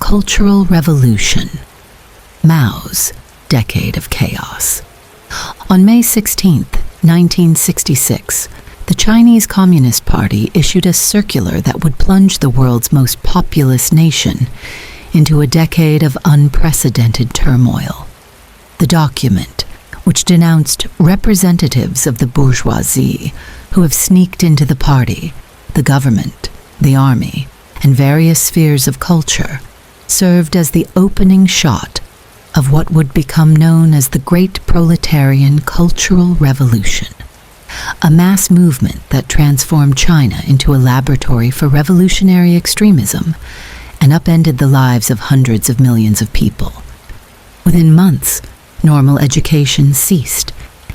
Cultural Revolution, Mao's Decade of Chaos. On May 16, 1966, the Chinese Communist Party issued a circular that would plunge the world's most populous nation into a decade of unprecedented turmoil. The document, which denounced representatives of the bourgeoisie who have sneaked into the party, the government, the army, and various spheres of culture, served as the opening shot of what would become known as the Great Proletarian Cultural Revolution, a mass movement that transformed China into a laboratory for revolutionary extremism and upended the lives of hundreds of millions of people. Within months, normal education ceased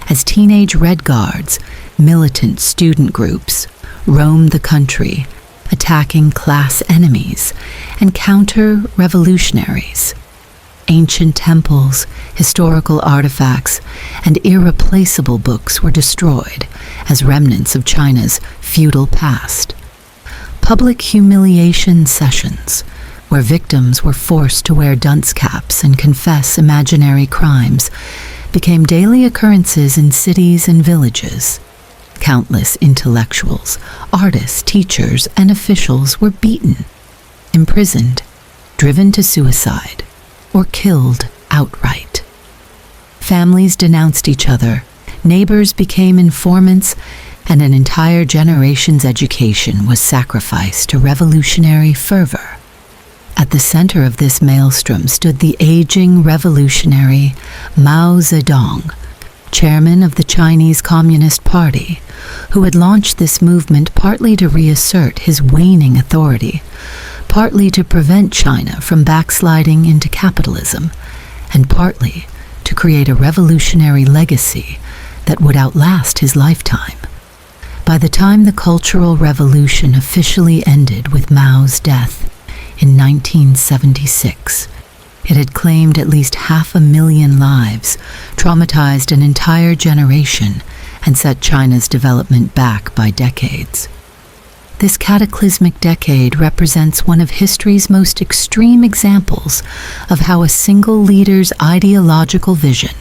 as teenage Red Guards, militant student groups, roamed the country, attacking class enemies and counter-revolutionaries. Ancient temples, historical artifacts, and irreplaceable books were destroyed as remnants of China's feudal past. Public humiliation sessions, where victims were forced to wear dunce caps and confess imaginary crimes, became daily occurrences in cities and villages. Countless intellectuals, artists, teachers, and officials were beaten, imprisoned, driven to suicide, or killed outright. Families denounced each other, neighbors became informants, and an entire generation's education was sacrificed to revolutionary fervor. At the center of this maelstrom stood the aging revolutionary Mao Zedong, chairman of the Chinese Communist Party, who had launched this movement partly to reassert his waning authority, partly to prevent China from backsliding into capitalism, and partly to create a revolutionary legacy that would outlast his lifetime. By the time the Cultural Revolution officially ended with Mao's death in 1976, it had claimed at least 500,000 lives, traumatized an entire generation, and set China's development back by decades. This cataclysmic decade represents one of history's most extreme examples of how a single leader's ideological vision,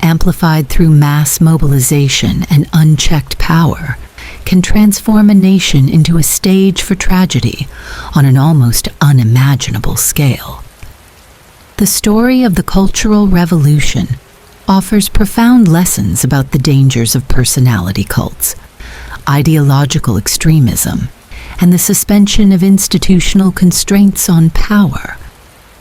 amplified through mass mobilization and unchecked power, can transform a nation into a stage for tragedy on an almost unimaginable scale. The story of the Cultural Revolution offers profound lessons about the dangers of personality cults, ideological extremism, and the suspension of institutional constraints on power,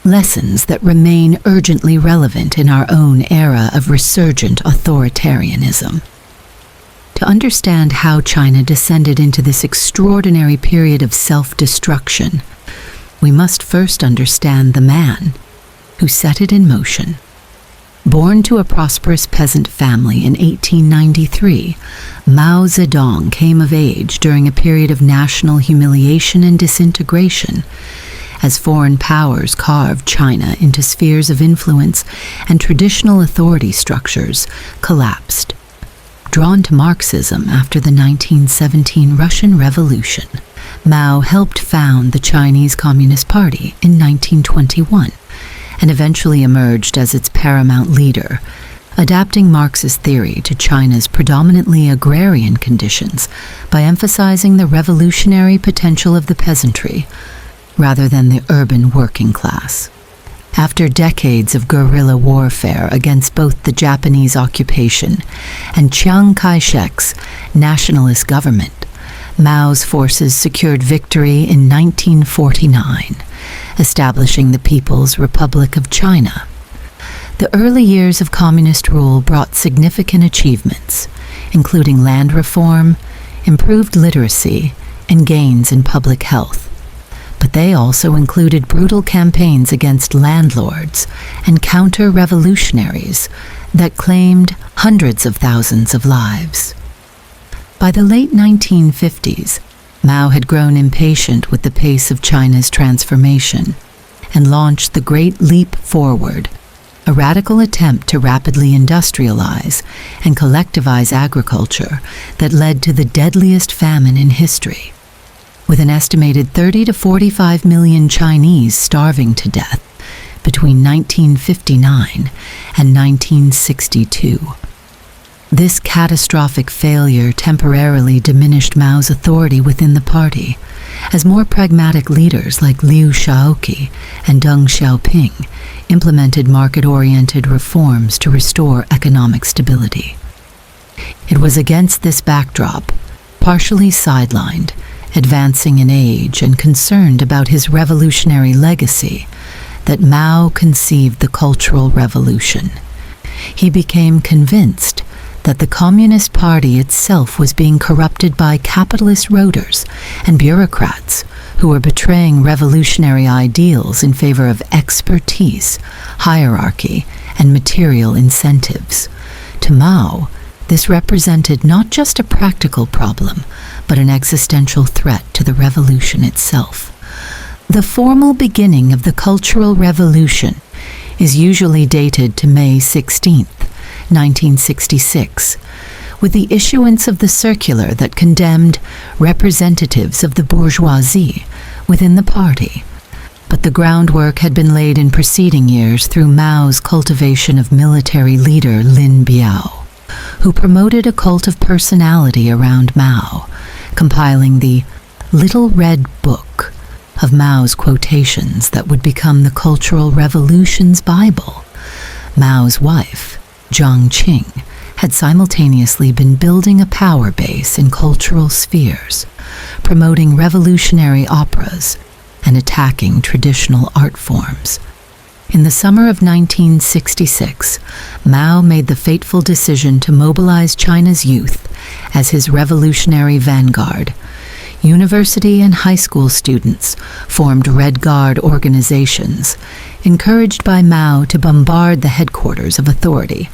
lessons that remain urgently relevant in our own era of resurgent authoritarianism. To understand how China descended into this extraordinary period of self-destruction, we must first understand the man who set it in motion. Born to a prosperous peasant family in 1893, Mao Zedong came of age during a period of national humiliation and disintegration, as foreign powers carved China into spheres of influence and traditional authority structures collapsed. Drawn to Marxism after the 1917 Russian Revolution, Mao helped found the Chinese Communist Party in 1921, and eventually emerged as its paramount leader, adapting Marxist theory to China's predominantly agrarian conditions by emphasizing the revolutionary potential of the peasantry rather than the urban working class. After decades of guerrilla warfare against both the Japanese occupation and Chiang Kai-shek's nationalist government, Mao's forces secured victory in 1949, establishing the People's Republic of China. The early years of communist rule brought significant achievements, including land reform, improved literacy, and gains in public health. But they also included brutal campaigns against landlords and counter-revolutionaries that claimed hundreds of thousands of lives. By the late 1950s, Mao had grown impatient with the pace of China's transformation and launched the Great Leap Forward, a radical attempt to rapidly industrialize and collectivize agriculture that led to the deadliest famine in history. with an estimated 30 to 45 million Chinese starving to death between 1959 and 1962. This catastrophic failure temporarily diminished Mao's authority within the party, as more pragmatic leaders like Liu Shaoqi and Deng Xiaoping implemented market-oriented reforms to restore economic stability. It was against this backdrop, partially sidelined, advancing in age and concerned about his revolutionary legacy, that Mao conceived the Cultural Revolution. He became convinced that the Communist Party itself was being corrupted by capitalist roaders and bureaucrats who were betraying revolutionary ideals in favor of expertise, hierarchy, and material incentives. To Mao, this represented not just a practical problem, but an existential threat to the revolution itself. The formal beginning of the Cultural Revolution is usually dated to May 16, 1966, with the issuance of the circular that condemned representatives of the bourgeoisie within the party. But the groundwork had been laid in preceding years through Mao's cultivation of military leader Lin Biao, who promoted a cult of personality around Mao, compiling the Little Red Book of Mao's quotations that would become the Cultural Revolution's Bible. Mao's wife, Jiang Qing, had simultaneously been building a power base in cultural spheres, promoting revolutionary operas and attacking traditional art forms. In the summer of 1966, Mao made the fateful decision to mobilize China's youth as his revolutionary vanguard. University and high school students formed Red Guard organizations, encouraged by Mao to bombard the headquarters of authority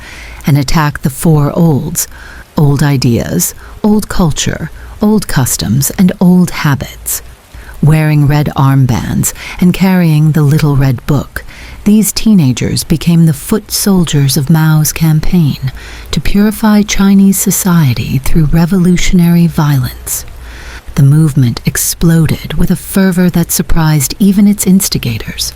and attack the four olds: old ideas, old culture, old customs, and old habits. Wearing red armbands and carrying the Little Red Book, these teenagers became the foot soldiers of Mao's campaign to purify Chinese society through revolutionary violence. The movement exploded with a fervor that surprised even its instigators.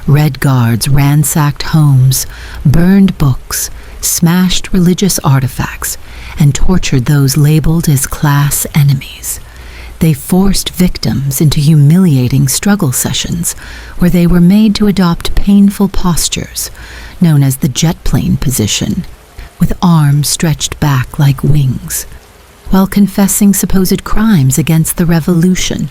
Red Guards ransacked homes, burned books, smashed religious artifacts, and tortured those labeled as class enemies. They forced victims into humiliating struggle sessions where they were made to adopt painful postures, known as the jet plane position, with arms stretched back like wings, while confessing supposed crimes against the revolution.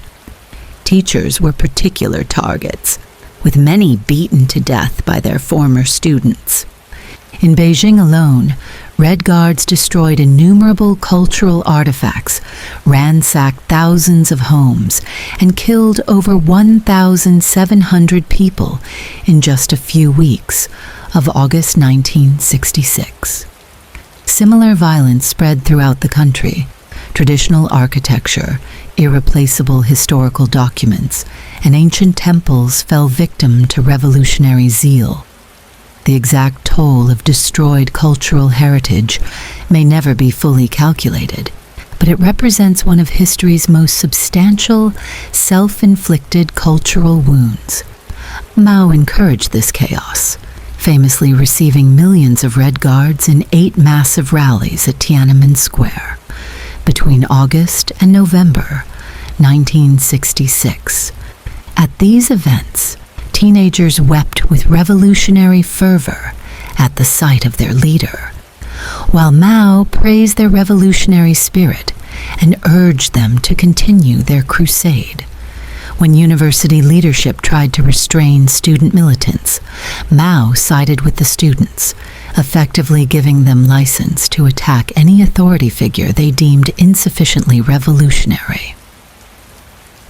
Teachers were particular targets, with many beaten to death by their former students. In Beijing alone, Red Guards destroyed innumerable cultural artifacts, ransacked thousands of homes, and killed over 1,700 people in just a few weeks of August 1966. Similar violence spread throughout the country. Traditional architecture, irreplaceable historical documents, and ancient temples fell victim to revolutionary zeal. The exact toll of destroyed cultural heritage may never be fully calculated, but it represents one of history's most substantial, self-inflicted cultural wounds. Mao encouraged this chaos, famously receiving millions of Red Guards in 8 massive rallies at Tiananmen Square between August and November 1966. At these events, teenagers wept with revolutionary fervor at the sight of their leader, while Mao praised their revolutionary spirit and urged them to continue their crusade. When university leadership tried to restrain student militants, Mao sided with the students, effectively giving them license to attack any authority figure they deemed insufficiently revolutionary.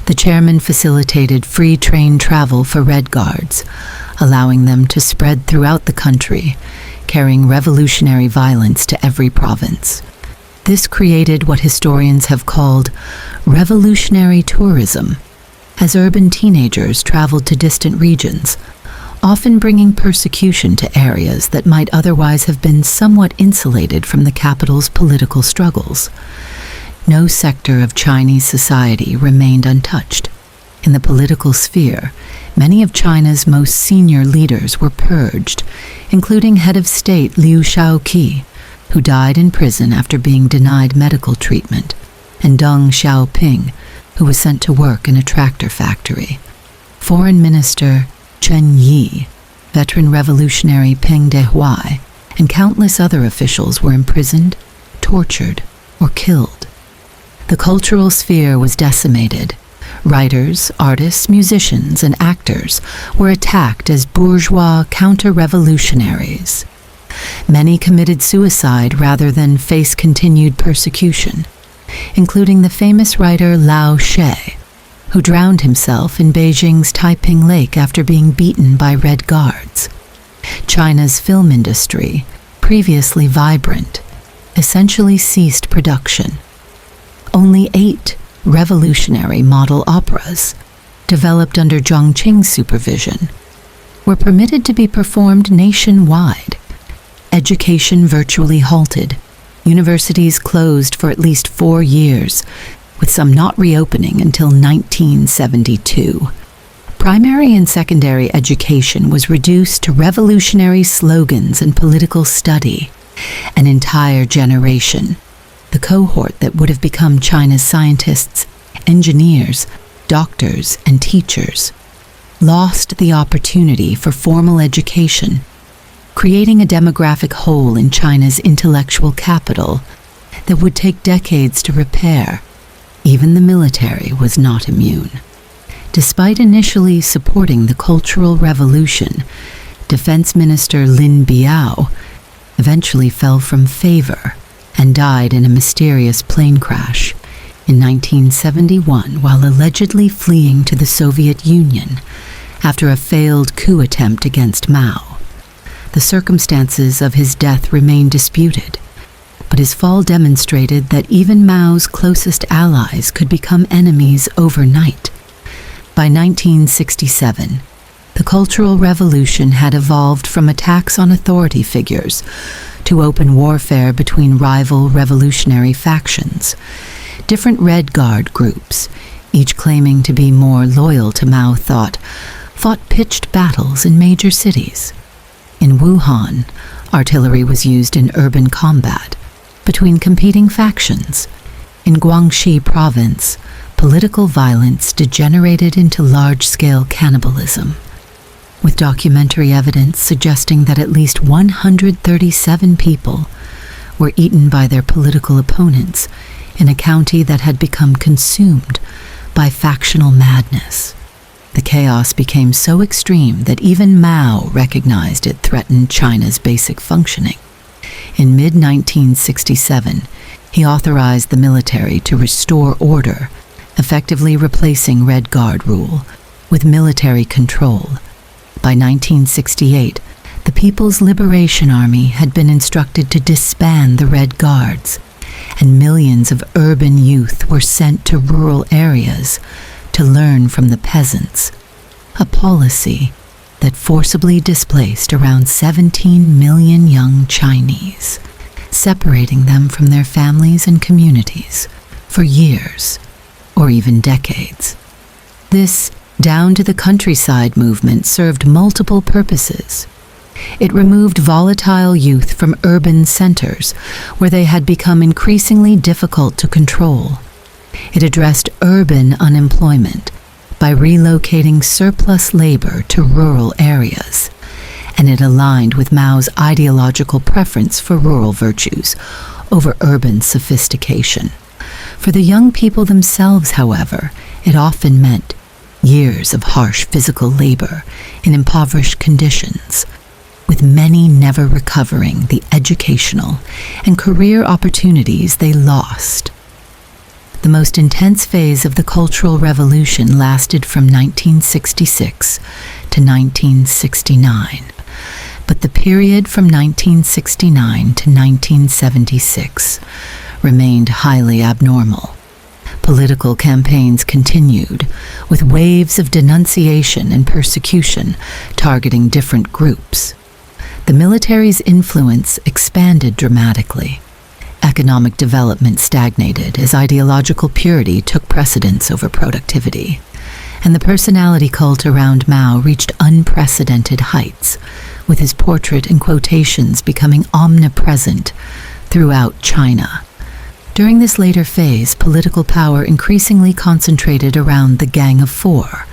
The chairman facilitated free train travel for Red Guards, allowing them to spread throughout the country, carrying revolutionary violence to every province. This created what historians have called revolutionary tourism, as urban teenagers traveled to distant regions, often bringing persecution to areas that might otherwise have been somewhat insulated from the capital's political struggles. no sector of Chinese society remained untouched. In the political sphere, many of China's most senior leaders were purged, including head of state Liu Shaoqi, who died in prison after being denied medical treatment, and Deng Xiaoping, who was sent to work in a tractor factory. Foreign Minister Chen Yi, veteran revolutionary Peng Dehuai, and countless other officials were imprisoned, tortured, or killed. The cultural sphere was decimated. Writers, artists, musicians, and actors were attacked as bourgeois counter-revolutionaries. Many committed suicide rather than face continued persecution, including the famous writer Lao She, who drowned himself in Beijing's Taiping Lake after being beaten by Red Guards. China's film industry, previously vibrant, essentially ceased production. Only 8 revolutionary model operas, developed under Zhongqing's supervision, were permitted to be performed nationwide. Education virtually halted. Universities closed for at least 4 years, with some not reopening until 1972. Primary and secondary education was reduced to revolutionary slogans and political study. An entire generation, the cohort that would have become China's scientists, engineers, doctors, and teachers, lost the opportunity for formal education, creating a demographic hole in China's intellectual capital that would take decades to repair. Even the military was not immune. Despite initially supporting the Cultural Revolution, Defense Minister Lin Biao eventually fell from favor and died in a mysterious plane crash in 1971 while allegedly fleeing to the Soviet Union after a failed coup attempt against Mao. The circumstances of his death remain disputed, but his fall demonstrated that even Mao's closest allies could become enemies overnight. By 1967, the Cultural Revolution had evolved from attacks on authority figures to open warfare between rival revolutionary factions. Different Red Guard groups, each claiming to be more loyal to Mao, fought pitched battles in major cities. In Wuhan, artillery was used in urban combat between competing factions. In Guangxi province, political violence degenerated into large-scale cannibalism, with documentary evidence suggesting that at least 137 people were eaten by their political opponents in a county that had become consumed by factional madness. The chaos became so extreme that even Mao recognized it threatened China's basic functioning. In mid-1967, he authorized the military to restore order, effectively replacing Red Guard rule with military control. By 1968, the People's Liberation Army had been instructed to disband the Red Guards, and millions of urban youth were sent to rural areas to learn from the peasants, a policy that forcibly displaced around 17 million young Chinese, separating them from their families and communities for years or even decades. This down-to-the-countryside movement served multiple purposes. It removed volatile youth from urban centers where they had become increasingly difficult to control. It addressed urban unemployment by relocating surplus labor to rural areas, and it aligned with Mao's ideological preference for rural virtues over urban sophistication. For the young people themselves, however, it often meant years of harsh physical labor in impoverished conditions, with many never recovering the educational and career opportunities they lost. The most intense phase of the Cultural Revolution lasted from 1966 to 1969, but the period from 1969 to 1976 remained highly abnormal. Political campaigns continued, with waves of denunciation and persecution targeting different groups. The military's influence expanded dramatically, Economic development stagnated as ideological purity took precedence over productivity, and the personality cult around Mao reached unprecedented heights, with his portrait and quotations becoming omnipresent throughout China. During this later phase, political power increasingly concentrated around the Gang of Four,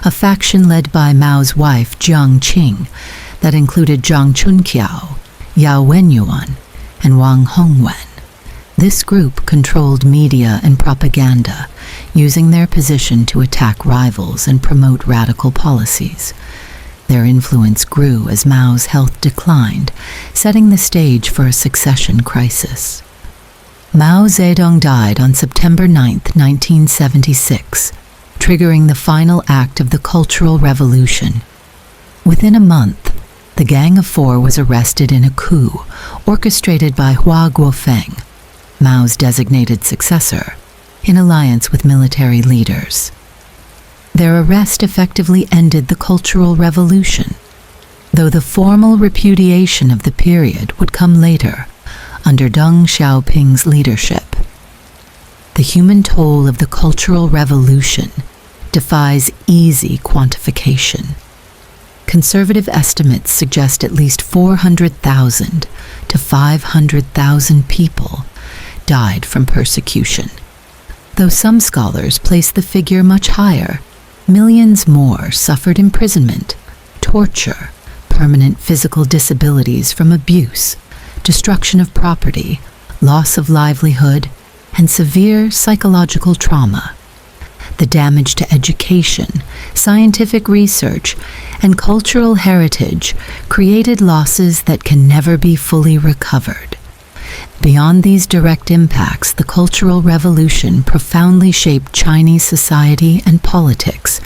a faction led by Mao's wife Jiang Qing that included Zhang Chunqiao, Yao Wenyuan, and Wang Hongwen. This group controlled media and propaganda, using their position to attack rivals and promote radical policies. Their influence grew as Mao's health declined, setting the stage for a succession crisis. Mao Zedong died on September 9, 1976, triggering the final act of the Cultural Revolution. Within a month, the Gang of Four was arrested in a coup orchestrated by Hua Guofeng, Mao's designated successor, in alliance with military leaders. Their arrest effectively ended the Cultural Revolution, though the formal repudiation of the period would come later, under Deng Xiaoping's leadership. The human toll of the Cultural Revolution defies easy quantification. Conservative estimates suggest at least 400,000 to 500,000 people died from persecution, though some scholars place the figure much higher. Millions more suffered imprisonment, torture, permanent physical disabilities from abuse, destruction of property, loss of livelihood, and severe psychological trauma. The damage to education, scientific research, and cultural heritage created losses that can never be fully recovered. Beyond these direct impacts, the Cultural Revolution profoundly shaped Chinese society and politics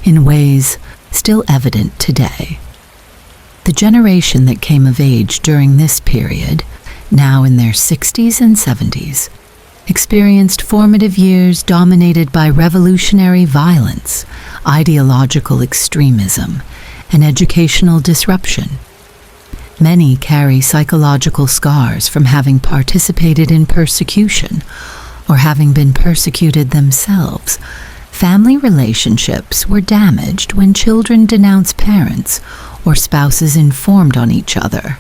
in ways still evident today. The generation that came of age during this period, now in their 60s and 70s, experienced formative years dominated by revolutionary violence, ideological extremism, and educational disruption. Many carry psychological scars from having participated in persecution or having been persecuted themselves. Family relationships were damaged when children denounced parents or spouses informed on each other.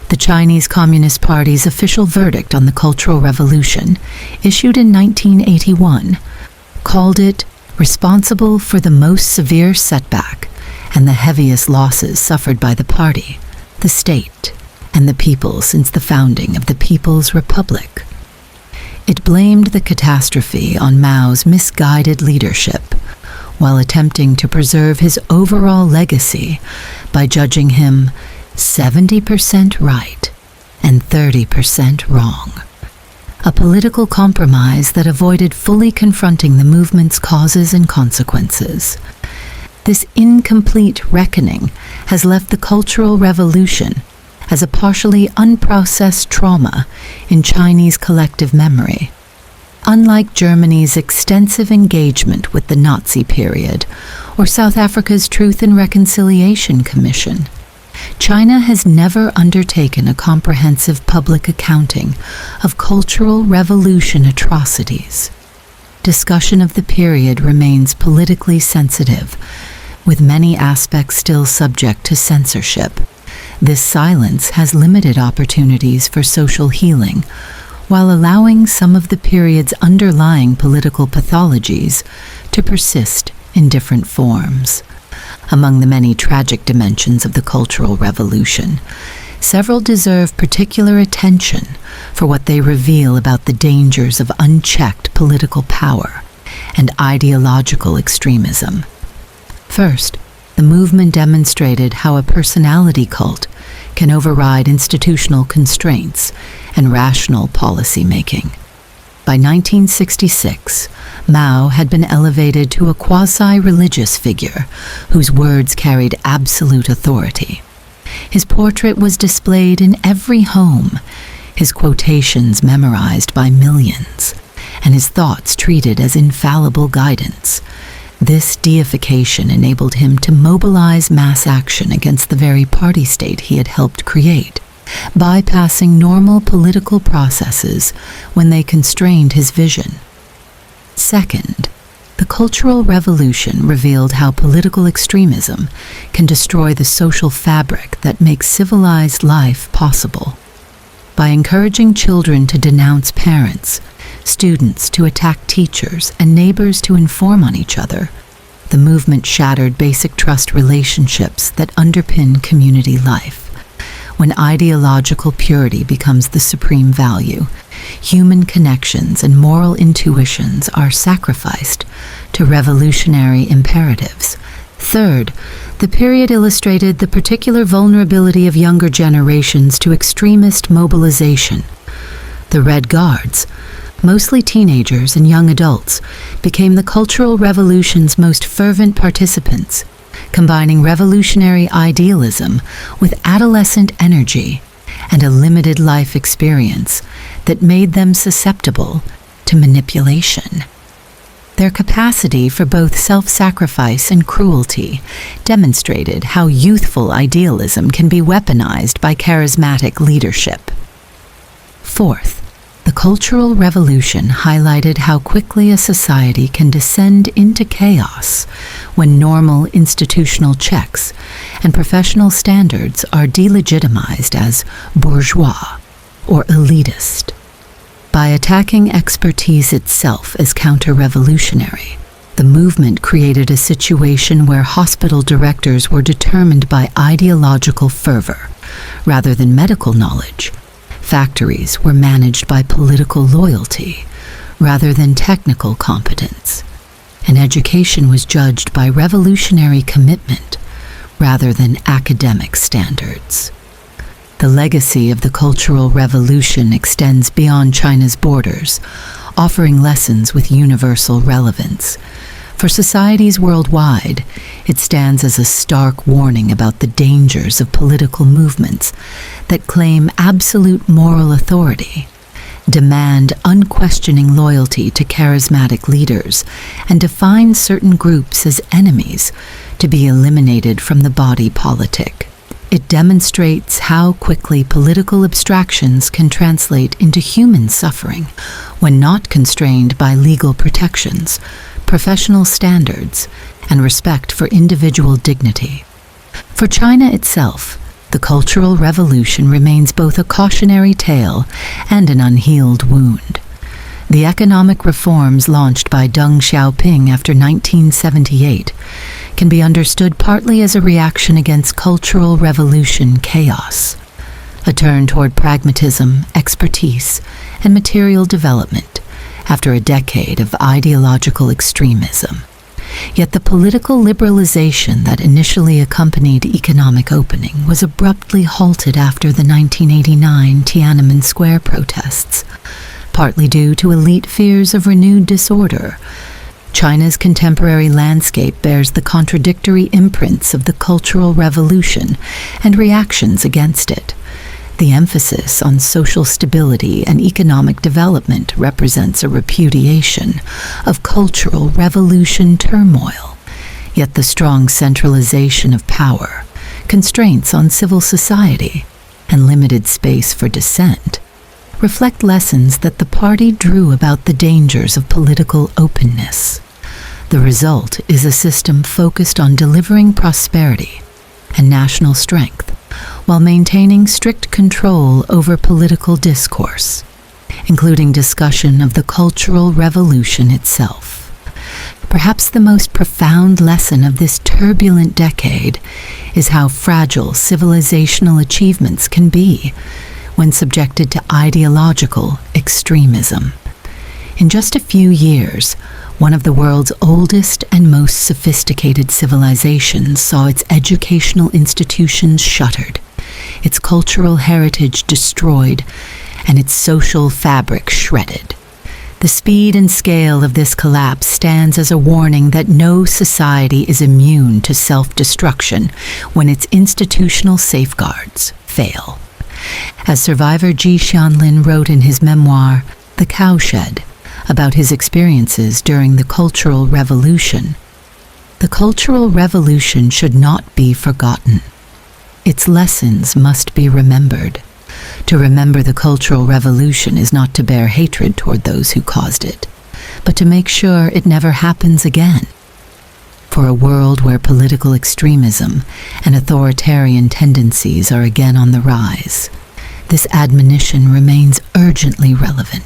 The Chinese Communist Party's official verdict on the Cultural Revolution, issued in 1981, called it responsible for the most severe setback and the heaviest losses suffered by the party, the state, and the people since the founding of the People's Republic. It blamed the catastrophe on Mao's misguided leadership, while attempting to preserve his overall legacy by judging him 70% right and 30% wrong. A political compromise that avoided fully confronting the movement's causes and consequences. This incomplete reckoning has left the Cultural Revolution as a partially unprocessed trauma in Chinese collective memory. Unlike Germany's extensive engagement with the Nazi period or South Africa's Truth and Reconciliation Commission, China has never undertaken a comprehensive public accounting of Cultural Revolution atrocities. Discussion of the period remains politically sensitive, with many aspects still subject to censorship. This silence has limited opportunities for social healing, while allowing some of the period's underlying political pathologies to persist in different forms. Among the many tragic dimensions of the Cultural Revolution, several deserve particular attention for what they reveal about the dangers of unchecked political power and ideological extremism. First, the movement demonstrated how a personality cult can override institutional constraints and rational policy making. By 1966, Mao had been elevated to a quasi-religious figure whose words carried absolute authority. His portrait was displayed in every home, his quotations memorized by millions, and his thoughts treated as infallible guidance. This deification enabled him to mobilize mass action against the very party state he had helped create. bypassing normal political processes when they constrained his vision. Second, the Cultural Revolution revealed how political extremism can destroy the social fabric that makes civilized life possible. By encouraging children to denounce parents, students to attack teachers, and neighbors to inform on each other, the movement shattered basic trust relationships that underpin community life. When ideological purity becomes the supreme value, human connections and moral intuitions are sacrificed to revolutionary imperatives. Third, the period illustrated the particular vulnerability of younger generations to extremist mobilization. The Red Guards, mostly teenagers and young adults, became the Cultural Revolution's most fervent participants, combining revolutionary idealism with adolescent energy and a limited life experience that made them susceptible to manipulation. Their capacity for both self-sacrifice and cruelty demonstrated how youthful idealism can be weaponized by charismatic leadership. Fourth, the Cultural Revolution highlighted how quickly a society can descend into chaos when normal institutional checks and professional standards are delegitimized as bourgeois or elitist. By attacking expertise itself as counter-revolutionary, the movement created a situation where hospital directors were determined by ideological fervor rather than medical knowledge. Factories were managed by political loyalty rather than technical competence, and education was judged by revolutionary commitment rather than academic standards. The legacy of the Cultural Revolution extends beyond China's borders, offering lessons with universal relevance. For societies worldwide, it stands as a stark warning about the dangers of political movements that claim absolute moral authority, demand unquestioning loyalty to charismatic leaders, and define certain groups as enemies to be eliminated from the body politic. It demonstrates how quickly political abstractions can translate into human suffering when not constrained by legal protections, professional standards, and respect for individual dignity. For China itself, the Cultural Revolution remains both a cautionary tale and an unhealed wound. The economic reforms launched by Deng Xiaoping after 1978 can be understood partly as a reaction against Cultural Revolution chaos, a turn toward pragmatism, expertise, and material development after a decade of ideological extremism. Yet the political liberalization that initially accompanied economic opening was abruptly halted after the 1989 Tiananmen Square protests, partly due to elite fears of renewed disorder. China's contemporary landscape bears the contradictory imprints of the Cultural Revolution and reactions against it. The emphasis on social stability and economic development represents a repudiation of Cultural Revolution turmoil, yet the strong centralization of power, constraints on civil society, and limited space for dissent reflect lessons that the party drew about the dangers of political openness. The result is a system focused on delivering prosperity and national strength, while maintaining strict control over political discourse, including discussion of the Cultural Revolution itself. Perhaps the most profound lesson of this turbulent decade is how fragile civilizational achievements can be when subjected to ideological extremism. In just a few years, one of the world's oldest and most sophisticated civilizations saw its educational institutions shuttered, its cultural heritage destroyed, and its social fabric shredded. The speed and scale of this collapse stands as a warning that no society is immune to self-destruction when its institutional safeguards fail. As survivor Ji Xianlin wrote in his memoir, The Cowshed, about his experiences during the Cultural Revolution, the Cultural Revolution should not be forgotten. Its lessons must be remembered. To remember the Cultural Revolution is not to bear hatred toward those who caused it, but to make sure it never happens again. For a world where political extremism and authoritarian tendencies are again on the rise, this admonition remains urgently relevant,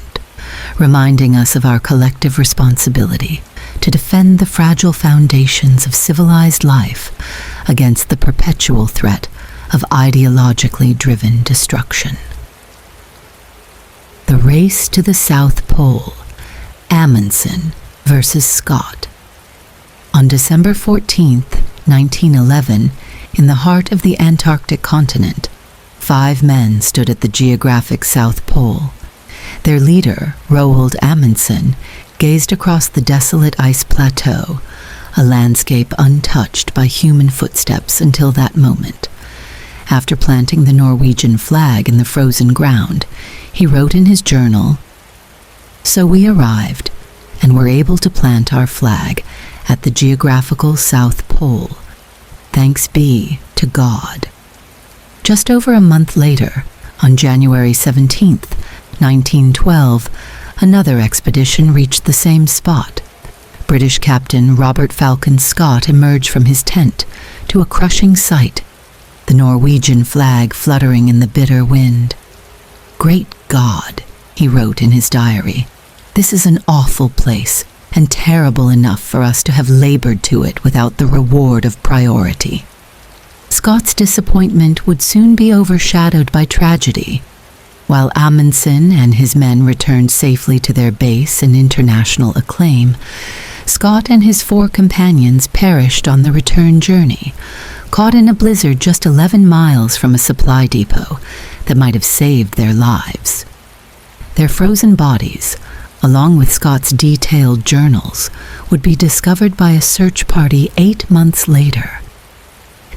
reminding us of our collective responsibility to defend the fragile foundations of civilized life against the perpetual threat of ideologically driven destruction. The Race to the South Pole, Amundsen versus Scott. On December 14, 1911, in the heart of the Antarctic continent, 5 men stood at the geographic South Pole. Their leader, Roald Amundsen, gazed across the desolate ice plateau, a landscape untouched by human footsteps until that moment. After planting the Norwegian flag in the frozen ground, he wrote in his journal, "So we arrived, and were able to plant our flag at the geographical South Pole. Thanks be to God." Just over a month later, on January 17, 1912, another expedition reached the same spot. British Captain Robert Falcon Scott emerged from his tent to a crushing sight, the Norwegian flag fluttering in the bitter wind. "Great God," he wrote in his diary, "this is an awful place, and terrible enough for us to have labored to it without the reward of priority." Scott's disappointment would soon be overshadowed by tragedy. While Amundsen and his men returned safely to their base and international acclaim, Scott and his 4 companions perished on the return journey, caught in a blizzard just 11 miles from a supply depot that might have saved their lives. Their frozen bodies, along with Scott's detailed journals, would be discovered by a search party 8 months later.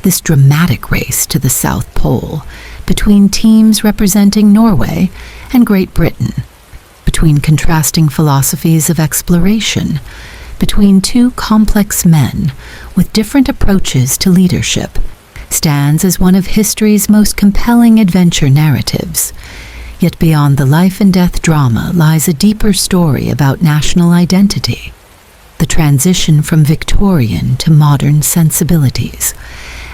This dramatic race to the South Pole, between teams representing Norway and Great Britain, between contrasting philosophies of exploration, between 2 complex men with different approaches to leadership, stands as one of history's most compelling adventure narratives. Yet beyond the life and death drama lies a deeper story about national identity, the transition from Victorian to modern sensibilities,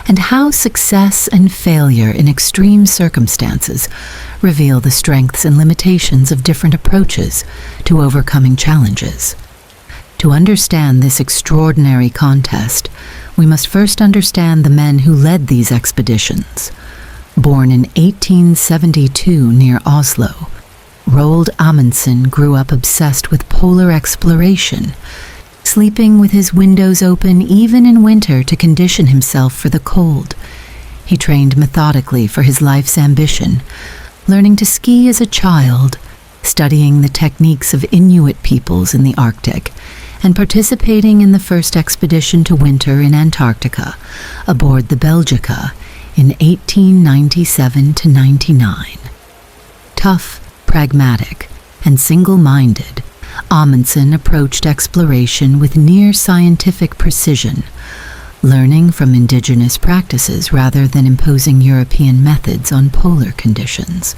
and how success and failure in extreme circumstances reveal the strengths and limitations of different approaches to overcoming challenges. To understand this extraordinary contest, we must first understand the men who led these expeditions. Born in 1872 near Oslo, Roald Amundsen grew up obsessed with polar exploration, sleeping with his windows open even in winter to condition himself for the cold. He trained methodically for his life's ambition, learning to ski as a child, studying the techniques of Inuit peoples in the Arctic, and participating in the first expedition to winter in Antarctica aboard the Belgica in 1897–99. Tough, pragmatic, and single-minded, Amundsen approached exploration with near-scientific precision, learning from indigenous practices rather than imposing European methods on polar conditions.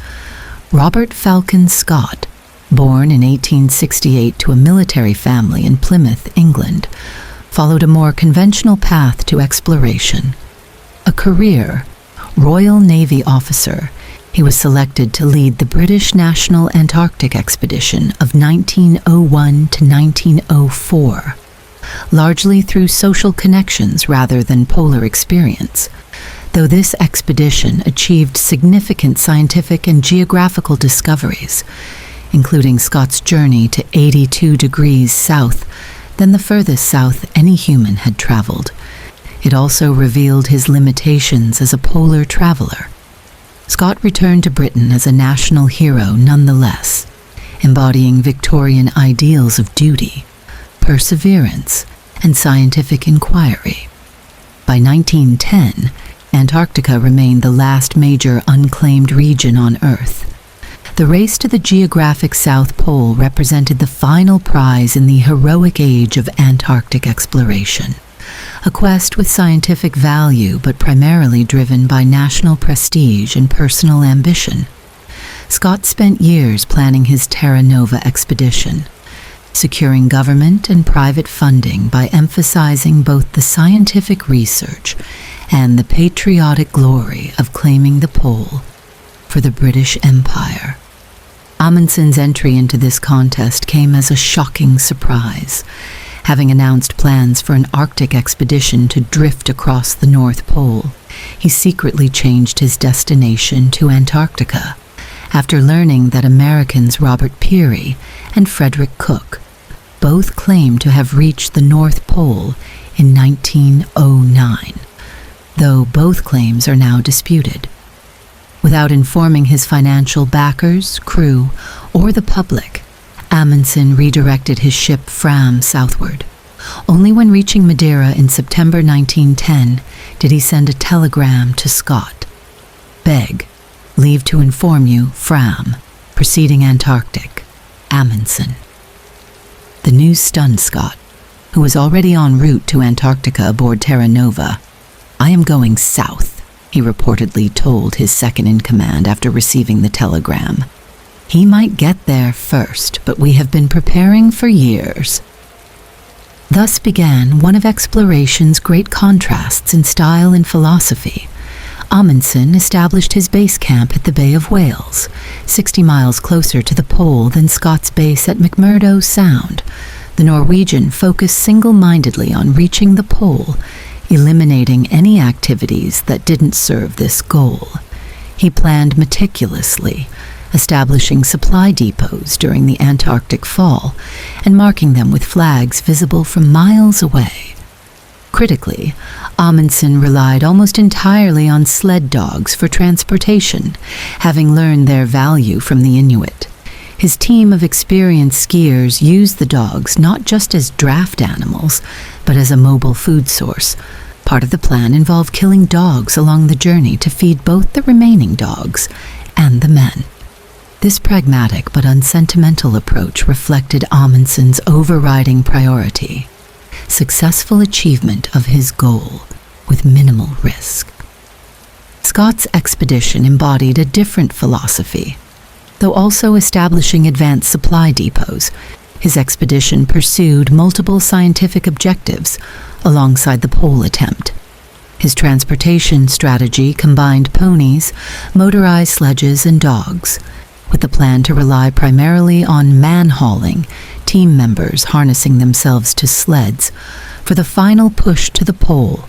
Robert Falcon Scott, born in 1868 to a military family in Plymouth, England, followed a more conventional path to exploration. A career Royal Navy officer, he was selected to lead the British National Antarctic Expedition of 1901 to 1904, largely through social connections rather than polar experience. Though this expedition achieved significant scientific and geographical discoveries, including Scott's journey to 82 degrees south than the furthest south any human had traveled, it also revealed his limitations as a polar traveler. Scott returned to Britain as a national hero nonetheless, embodying Victorian ideals of duty, perseverance, and scientific inquiry. By 1910, Antarctica remained the last major unclaimed region on Earth. The race to the geographic South Pole represented the final prize in the heroic age of Antarctic exploration, a quest with scientific value but primarily driven by national prestige and personal ambition. Scott spent years planning his Terra Nova expedition, securing government and private funding by emphasizing both the scientific research and the patriotic glory of claiming the pole for the British Empire. Amundsen's entry into this contest came as a shocking surprise. Having announced plans for an Arctic expedition to drift across the North Pole, he secretly changed his destination to Antarctica after learning that Americans Robert Peary and Frederick Cook both claimed to have reached the North Pole in 1909, though both claims are now disputed. Without informing his financial backers, crew, or the public, Amundsen redirected his ship Fram southward. Only when reaching Madeira in September 1910 did he send a telegram to Scott. Beg, leave to inform you, Fram, proceeding Antarctic, Amundsen. The news stunned Scott, who was already en route to Antarctica aboard Terra Nova. I am going south, he reportedly told his second-in-command after receiving the telegram. He might get there first, but we have been preparing for years. Thus began one of exploration's great contrasts in style and philosophy. Amundsen established his base camp at the Bay of Whales, 60 miles closer to the pole than Scott's base at McMurdo Sound. The Norwegian focused single-mindedly on reaching the pole, eliminating any activities that didn't serve this goal. He planned meticulously, establishing supply depots during the Antarctic fall and marking them with flags visible from miles away. Critically, Amundsen relied almost entirely on sled dogs for transportation, having learned their value from the Inuit. His team of experienced skiers used the dogs not just as draft animals, but as a mobile food source. Part of the plan involved killing dogs along the journey to feed both the remaining dogs and the men. This pragmatic but unsentimental approach reflected Amundsen's overriding priority: successful achievement of his goal with minimal risk. Scott's expedition embodied a different philosophy. Though also establishing advanced supply depots, his expedition pursued multiple scientific objectives alongside the pole attempt. His transportation strategy combined ponies, motorized sledges, and dogs, with the plan to rely primarily on man-hauling, team members harnessing themselves to sleds, for the final push to the pole.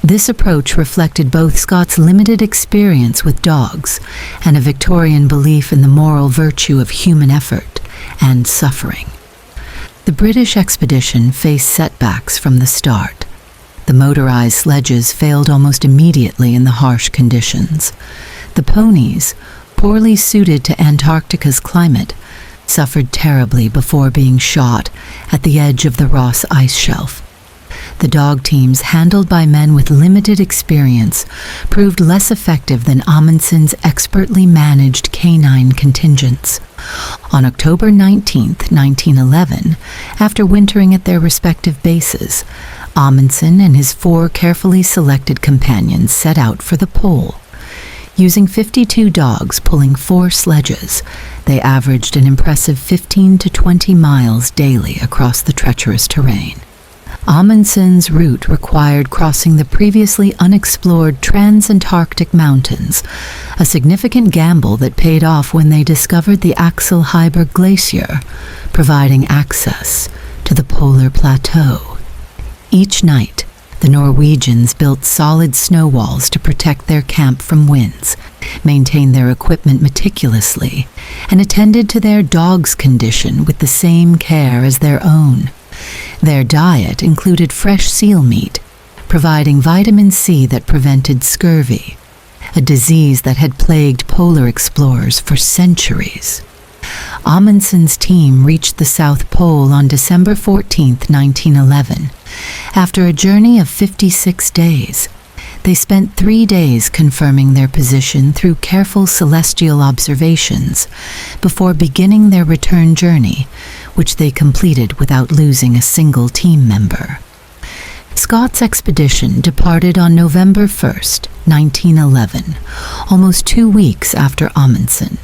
This approach reflected both Scott's limited experience with dogs and a Victorian belief in the moral virtue of human effort and suffering. The British expedition faced setbacks from the start. The motorized sledges failed almost immediately in the harsh conditions. The ponies, poorly suited to Antarctica's climate, suffered terribly before being shot at the edge of the Ross Ice Shelf. The dog teams, handled by men with limited experience, proved less effective than Amundsen's expertly managed canine contingents. On October 19, 1911, after wintering at their respective bases, Amundsen and his 4 carefully selected companions set out for the pole. Using 52 dogs pulling 4 sledges, they averaged an impressive 15 to 20 miles daily across the treacherous terrain. Amundsen's route required crossing the previously unexplored Transantarctic Mountains, a significant gamble that paid off when they discovered the Axel Heiberg Glacier, providing access to the polar plateau. Each night, the Norwegians built solid snow walls to protect their camp from winds, maintained their equipment meticulously, and attended to their dogs' condition with the same care as their own. Their diet included fresh seal meat, providing vitamin C that prevented scurvy, a disease that had plagued polar explorers for centuries. Amundsen's team reached the South Pole on December 14, 1911. After a journey of 56 days, they spent 3 days confirming their position through careful celestial observations before beginning their return journey, which they completed without losing a single team member. Scott's expedition departed on November 1, 1911, almost 2 weeks after Amundsen.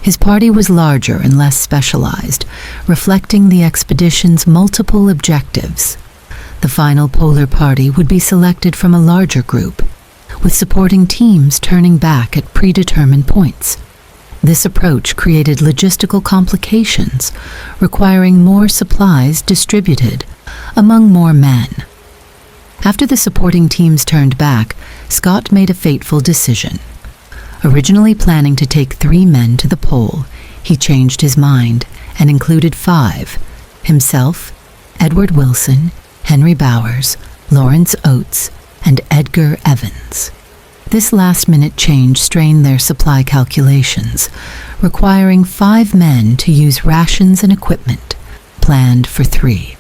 His party was larger and less specialized, reflecting the expedition's multiple objectives. The final polar party would be selected from a larger group, with supporting teams turning back at predetermined points. This approach created logistical complications, requiring more supplies distributed among more men. After the supporting teams turned back, Scott made a fateful decision. Originally planning to take 3 men to the pole, he changed his mind and included 5: himself, Edward Wilson, Henry Bowers, Lawrence Oates, and Edgar Evans. This last-minute change strained their supply calculations, requiring 5 men to use rations and equipment, planned for 3.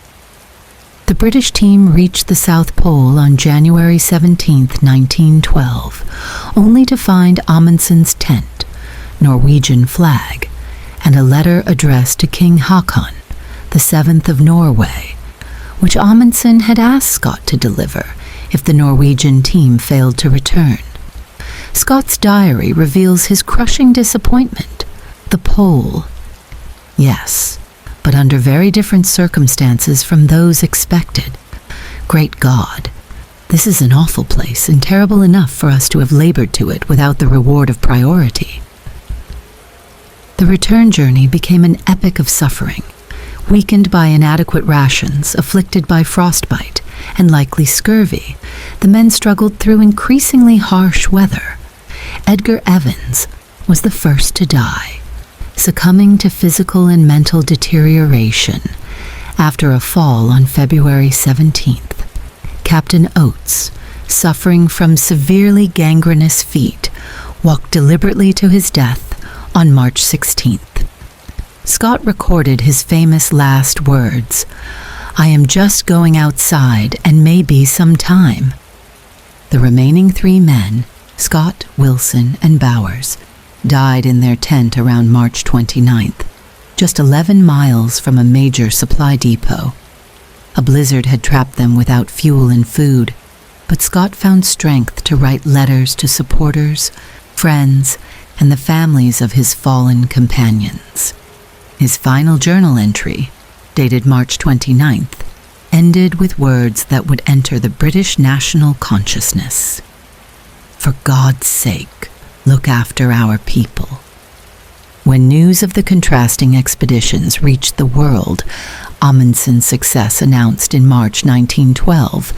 The British team reached the South Pole on January 17, 1912, only to find Amundsen's tent, Norwegian flag, and a letter addressed to King Haakon, the 7th of Norway, which Amundsen had asked Scott to deliver if the Norwegian team failed to return. Scott's diary reveals his crushing disappointment. The pole. Yes, but under very different circumstances from those expected. Great God, this is an awful place and terrible enough for us to have labored to it without the reward of priority. The return journey became an epic of suffering. Weakened by inadequate rations, afflicted by frostbite, and likely scurvy, the men struggled through increasingly harsh weather. Edgar Evans was the first to die, succumbing to physical and mental deterioration after a fall on February 17th. Captain Oates, suffering from severely gangrenous feet, walked deliberately to his death on March 16th. Scott recorded his famous last words, "I am just going outside and maybe some time." The remaining 3 men, Scott, Wilson, and Bowers, died in their tent around March 29th, just 11 miles from a major supply depot. A blizzard had trapped them without fuel and food, but Scott found strength to write letters to supporters, friends, and the families of his fallen companions. His final journal entry, dated March 29th, ended with words that would enter the British national consciousness. "For God's sake, look after our people." When news of the contrasting expeditions reached the world, Amundsen's success announced in March 1912,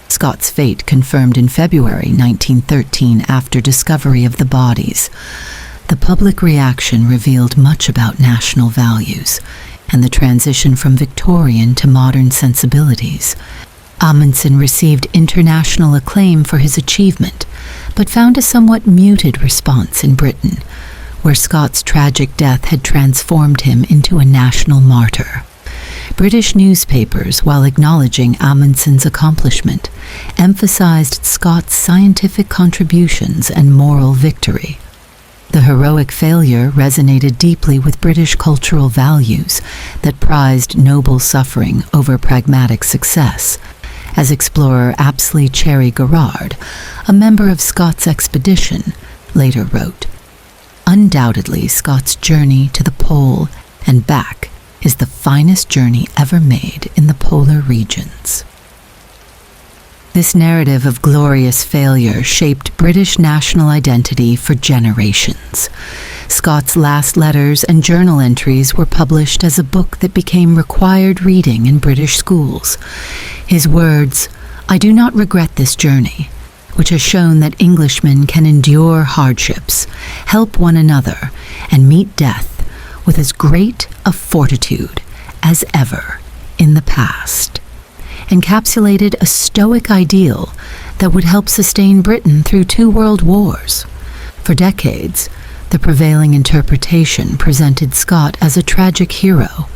Scott's fate confirmed in February 1913 after discovery of the bodies. The public reaction revealed much about national values and the transition from Victorian to modern sensibilities. Amundsen received international acclaim for his achievement, but found a somewhat muted response in Britain, where Scott's tragic death had transformed him into a national martyr. British newspapers, while acknowledging Amundsen's accomplishment, emphasized Scott's scientific contributions and moral victory. The heroic failure resonated deeply with British cultural values that prized noble suffering over pragmatic success, as explorer Apsley Cherry Garrard, a member of Scott's expedition, later wrote, "Undoubtedly, Scott's journey to the pole and back is the finest journey ever made in the polar regions." This narrative of glorious failure shaped British national identity for generations. Scott's last letters and journal entries were published as a book that became required reading in British schools. His words, "I do not regret this journey," which has shown that Englishmen can endure hardships, help one another, and meet death with as great a fortitude as ever in the past, encapsulated a stoic ideal that would help sustain Britain through 2 world wars. For decades, the prevailing interpretation presented Scott as a tragic hero,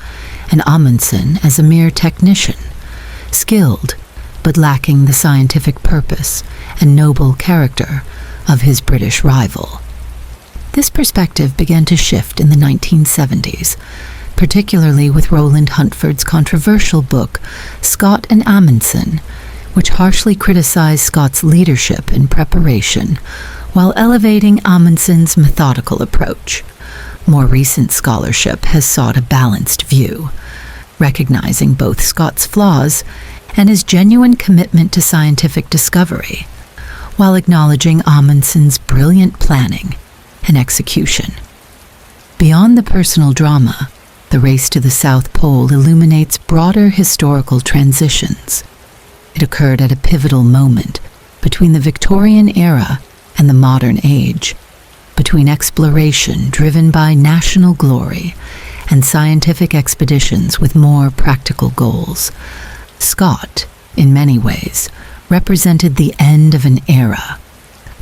and Amundsen as a mere technician, skilled but lacking the scientific purpose and noble character of his British rival. This perspective began to shift in the 1970s, particularly with Roland Huntford's controversial book, Scott and Amundsen, which harshly criticized Scott's leadership and preparation, while elevating Amundsen's methodical approach. More recent scholarship has sought a balanced view, recognizing both Scott's flaws and his genuine commitment to scientific discovery, while acknowledging Amundsen's brilliant planning and execution. Beyond the personal drama, the race to the South Pole illuminates broader historical transitions. It occurred at a pivotal moment between the Victorian era and the modern age, between exploration driven by national glory and scientific expeditions with more practical goals. Scott, in many ways, represented the end of an era,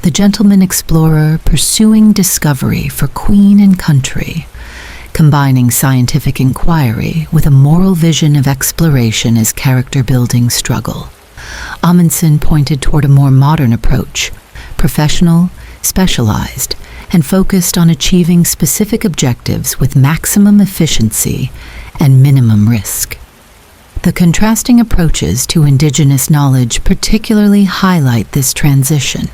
the gentleman explorer pursuing discovery for queen and country, combining scientific inquiry with a moral vision of exploration as character-building struggle. Amundsen pointed toward a more modern approach, professional, specialized, and focused on achieving specific objectives with maximum efficiency and minimum risk. The contrasting approaches to indigenous knowledge particularly highlight this transition.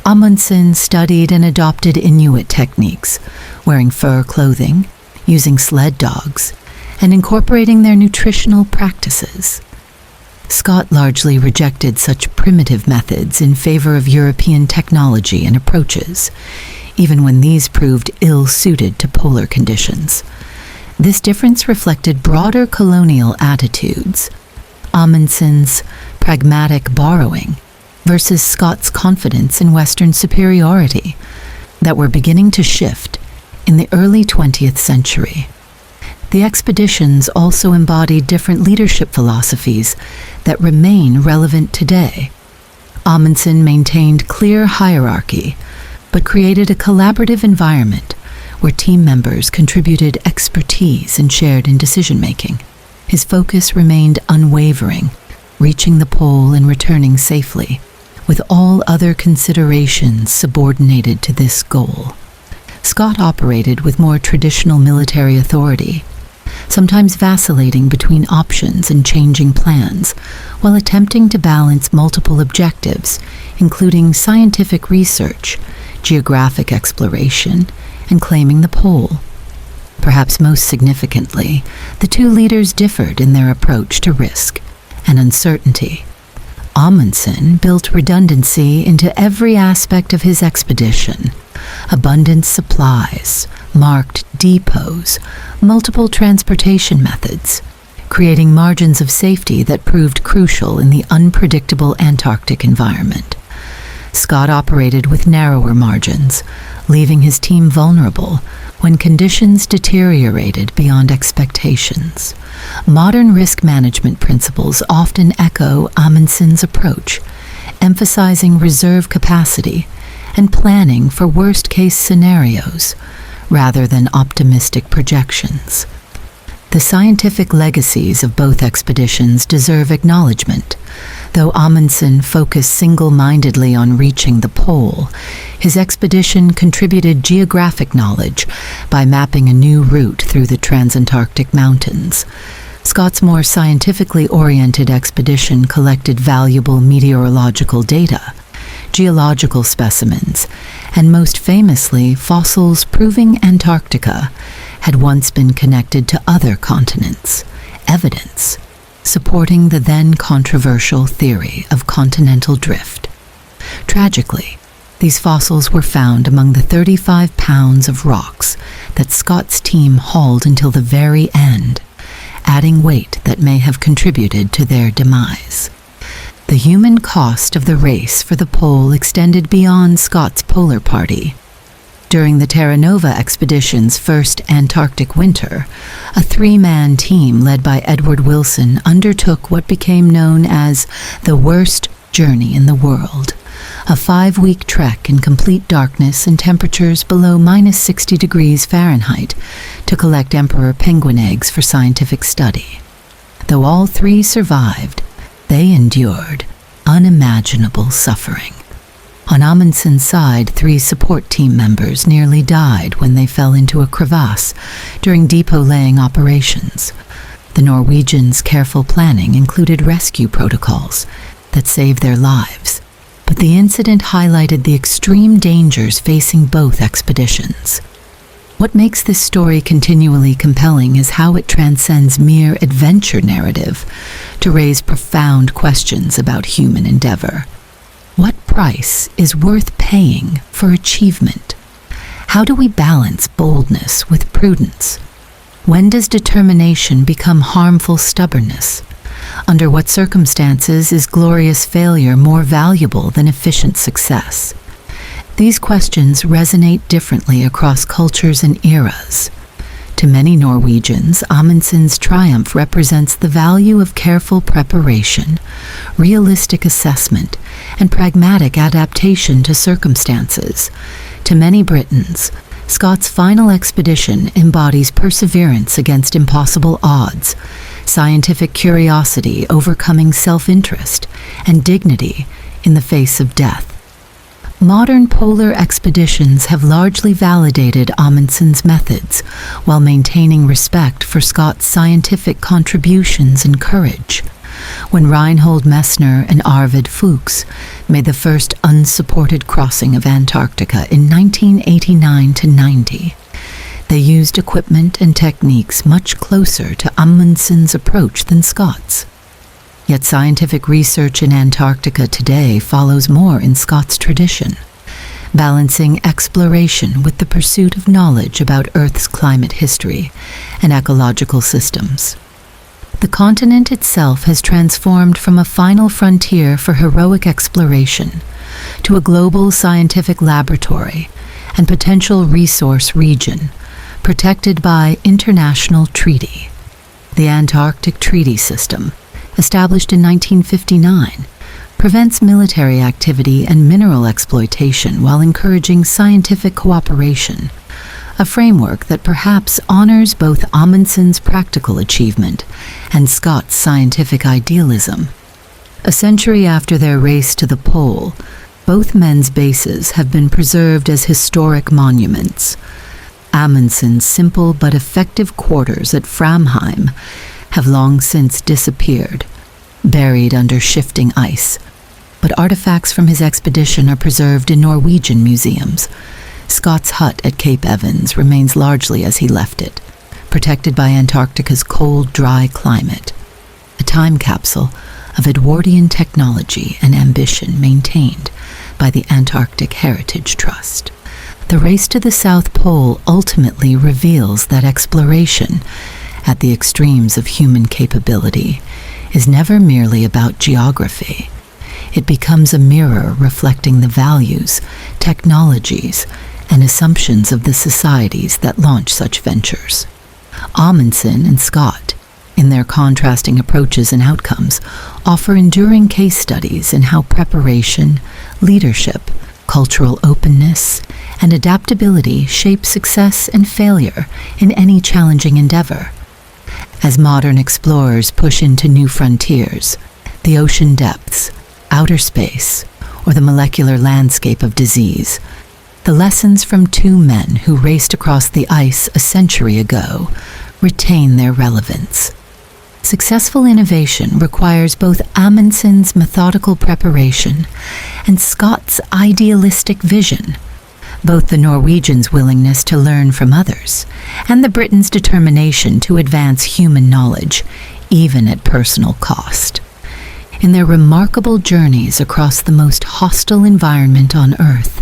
Amundsen studied and adopted Inuit techniques, wearing fur clothing, using sled dogs, and incorporating their nutritional practices. Scott largely rejected such primitive methods in favor of European technology and approaches, even when these proved ill-suited to polar conditions. This difference reflected broader colonial attitudes, Amundsen's pragmatic borrowing versus Scott's confidence in Western superiority, that were beginning to shift in the early 20th century. The expeditions also embodied different leadership philosophies that remain relevant today. Amundsen maintained clear hierarchy, but created a collaborative environment where team members contributed expertise and shared in decision-making. His focus remained unwavering, reaching the pole and returning safely, with all other considerations subordinated to this goal. Scott operated with more traditional military authority, sometimes vacillating between options and changing plans, while attempting to balance multiple objectives, including scientific research, geographic exploration, and claiming the pole. Perhaps most significantly, the two leaders differed in their approach to risk and uncertainty. Amundsen built redundancy into every aspect of his expedition: abundant supplies, marked depots, multiple transportation methods, creating margins of safety that proved crucial in the unpredictable Antarctic environment. Scott operated with narrower margins, leaving his team vulnerable when conditions deteriorated beyond expectations. Modern risk management principles often echo Amundsen's approach, emphasizing reserve capacity and planning for worst-case scenarios rather than optimistic projections. The scientific legacies of both expeditions deserve acknowledgement. Though Amundsen focused single-mindedly on reaching the pole, his expedition contributed geographic knowledge by mapping a new route through the Transantarctic Mountains. Scott's more scientifically oriented expedition collected valuable meteorological data, geological specimens, and most famously fossils proving Antarctica had once been connected to other continents, evidence supporting the then controversial theory of continental drift. Tragically, these fossils were found among the 35 pounds of rocks that Scott's team hauled until the very end, adding weight that may have contributed to their demise. The human cost of the race for the pole extended beyond Scott's polar party. During the Terra Nova expedition's first Antarctic winter, a three-man team led by Edward Wilson undertook what became known as the worst journey in the world, a 5-week trek in complete darkness and temperatures below -60 degrees Fahrenheit to collect emperor penguin eggs for scientific study. Though all three survived, they endured unimaginable suffering. On Amundsen's side, 3 support team members nearly died when they fell into a crevasse during depot-laying operations. The Norwegians' careful planning included rescue protocols that saved their lives, but the incident highlighted the extreme dangers facing both expeditions. What makes this story continually compelling is how it transcends mere adventure narrative to raise profound questions about human endeavor. What price is worth paying for achievement? How do we balance boldness with prudence? When does determination become harmful stubbornness? Under what circumstances is glorious failure more valuable than efficient success? These questions resonate differently across cultures and eras. To many Norwegians, Amundsen's triumph represents the value of careful preparation, realistic assessment, and pragmatic adaptation to circumstances. To many Britons, Scott's final expedition embodies perseverance against impossible odds, scientific curiosity overcoming self-interest, and dignity in the face of death. Modern polar expeditions have largely validated Amundsen's methods while maintaining respect for Scott's scientific contributions and courage. When Reinhold Messner and Arvid Fuchs made the first unsupported crossing of Antarctica in 1989-90, they used equipment and techniques much closer to Amundsen's approach than Scott's. Yet scientific research in Antarctica today follows more in Scott's tradition, balancing exploration with the pursuit of knowledge about Earth's climate history and ecological systems. The continent itself has transformed from a final frontier for heroic exploration to a global scientific laboratory and potential resource region protected by international treaty. The Antarctic Treaty System, established in 1959, prevents military activity and mineral exploitation while encouraging scientific cooperation, a framework that perhaps honors both Amundsen's practical achievement and Scott's scientific idealism. A century after their race to the pole, both men's bases have been preserved as historic monuments. Amundsen's simple but effective quarters at Framheim have long since disappeared, buried under shifting ice, but artifacts from his expedition are preserved in Norwegian museums. Scott's hut at Cape Evans remains largely as he left it, protected by Antarctica's cold, dry climate, a time capsule of Edwardian technology and ambition maintained by the Antarctic Heritage Trust. The race to the South Pole ultimately reveals that exploration, at the extremes of human capability, is never merely about geography. It becomes a mirror reflecting the values, technologies, and assumptions of the societies that launch such ventures. Amundsen and Scott, in their contrasting approaches and outcomes, offer enduring case studies in how preparation, leadership, cultural openness, and adaptability shape success and failure in any challenging endeavor. As modern explorers push into new frontiers, the ocean depths, outer space, or the molecular landscape of disease, the lessons from two men who raced across the ice a century ago retain their relevance. Successful innovation requires both Amundsen's methodical preparation and Scott's idealistic vision, both the Norwegians' willingness to learn from others and the Britons' determination to advance human knowledge, even at personal cost. In their remarkable journeys across the most hostile environment on Earth,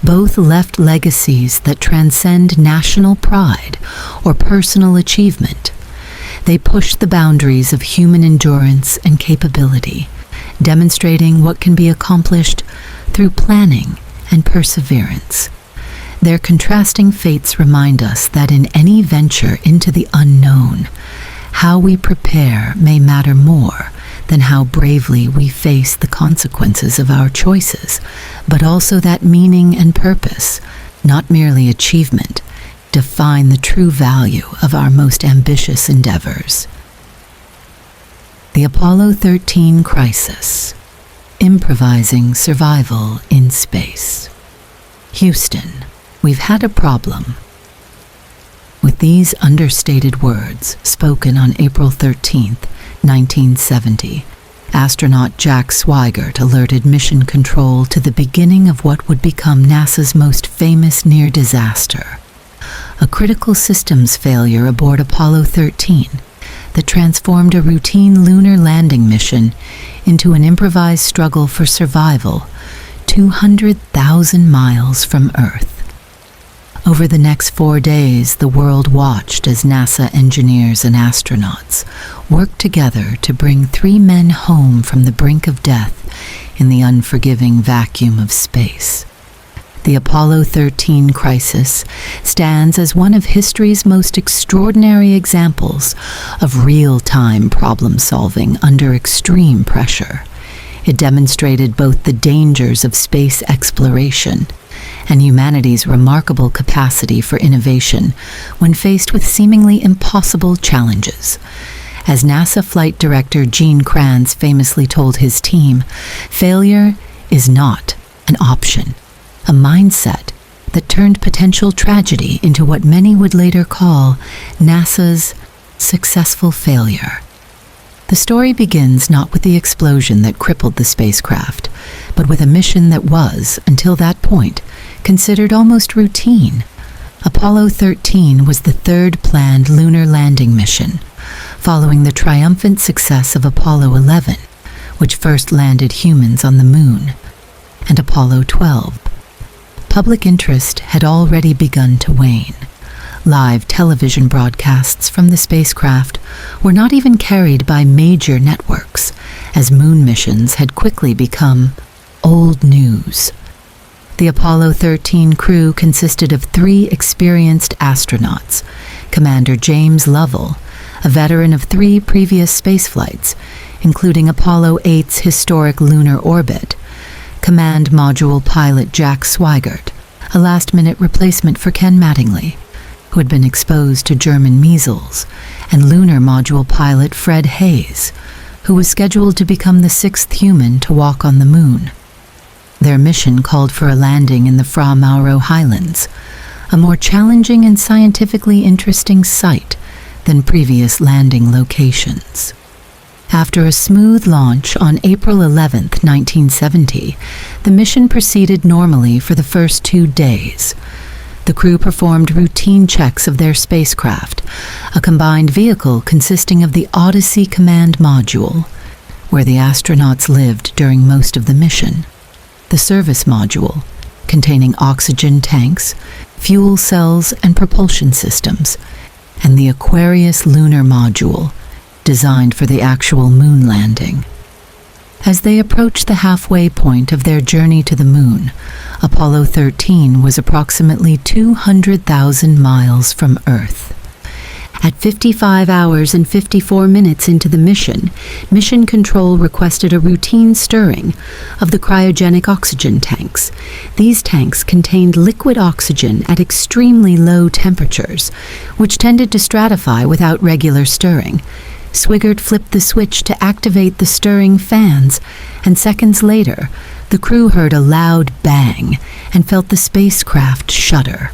both left legacies that transcend national pride or personal achievement. They pushed the boundaries of human endurance and capability, demonstrating what can be accomplished through planning and perseverance. Their contrasting fates remind us that in any venture into the unknown, how we prepare may matter more than how bravely we face the consequences of our choices, but also that meaning and purpose, not merely achievement, define the true value of our most ambitious endeavors. The Apollo 13 Crisis. Improvising Survival in Space. Houston, we've had a problem. With these understated words, spoken on April 13th, 1970, astronaut Jack Swigert alerted Mission Control to the beginning of what would become NASA's most famous near disaster, a critical systems failure aboard Apollo 13 that transformed a routine lunar landing mission into an improvised struggle for survival 200,000 miles from Earth. Over the next 4 days, the world watched as NASA engineers and astronauts worked together to bring 3 men home from the brink of death in the unforgiving vacuum of space. The Apollo 13 crisis stands as one of history's most extraordinary examples of real-time problem-solving under extreme pressure. It demonstrated both the dangers of space exploration and humanity's remarkable capacity for innovation when faced with seemingly impossible challenges. As NASA Flight Director Gene Kranz famously told his team, failure is not an option, a mindset that turned potential tragedy into what many would later call NASA's successful failure. The story begins not with the explosion that crippled the spacecraft, but with a mission that was, until that point, considered almost routine. Apollo 13 was the 3rd planned lunar landing mission, following the triumphant success of Apollo 11, which first landed humans on the Moon, and Apollo 12. Public interest had already begun to wane. Live television broadcasts from the spacecraft were not even carried by major networks, as moon missions had quickly become old news. The Apollo 13 crew consisted of 3 experienced astronauts: Commander James Lovell, a veteran of 3 previous spaceflights, including Apollo 8's historic lunar orbit; Command Module pilot Jack Swigert, a last-minute replacement for Ken Mattingly, who had been exposed to German measles; and Lunar Module pilot Fred Hayes, who was scheduled to become the 6th human to walk on the Moon. Their mission called for a landing in the Fra Mauro Highlands, a more challenging and scientifically interesting site than previous landing locations. After a smooth launch on April 11, 1970, the mission proceeded normally for the first 2 days. The crew performed routine checks of their spacecraft, a combined vehicle consisting of the Odyssey Command Module, where the astronauts lived during most of the mission, the Service Module, containing oxygen tanks, fuel cells, and propulsion systems, and the Aquarius Lunar Module, designed for the actual moon landing. As they approached the halfway point of their journey to the Moon, Apollo 13 was approximately 200,000 miles from Earth. At 55 hours and 54 minutes into the mission, Mission Control requested a routine stirring of the cryogenic oxygen tanks. These tanks contained liquid oxygen at extremely low temperatures, which tended to stratify without regular stirring. Swigert flipped the switch to activate the stirring fans, and seconds later, the crew heard a loud bang and felt the spacecraft shudder.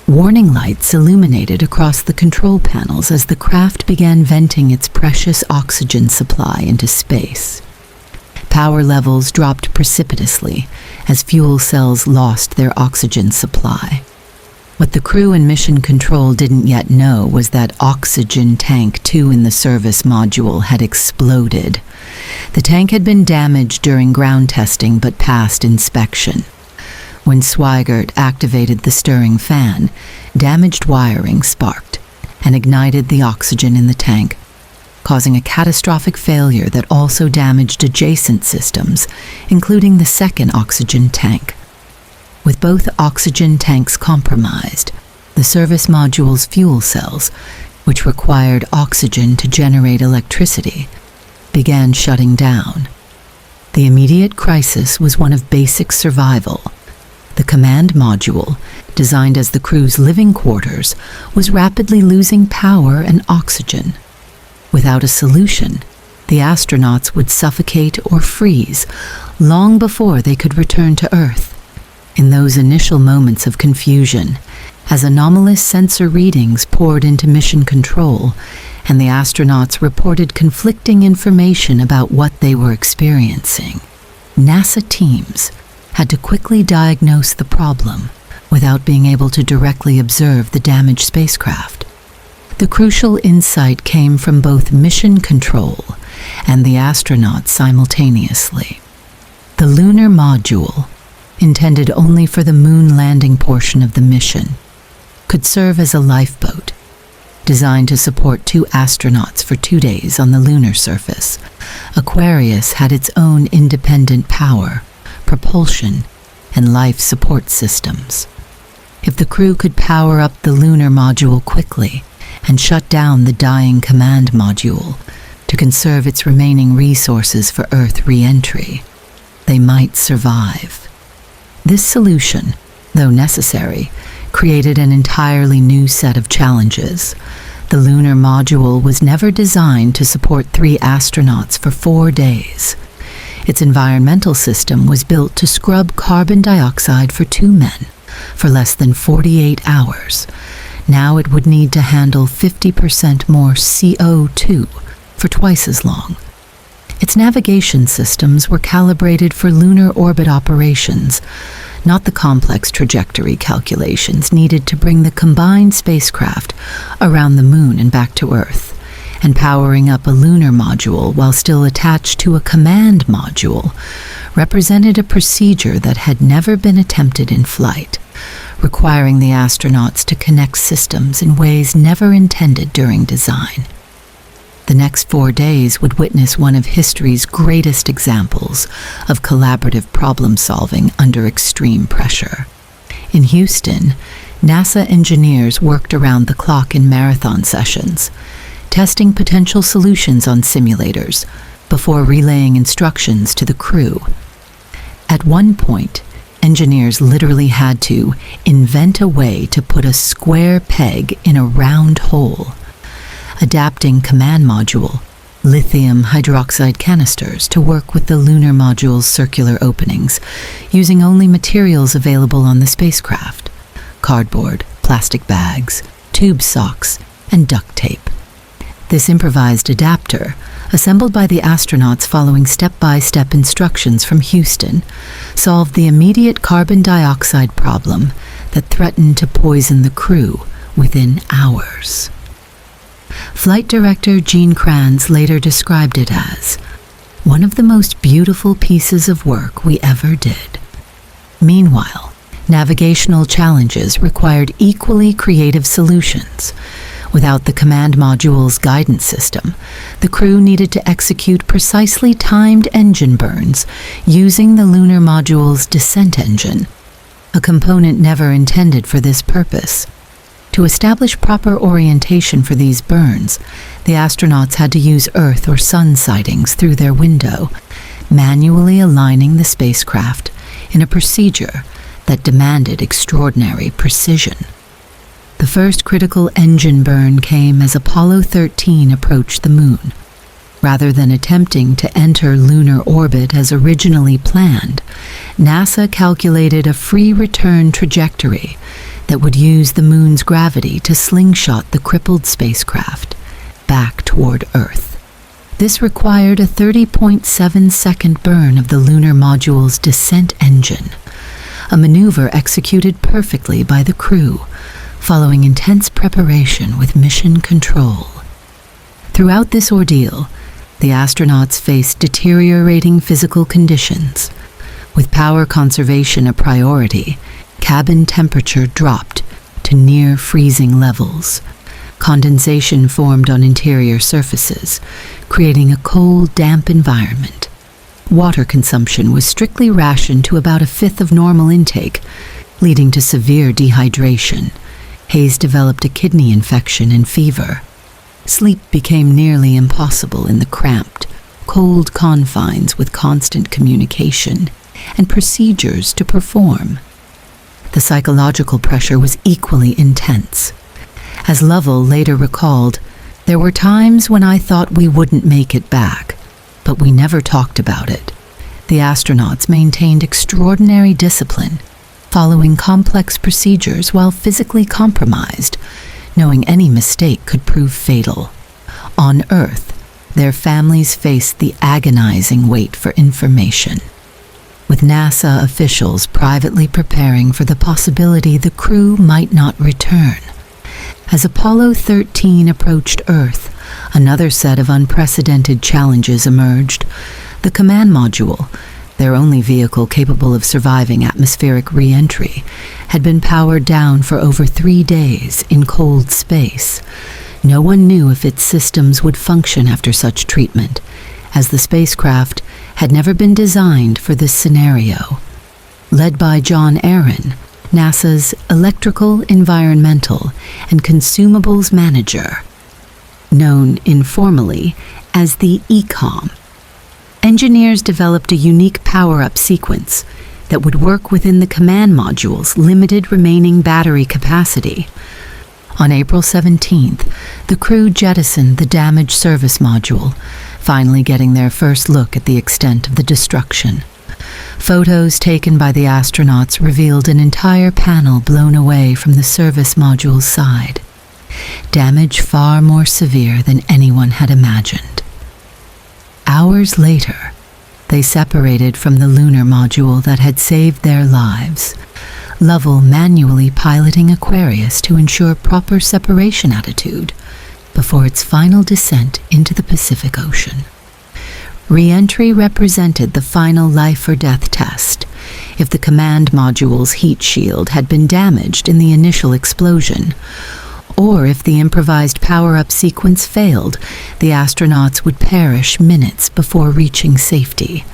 Warning lights illuminated across the control panels as the craft began venting its precious oxygen supply into space. Power levels dropped precipitously as fuel cells lost their oxygen supply. What the crew and Mission Control didn't yet know was that Oxygen Tank 2 in the Service Module had exploded. The tank had been damaged during ground testing but passed inspection. When Swigert activated the stirring fan, damaged wiring sparked and ignited the oxygen in the tank, causing a catastrophic failure that also damaged adjacent systems, including the second oxygen tank. With both oxygen tanks compromised, the Service Module's fuel cells, which required oxygen to generate electricity, began shutting down. The immediate crisis was one of basic survival. The Command Module, designed as the crew's living quarters, was rapidly losing power and oxygen. Without a solution, the astronauts would suffocate or freeze long before they could return to Earth. In those initial moments of confusion, as anomalous sensor readings poured into Mission Control, and the astronauts reported conflicting information about what they were experiencing, NASA teams had to quickly diagnose the problem. without being able to directly observe the damaged spacecraft. The crucial insight came from both mission control and the astronauts simultaneously. The lunar module, intended only for the moon landing portion of the mission, could serve as a lifeboat, designed to support 2 astronauts for 2 days on the lunar surface. Aquarius had its own independent power, propulsion, and life support systems. If the crew could power up the lunar module quickly and shut down the dying command module to conserve its remaining resources for Earth re-entry, they might survive. This solution, though necessary, created an entirely new set of challenges. The lunar module was never designed to support 3 astronauts for 4 days. Its environmental system was built to scrub carbon dioxide for 2 men for less than 48 hours. Now it would need to handle 50% more CO2 for twice as long. Its navigation systems were calibrated for lunar orbit operations, not the complex trajectory calculations needed to bring the combined spacecraft around the moon and back to Earth. And powering up a lunar module while still attached to a command module represented a procedure that had never been attempted in flight, requiring the astronauts to connect systems in ways never intended during design. The next 4 days would witness one of history's greatest examples of collaborative problem-solving under extreme pressure. In Houston, NASA engineers worked around the clock in marathon sessions, testing potential solutions on simulators before relaying instructions to the crew. At one point, engineers literally had to invent a way to put a square peg in a round hole, adapting command module lithium hydroxide canisters to work with the lunar module's circular openings, using only materials available on the spacecraft: cardboard, plastic bags, tube socks, and duct tape. This improvised adapter, assembled by the astronauts following step-by-step instructions from Houston, solved the immediate carbon dioxide problem that threatened to poison the crew within hours. Flight director Gene Kranz later described it as one of the most beautiful pieces of work we ever did. Meanwhile, navigational challenges required equally creative solutions. Without the command module's guidance system, the crew needed to execute precisely timed engine burns using the lunar module's descent engine, a component never intended for this purpose. To establish proper orientation for these burns, the astronauts had to use Earth or Sun sightings through their window, manually aligning the spacecraft in a procedure that demanded extraordinary precision. The first critical engine burn came as Apollo 13 approached the moon. Rather than attempting to enter lunar orbit as originally planned, NASA calculated a free return trajectory that would use the moon's gravity to slingshot the crippled spacecraft back toward Earth. This required a 30.7-second burn of the lunar module's descent engine, a maneuver executed perfectly by the crew, following intense preparation with mission control. Throughout this ordeal, the astronauts faced deteriorating physical conditions. With power conservation a priority, cabin temperature dropped to near freezing levels. Condensation formed on interior surfaces, creating a cold, damp environment. Water consumption was strictly rationed to about 1/5 of normal intake, leading to severe dehydration. Hayes developed a kidney infection and fever. Sleep became nearly impossible in the cramped, cold confines with constant communication and procedures to perform. The psychological pressure was equally intense. As Lovell later recalled, "There were times when I thought we wouldn't make it back, but we never talked about it." The astronauts maintained extraordinary discipline, following complex procedures while physically compromised, knowing any mistake could prove fatal. On Earth, their families faced the agonizing wait for information. with NASA officials privately preparing for the possibility the crew might not return. As Apollo 13 approached Earth, another set of unprecedented challenges emerged. The command module, their only vehicle capable of surviving atmospheric re-entry, had been powered down for over 3 days in cold space. No one knew if its systems would function after such treatment, as the spacecraft had never been designed for this scenario. Led by John Aaron, NASA's Electrical, Environmental, and Consumables Manager, known informally as the ECOM, engineers developed a unique power-up sequence that would work within the command module's limited remaining battery capacity. On April 17th, the crew jettisoned the damaged service module, finally getting their first look at the extent of the destruction. Photos taken by the astronauts revealed an entire panel blown away from the service module's side. Damage far more severe than anyone had imagined. Hours later, they separated from the lunar module that had saved their lives, Lovell manually piloting Aquarius to ensure proper separation attitude before its final descent into the Pacific Ocean. Re-entry represented the final life-or-death test. If the command module's heat shield had been damaged in the initial explosion, or if the improvised power-up sequence failed, the astronauts would perish minutes before reaching safety.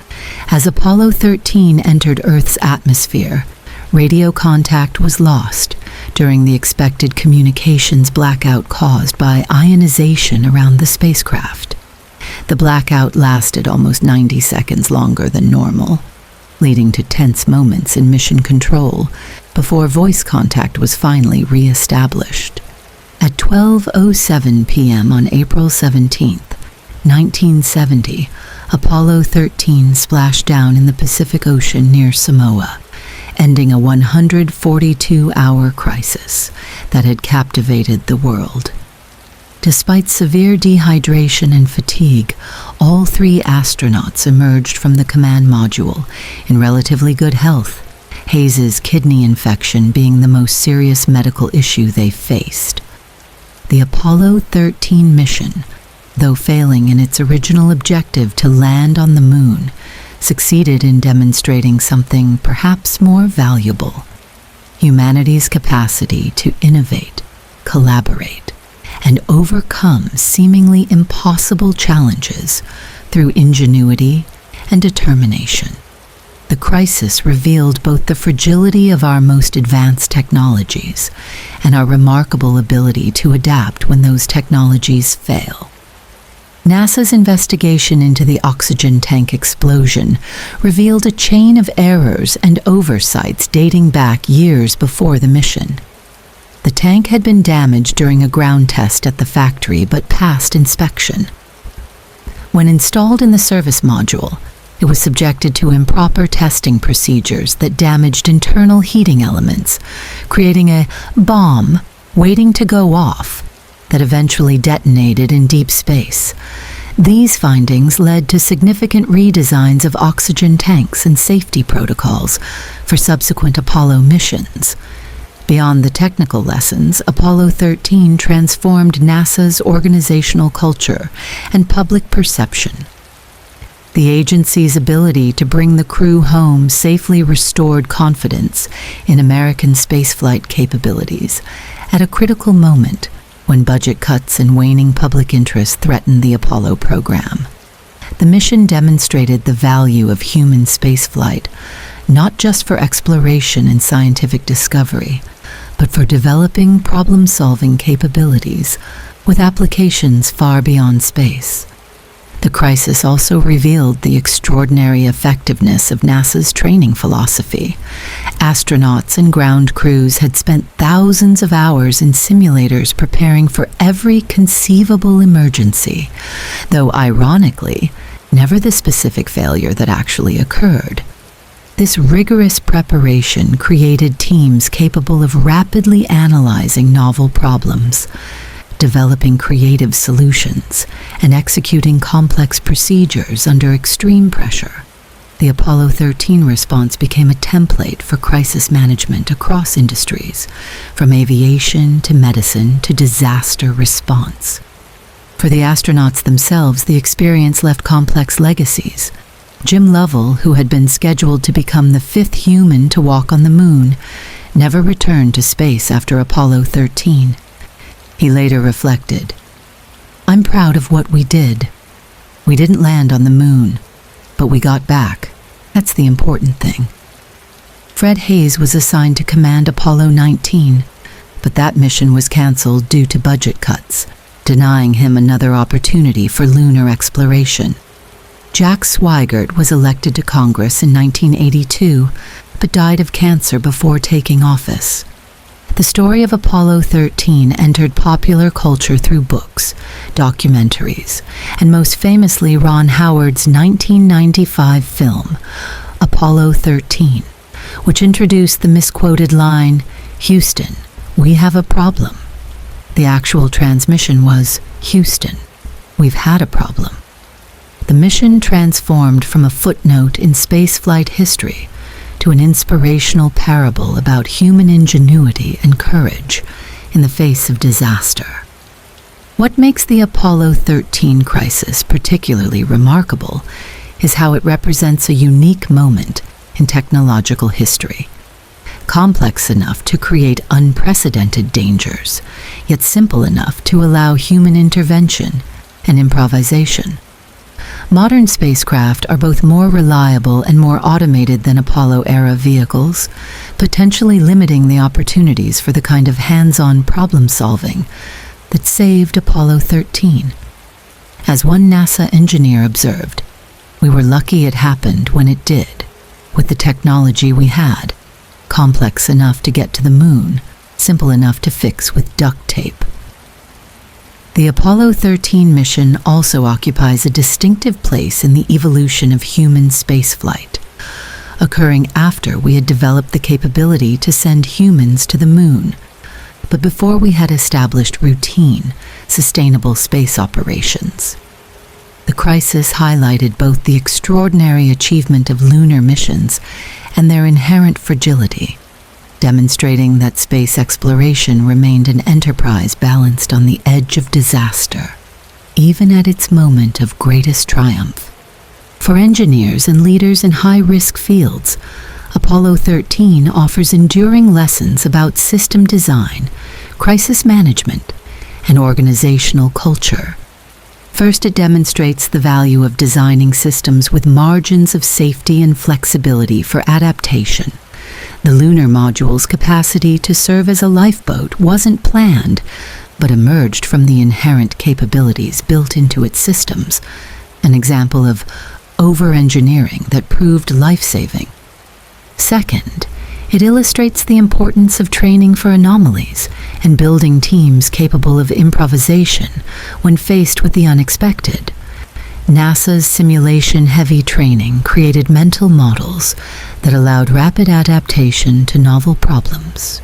As Apollo 13 entered Earth's atmosphere, radio contact was lost during the expected communications blackout caused by ionization around the spacecraft. The blackout lasted almost 90 seconds longer than normal, leading to tense moments in mission control before voice contact was finally re-established. At 12:07 p.m. on April 17, 1970, Apollo 13 splashed down in the Pacific Ocean near Samoa, ending a 142-hour crisis that had captivated the world. Despite severe dehydration and fatigue, all 3 astronauts emerged from the command module in relatively good health, Hayes's kidney infection being the most serious medical issue they faced. The Apollo 13 mission, though failing in its original objective to land on the moon, succeeded in demonstrating something perhaps more valuable: humanity's capacity to innovate, collaborate, and overcome seemingly impossible challenges through ingenuity and determination. The crisis revealed both the fragility of our most advanced technologies and our remarkable ability to adapt when those technologies fail. NASA's investigation into the oxygen tank explosion revealed a chain of errors and oversights dating back years before the mission. The tank had been damaged during a ground test at the factory but passed inspection. When installed in the service module, it was subjected to improper testing procedures that damaged internal heating elements, creating a bomb waiting to go off that eventually detonated in deep space. These findings led to significant redesigns of oxygen tanks and safety protocols for subsequent Apollo missions. Beyond the technical lessons, Apollo 13 transformed NASA's organizational culture and public perception. The agency's ability to bring the crew home safely restored confidence in American spaceflight capabilities at a critical moment when budget cuts and waning public interest threatened the Apollo program. The mission demonstrated the value of human spaceflight, not just for exploration and scientific discovery, but for developing problem-solving capabilities with applications far beyond space. The crisis also revealed the extraordinary effectiveness of NASA's training philosophy. Astronauts and ground crews had spent thousands of hours in simulators preparing for every conceivable emergency, though ironically, never the specific failure that actually occurred. This rigorous preparation created teams capable of rapidly analyzing novel problems, developing creative solutions, and executing complex procedures under extreme pressure. The Apollo 13 response became a template for crisis management across industries, from aviation to medicine to disaster response. For the astronauts themselves, the experience left complex legacies. Jim Lovell, who had been scheduled to become the 5th human to walk on the moon, never returned to space after Apollo 13. He later reflected, "I'm proud of what we did. We didn't land on the moon, but we got back. That's the important thing." Fred Hayes was assigned to command Apollo 19, but that mission was canceled due to budget cuts, denying him another opportunity for lunar exploration. Jack Swigert was elected to Congress in 1982, but died of cancer before taking office. The story of Apollo 13 entered popular culture through books, documentaries, and most famously Ron Howard's 1995 film, Apollo 13, which introduced the misquoted line, "Houston, we have a problem." The actual transmission was, "Houston, we've had a problem." The mission transformed from a footnote in spaceflight history to an inspirational parable about human ingenuity and courage in the face of disaster. What makes the Apollo 13 crisis particularly remarkable is how it represents a unique moment in technological history, complex enough to create unprecedented dangers, yet simple enough to allow human intervention and improvisation. Modern spacecraft are both more reliable and more automated than Apollo-era vehicles, potentially limiting the opportunities for the kind of hands-on problem-solving that saved Apollo 13. As one NASA engineer observed, "We were lucky it happened when it did, with the technology we had, complex enough to get to the moon, simple enough to fix with duct tape." The Apollo 13 mission also occupies a distinctive place in the evolution of human spaceflight, occurring after we had developed the capability to send humans to the moon, but before we had established routine, sustainable space operations. The crisis highlighted both the extraordinary achievement of lunar missions and their inherent fragility, demonstrating that space exploration remained an enterprise balanced on the edge of disaster, even at its moment of greatest triumph. For engineers and leaders in high-risk fields, Apollo 13 offers enduring lessons about system design, crisis management, and organizational culture. First, it demonstrates the value of designing systems with margins of safety and flexibility for adaptation. The lunar module's capacity to serve as a lifeboat wasn't planned, but emerged from the inherent capabilities built into its systems, an example of over-engineering that proved life-saving. Second, it illustrates the importance of training for anomalies and building teams capable of improvisation when faced with the unexpected. NASA's simulation-heavy training created mental models that allowed rapid adaptation to novel problems.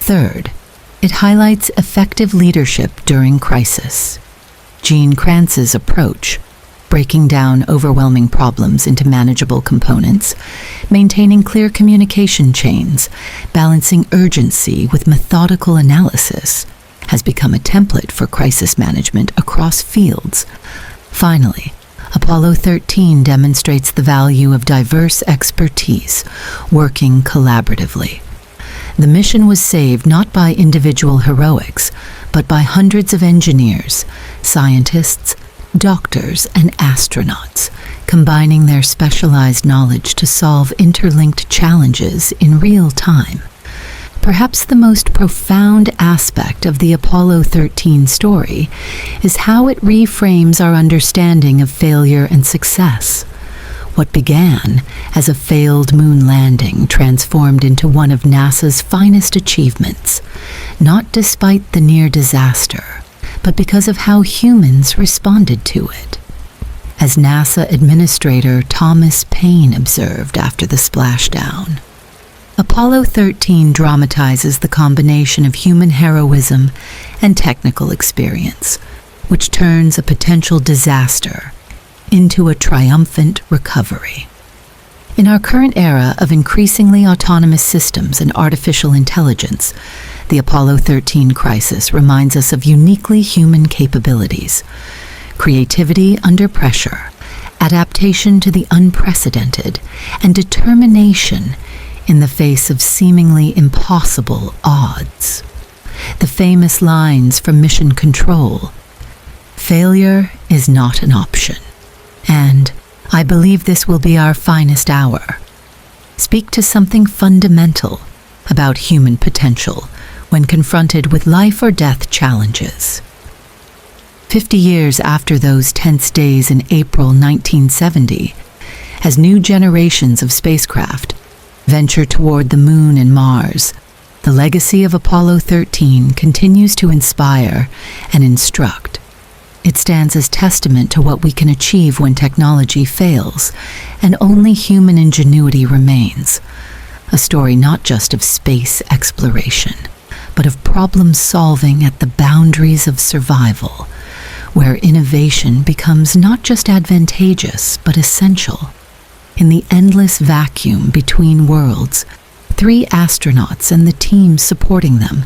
Third, it highlights effective leadership during crisis. Gene Kranz's approach, breaking down overwhelming problems into manageable components, maintaining clear communication chains, balancing urgency with methodical analysis, has become a template for crisis management across fields. Finally, Apollo 13 demonstrates the value of diverse expertise working collaboratively. The mission was saved not by individual heroics, but by hundreds of engineers, scientists, doctors, and astronauts, combining their specialized knowledge to solve interlinked challenges in real time. Perhaps the most profound aspect of the Apollo 13 story is how it reframes our understanding of failure and success. What began as a failed moon landing transformed into one of NASA's finest achievements, not despite the near disaster, but because of how humans responded to it. As NASA Administrator Thomas Paine observed after the splashdown, Apollo 13 dramatizes the combination of human heroism and technical experience, which turns a potential disaster into a triumphant recovery. In our current era of increasingly autonomous systems and artificial intelligence, the Apollo 13 crisis reminds us of uniquely human capabilities: creativity under pressure, adaptation to the unprecedented, and determination in the face of seemingly impossible odds. The famous lines from Mission Control: "Failure is not an option," and "I believe this will be our finest hour," speak to something fundamental about human potential when confronted with life or death challenges. 50 years after those tense days in April 1970, as new generations of spacecraft venture toward the Moon and Mars, the legacy of Apollo 13 continues to inspire and instruct. It stands as testament to what we can achieve when technology fails and only human ingenuity remains. A story not just of space exploration, but of problem solving at the boundaries of survival, where innovation becomes not just advantageous, but essential. In the endless vacuum between worlds, 3 astronauts and the team supporting them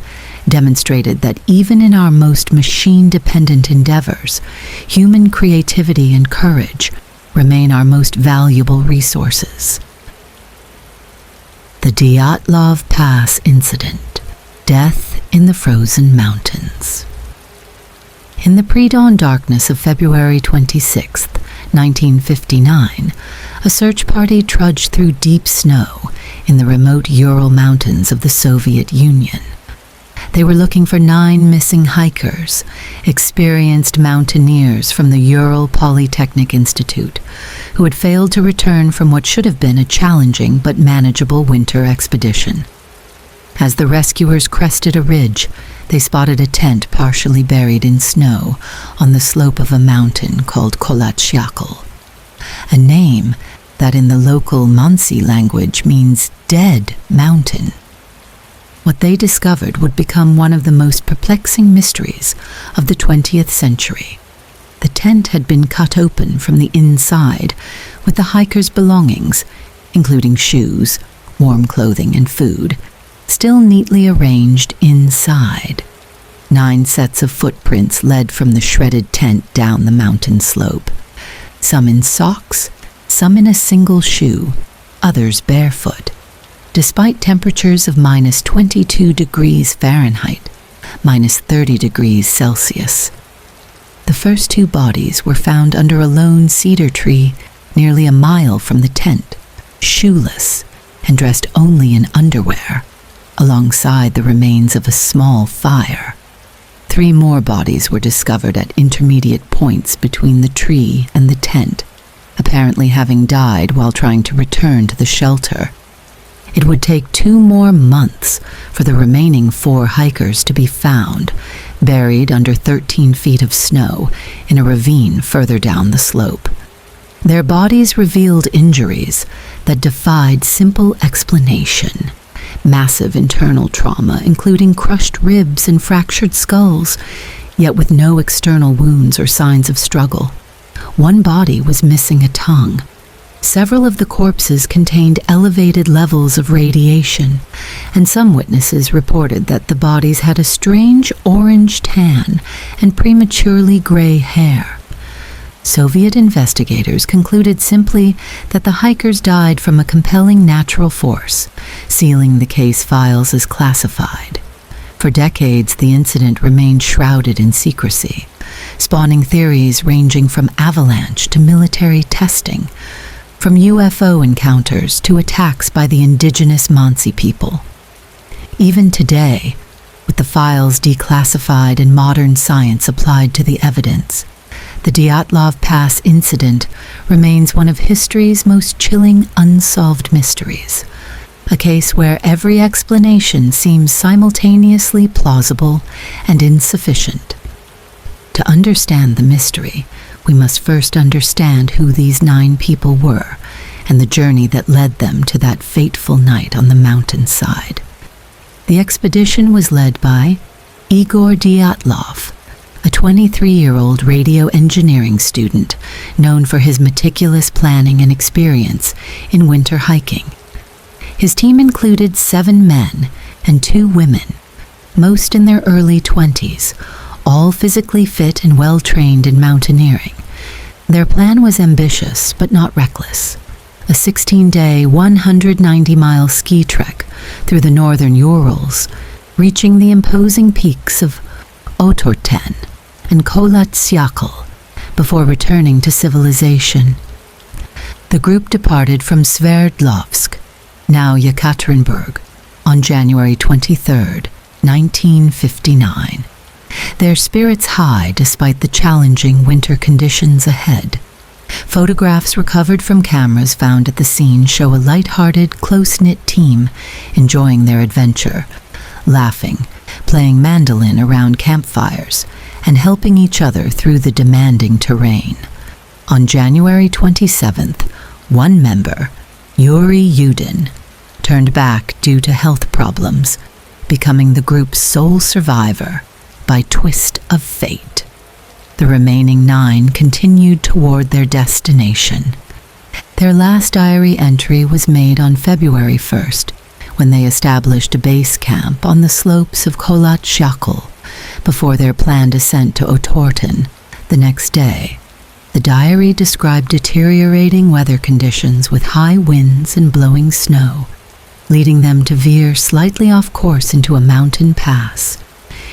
demonstrated that even in our most machine-dependent endeavors, human creativity and courage remain our most valuable resources. The Dyatlov Pass Incident: Death in the Frozen Mountains. In the pre-dawn darkness of February 26, 1959, a search party trudged through deep snow in the remote Ural Mountains of the Soviet Union. They were looking for 9 missing hikers, experienced mountaineers from the Ural Polytechnic Institute, who had failed to return from what should have been a challenging but manageable winter expedition. As the rescuers crested a ridge, they spotted a tent partially buried in snow on the slope of a mountain called Kolatsyakl, a name that in the local Mansi language means dead mountain. What they discovered would become one of the most perplexing mysteries of the 20th century. The tent had been cut open from the inside, with the hikers' belongings, including shoes, warm clothing, and food, still neatly arranged inside. 9 sets of footprints led from the shredded tent down the mountain slope, some in socks, some in a single shoe, others barefoot. Despite temperatures of minus 22 degrees Fahrenheit, minus 30 degrees Celsius. The first 2 bodies were found under a lone cedar tree nearly a mile from the tent, shoeless and dressed only in underwear, alongside the remains of a small fire. 3 more bodies were discovered at intermediate points between the tree and the tent, apparently having died while trying to return to the shelter. It would take 2 more months for the remaining 4 hikers to be found, buried under 13 feet of snow in a ravine further down the slope. Their bodies revealed injuries that defied simple explanation. Massive internal trauma, including crushed ribs and fractured skulls, yet with no external wounds or signs of struggle. 1 body was missing a tongue. Several of the corpses contained elevated levels of radiation, and some witnesses reported that the bodies had a strange orange tan and prematurely gray hair. Soviet investigators concluded simply that the hikers died from a compelling natural force, sealing the case files as classified. For decades, the incident remained shrouded in secrecy, spawning theories ranging from avalanche to military testing, from UFO encounters to attacks by the indigenous Mansi people. Even today, with the files declassified and modern science applied to the evidence, the Dyatlov Pass incident remains one of history's most chilling unsolved mysteries, a case where every explanation seems simultaneously plausible and insufficient. To understand the mystery, we must first understand who these 9 people were and the journey that led them to that fateful night on the mountainside. The expedition was led by Igor Dyatlov, a 23-year-old radio engineering student known for his meticulous planning and experience in winter hiking. His team included 7 men and 2 women, most in their early 20s, all physically fit and well-trained in mountaineering. Their plan was ambitious but not reckless. A 16-day, 190-mile ski trek through the northern Urals, reaching the imposing peaks of Otorten and Kholat-Syakhl before returning to civilization. The group departed from Sverdlovsk, now Yekaterinburg, on January 23, 1959. Their spirits high despite the challenging winter conditions ahead. Photographs recovered from cameras found at the scene show a light-hearted, close-knit team enjoying their adventure, laughing, playing mandolin around campfires, and helping each other through the demanding terrain. On January 27th, one member, Yuri Yudin, turned back due to health problems, becoming the group's sole survivor by twist of fate. The remaining 9 continued toward their destination. Their last diary entry was made on February 1st, when they established a base camp on the slopes of Kholat-Syakhl before their planned ascent to Otorten the next day. The diary described deteriorating weather conditions with high winds and blowing snow, leading them to veer slightly off course into a mountain pass.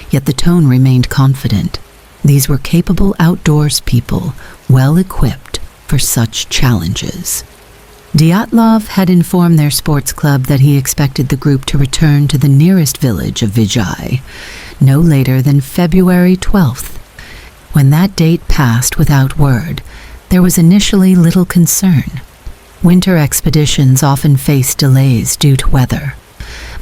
Yet the tone remained confident. These were capable outdoors people, well equipped for such challenges. Dyatlov had informed their sports club that he expected the group to return to the nearest village of Vijay no later than February 12th. When that date passed without word, there was initially little concern. Winter expeditions often face delays due to weather,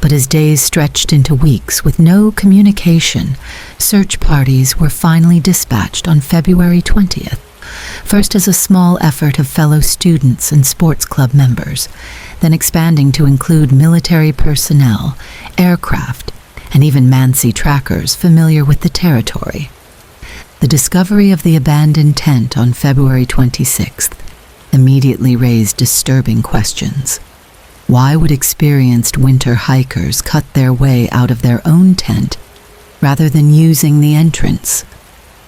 but as days stretched into weeks with no communication, search parties were finally dispatched on February 20th, first as a small effort of fellow students and sports club members, then expanding to include military personnel, aircraft, and even Mansi trackers familiar with the territory. The discovery of the abandoned tent on February 26th immediately raised disturbing questions. Why would experienced winter hikers cut their way out of their own tent rather than using the entrance?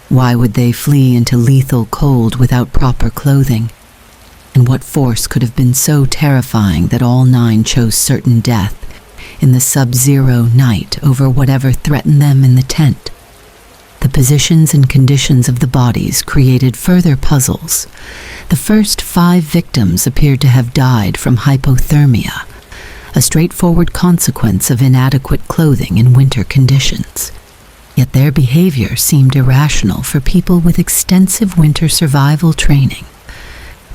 Why would they flee into lethal cold without proper clothing? And what force could have been so terrifying that all 9 chose certain death in the sub-zero night over whatever threatened them in the tent? The positions and conditions of the bodies created further puzzles. The first 5 victims appeared to have died from hypothermia, a straightforward consequence of inadequate clothing in winter conditions. Yet their behavior seemed irrational for people with extensive winter survival training.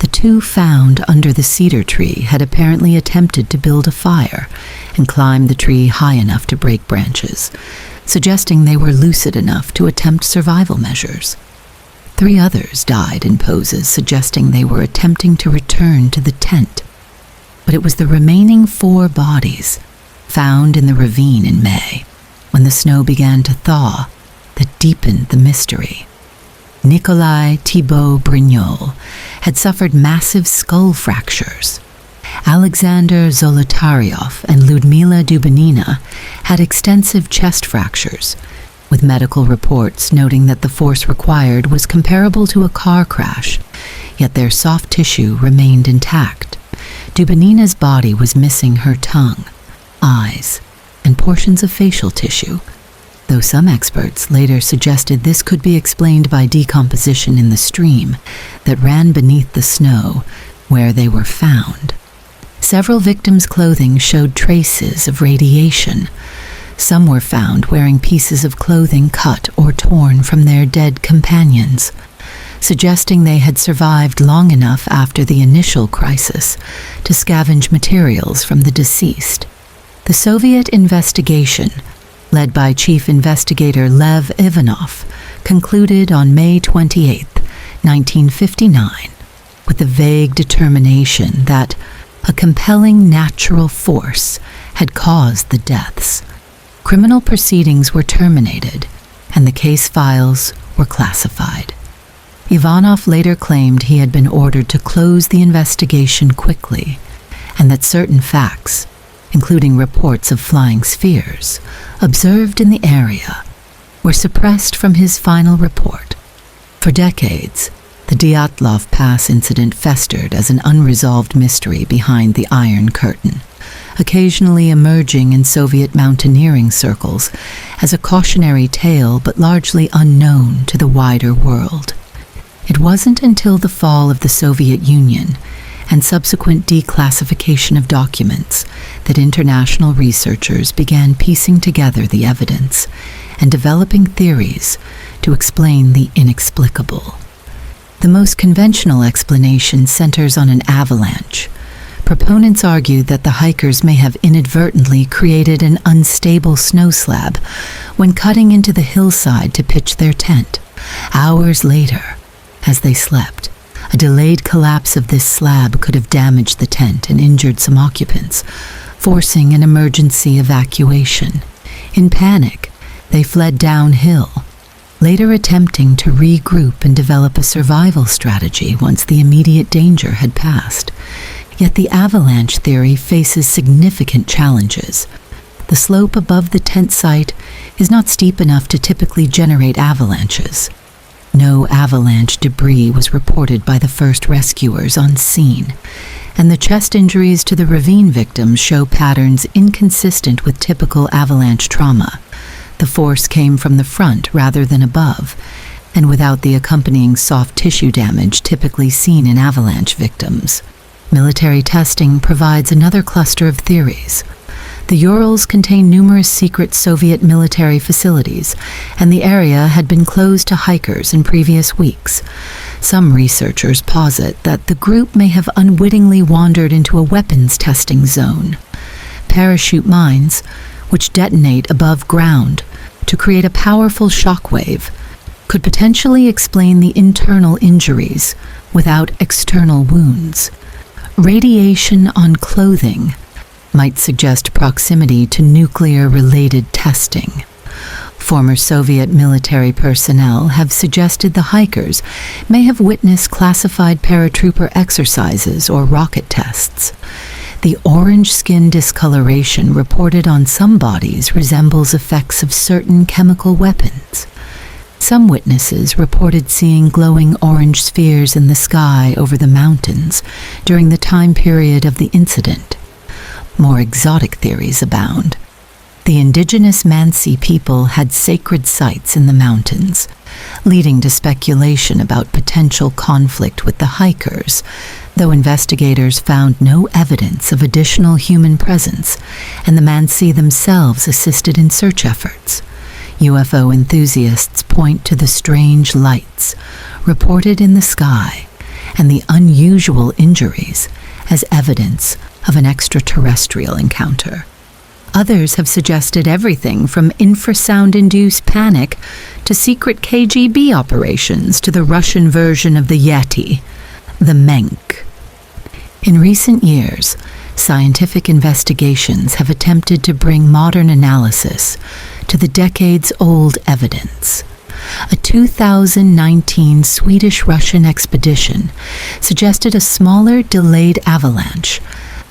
The 2 found under the cedar tree had apparently attempted to build a fire and climb the tree high enough to break branches, suggesting they were lucid enough to attempt survival measures. 3 others died in poses suggesting they were attempting to return to the tent. But it was the remaining 4 bodies, found in the ravine in May, when the snow began to thaw, that deepened the mystery. Nikolai Thibault Brignol had suffered massive skull fractures. Alexander Zolotaryov and Ludmila Dubinina had extensive chest fractures, with medical reports noting that the force required was comparable to a car crash, yet their soft tissue remained intact. Dubinina's body was missing her tongue, eyes, and portions of facial tissue, though some experts later suggested this could be explained by decomposition in the stream that ran beneath the snow where they were found. Several victims' clothing showed traces of radiation. Some were found wearing pieces of clothing cut or torn from their dead companions, suggesting they had survived long enough after the initial crisis to scavenge materials from the deceased. The Soviet investigation, led by Chief Investigator Lev Ivanov, concluded on May 28, 1959, with the vague determination that a compelling natural force had caused the deaths. Criminal proceedings were terminated, and the case files were classified. Ivanov later claimed he had been ordered to close the investigation quickly, and that certain facts, including reports of flying spheres, observed in the area, were suppressed from his final report. For decades, the Dyatlov Pass incident festered as an unresolved mystery behind the Iron Curtain, occasionally emerging in Soviet mountaineering circles as a cautionary tale but largely unknown to the wider world. It wasn't until the fall of the Soviet Union and subsequent declassification of documents that international researchers began piecing together the evidence and developing theories to explain the inexplicable. The most conventional explanation centers on an avalanche. Proponents argue that the hikers may have inadvertently created an unstable snow slab when cutting into the hillside to pitch their tent. Hours later, as they slept, a delayed collapse of this slab could have damaged the tent and injured some occupants, forcing an emergency evacuation. In panic, they fled downhill, later attempting to regroup and develop a survival strategy once the immediate danger had passed. Yet the avalanche theory faces significant challenges. The slope above the tent site is not steep enough to typically generate avalanches. No avalanche debris was reported by the first rescuers on scene, and the chest injuries to the ravine victims show patterns inconsistent with typical avalanche trauma. The force came from the front rather than above, and without the accompanying soft tissue damage typically seen in avalanche victims. Military testing provides another cluster of theories. The Urals contain numerous secret Soviet military facilities, and the area had been closed to hikers in previous weeks. Some researchers posit that the group may have unwittingly wandered into a weapons testing zone. Parachute mines, which detonate above ground to create a powerful shockwave, could potentially explain the internal injuries without external wounds. Radiation on clothing might suggest proximity to nuclear-related testing. Former Soviet military personnel have suggested the hikers may have witnessed classified paratrooper exercises or rocket tests. The orange skin discoloration reported on some bodies resembles effects of certain chemical weapons. Some witnesses reported seeing glowing orange spheres in the sky over the mountains during the time period of the incident. More exotic theories abound. The indigenous Mansi people had sacred sites in the mountains, leading to speculation about potential conflict with the hikers, though investigators found no evidence of additional human presence, and the Mansi themselves assisted in search efforts. UFO enthusiasts point to the strange lights reported in the sky and the unusual injuries as evidence of an extraterrestrial encounter. Others have suggested everything from infrasound-induced panic to secret KGB operations to the Russian version of the Yeti, the Menk. In recent years, scientific investigations have attempted to bring modern analysis to the decades-old evidence. A 2019 Swedish-Russian expedition suggested a smaller delayed avalanche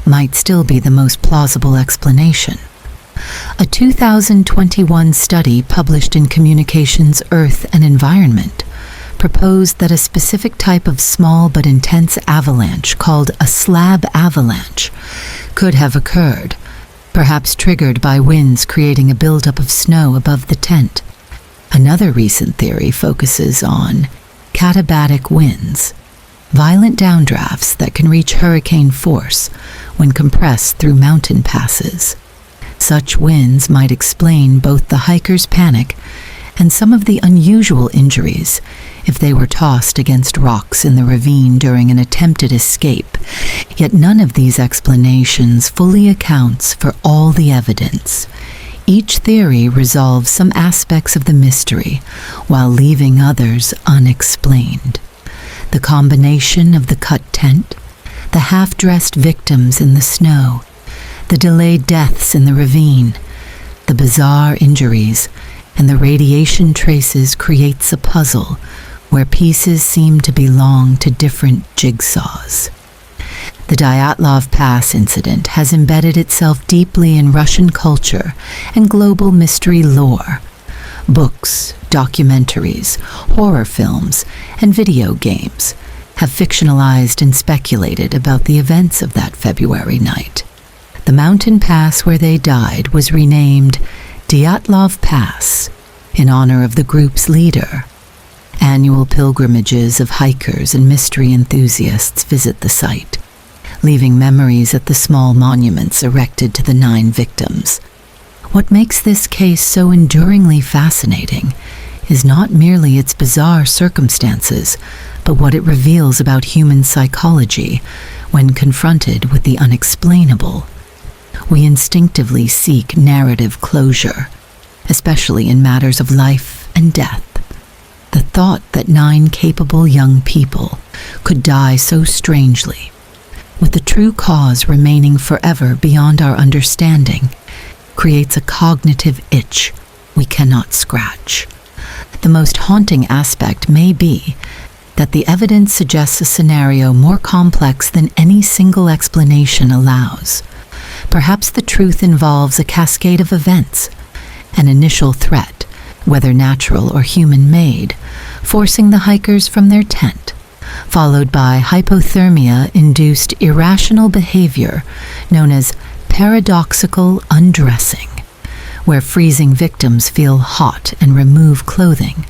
might still be the most plausible explanation. A 2021 study published in Communications Earth and Environment proposed that a specific type of small but intense avalanche called a slab avalanche could have occurred, perhaps triggered by winds creating a buildup of snow above the tent. Another recent theory focuses on katabatic winds, violent downdrafts that can reach hurricane force when compressed through mountain passes. Such winds might explain both the hikers' panic and some of the unusual injuries if they were tossed against rocks in the ravine during an attempted escape. Yet none of these explanations fully accounts for all the evidence. Each theory resolves some aspects of the mystery while leaving others unexplained. The combination of the cut tent, the half-dressed victims in the snow, the delayed deaths in the ravine, the bizarre injuries, and the radiation traces creates a puzzle where pieces seem to belong to different jigsaws. The Dyatlov Pass incident has embedded itself deeply in Russian culture and global mystery lore. Books, documentaries, horror films, and video games have fictionalized and speculated about the events of that February night. The mountain pass where they died was renamed Dyatlov Pass in honor of the group's leader. Annual pilgrimages of hikers and mystery enthusiasts visit the site, leaving memories at the small monuments erected to the 9 victims. What makes this case so enduringly fascinating is not merely its bizarre circumstances, but what it reveals about human psychology when confronted with the unexplainable. We instinctively seek narrative closure, especially in matters of life and death. The thought that 9 capable young people could die so strangely, with the true cause remaining forever beyond our understanding, creates a cognitive itch we cannot scratch. The most haunting aspect may be that the evidence suggests a scenario more complex than any single explanation allows. Perhaps the truth involves a cascade of events, an initial threat, whether natural or human-made, forcing the hikers from their tent, followed by hypothermia-induced irrational behavior known as paradoxical undressing, where freezing victims feel hot and remove clothing,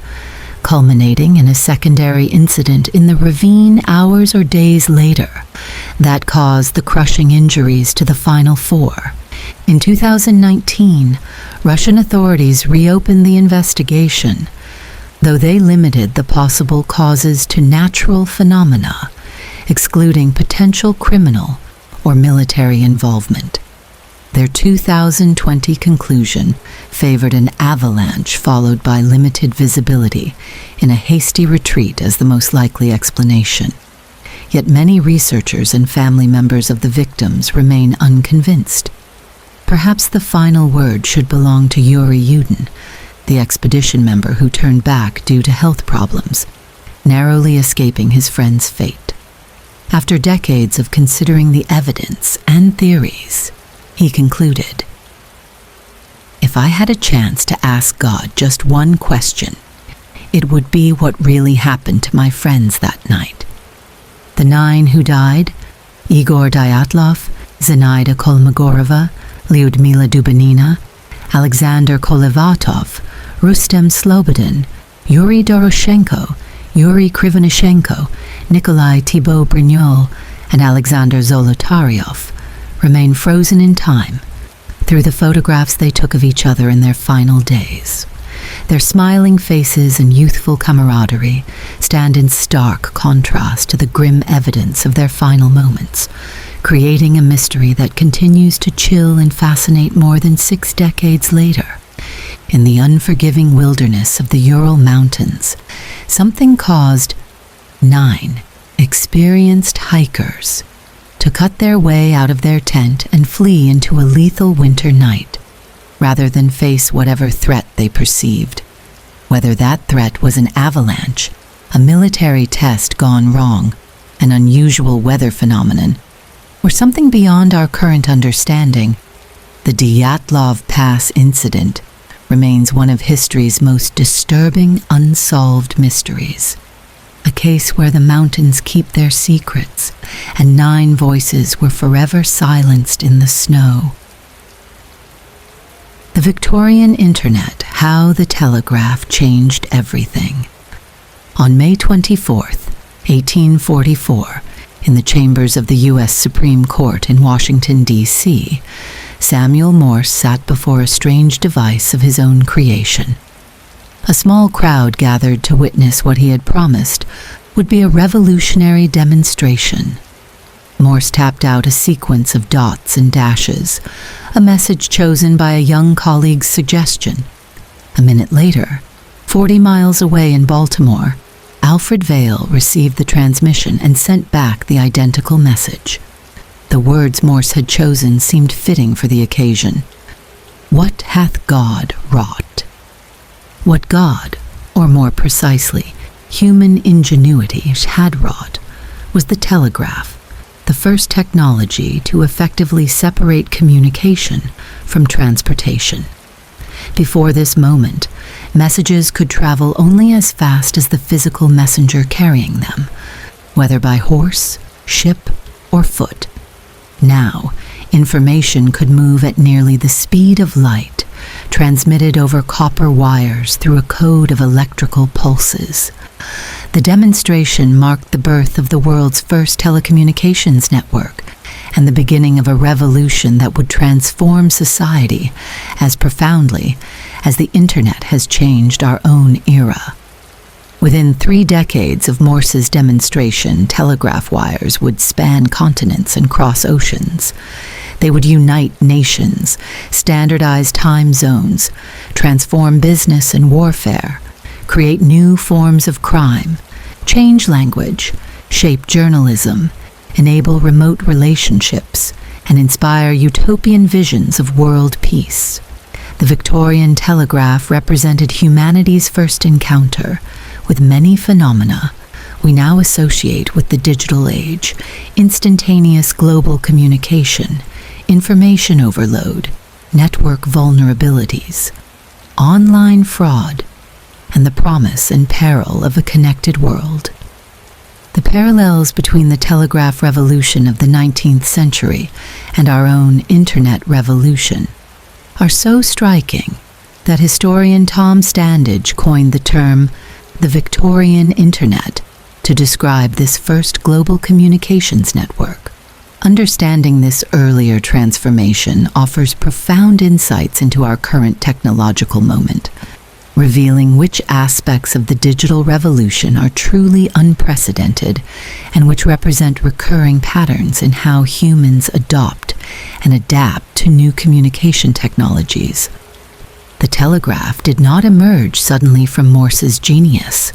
culminating in a secondary incident in the ravine hours or days later that caused the crushing injuries to the final 4. In 2019, Russian authorities reopened the investigation, though they limited the possible causes to natural phenomena, excluding potential criminal or military involvement. Their 2020 conclusion favored an avalanche followed by limited visibility in a hasty retreat as the most likely explanation. Yet many researchers and family members of the victims remain unconvinced. Perhaps the final word should belong to Yuri Yudin, the expedition member who turned back due to health problems, narrowly escaping his friend's fate. After decades of considering the evidence and theories, he concluded, "If I had a chance to ask God just one question, it would be what really happened to my friends that night. The 9 who died, Igor Dyatlov, Zenaida Kolmogorova, Lyudmila Dubanina, Alexander Kolevatov, Rustem Slobodin, Yuri Doroshenko, Yuri Krivonishenko, Nikolai Thibault-Brignol, and Alexander Zolotaryov, remain frozen in time through the photographs they took of each other in their final days. Their smiling faces and youthful camaraderie stand in stark contrast to the grim evidence of their final moments, creating a mystery that continues to chill and fascinate more than 6 decades later. In the unforgiving wilderness of the Ural Mountains, something caused 9 experienced hikers to cut their way out of their tent and flee into a lethal winter night, rather than face whatever threat they perceived. Whether that threat was an avalanche, a military test gone wrong, an unusual weather phenomenon, or something beyond our current understanding, the Dyatlov Pass incident remains one of history's most disturbing unsolved mysteries. A case where the mountains keep their secrets and 9 voices were forever silenced in the snow. The Victorian Internet, how the Telegraph changed everything. On May 24th, 1844, in the chambers of the U.S. Supreme Court in Washington, D.C., Samuel Morse sat before a strange device of his own creation. A small crowd gathered to witness what he had promised would be a revolutionary demonstration. Morse tapped out a sequence of dots and dashes, a message chosen by a young colleague's suggestion. A minute later, 40 miles away in Baltimore, Alfred Vail received the transmission and sent back the identical message. The words Morse had chosen seemed fitting for the occasion. "What hath God wrought?" What God, or more precisely, human ingenuity had wrought, was the telegraph, the first technology to effectively separate communication from transportation. Before this moment, messages could travel only as fast as the physical messenger carrying them, whether by horse, ship, or foot. Now, information could move at nearly the speed of light, transmitted over copper wires through a code of electrical pulses. The demonstration marked the birth of the world's first telecommunications network and the beginning of a revolution that would transform society as profoundly as the Internet has changed our own era. Within 3 decades of Morse's demonstration, telegraph wires would span continents and cross oceans. They would unite nations, standardize time zones, transform business and warfare, create new forms of crime, change language, shape journalism, enable remote relationships, and inspire utopian visions of world peace. The Victorian telegraph represented humanity's first encounter with many phenomena we now associate with the digital age: instantaneous global communication, information overload, network vulnerabilities, online fraud, and the promise and peril of a connected world. The parallels between the telegraph revolution of the 19th century and our own Internet revolution are so striking that historian Tom Standage coined the term the Victorian Internet to describe this first global communications network. Understanding this earlier transformation offers profound insights into our current technological moment, revealing which aspects of the digital revolution are truly unprecedented and which represent recurring patterns in how humans adopt and adapt to new communication technologies. The telegraph did not emerge suddenly from Morse's genius.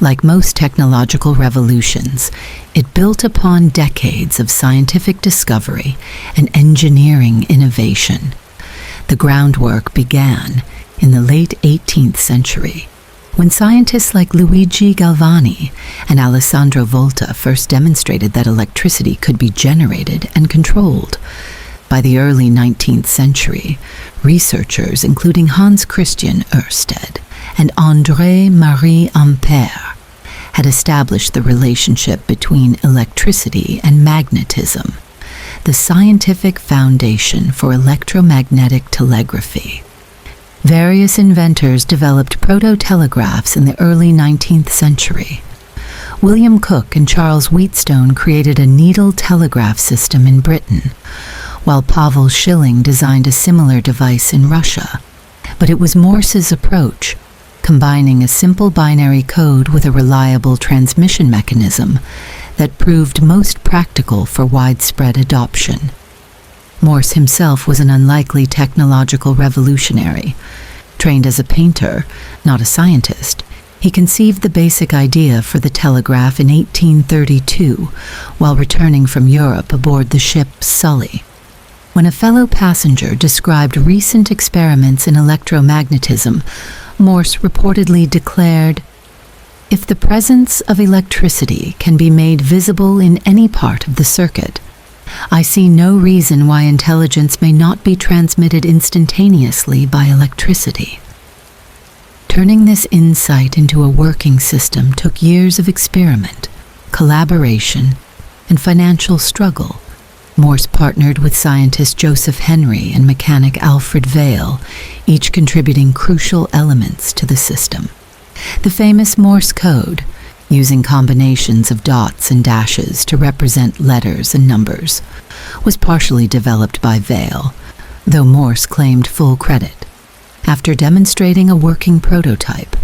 Like most technological revolutions, it built upon decades of scientific discovery and engineering innovation. The groundwork began in the late 18th century, when scientists like Luigi Galvani and Alessandro Volta first demonstrated that electricity could be generated and controlled. By the early 19th century, researchers including Hans Christian Ørsted and André-Marie Ampère had established the relationship between electricity and magnetism, the scientific foundation for electromagnetic telegraphy. Various inventors developed proto-telegraphs in the early 19th century. William Cooke and Charles Wheatstone created a needle telegraph system in Britain, while Pavel Schilling designed a similar device in Russia. But it was Morse's approach, combining a simple binary code with a reliable transmission mechanism, that proved most practical for widespread adoption. Morse himself was an unlikely technological revolutionary. Trained as a painter, not a scientist, he conceived the basic idea for the telegraph in 1832 while returning from Europe aboard the ship Sully. When a fellow passenger described recent experiments in electromagnetism, Morse reportedly declared, "If the presence of electricity can be made visible in any part of the circuit, I see no reason why intelligence may not be transmitted instantaneously by electricity." Turning this insight into a working system took years of experiment, collaboration, and financial struggle. Morse partnered with scientist Joseph Henry and mechanic Alfred Vail, each contributing crucial elements to the system. The famous Morse code, using combinations of dots and dashes to represent letters and numbers, was partially developed by Vail, though Morse claimed full credit. After demonstrating a working prototype,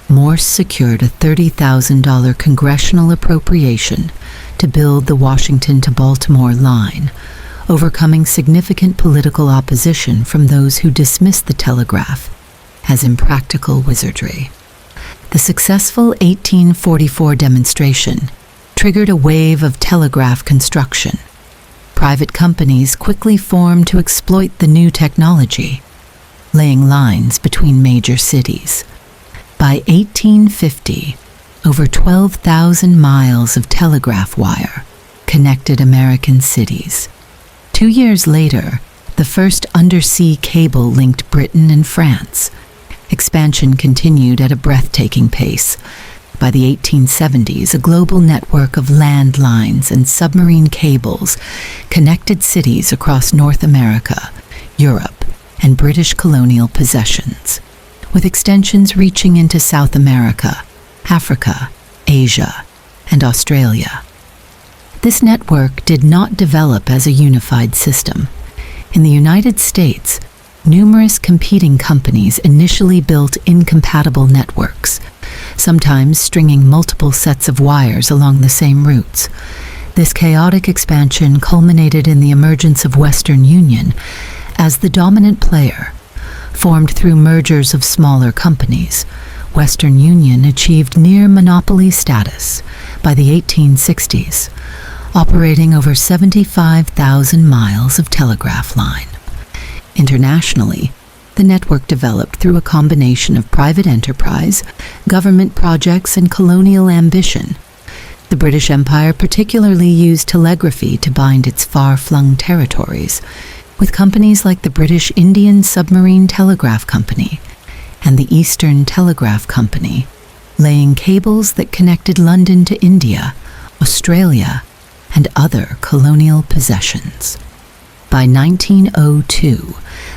Morse secured a $30,000 congressional appropriation to build the Washington to Baltimore line, overcoming significant political opposition from those who dismissed the telegraph as impractical wizardry. The successful 1844 demonstration triggered a wave of telegraph construction. Private companies quickly formed to exploit the new technology, laying lines between major cities. By 1850, over 12,000 miles of telegraph wire connected American cities. 2 years later, the first undersea cable linked Britain and France. Expansion continued at a breathtaking pace. By the 1870s, a global network of land lines and submarine cables connected cities across North America, Europe, and British colonial possessions, with extensions reaching into South America, Africa, Asia, and Australia. This network did not develop as a unified system. In the United States, numerous competing companies initially built incompatible networks, sometimes stringing multiple sets of wires along the same routes. This chaotic expansion culminated in the emergence of Western Union as the dominant player. Formed through mergers of smaller companies, Western Union achieved near monopoly status by the 1860s, operating over 75,000 miles of telegraph line. Internationally, the network developed through a combination of private enterprise, government projects, and colonial ambition. The British Empire particularly used telegraphy to bind its far-flung territories, with companies like the British Indian Submarine Telegraph Company and the Eastern Telegraph Company laying cables that connected London to India, Australia, and other colonial possessions. By 1902,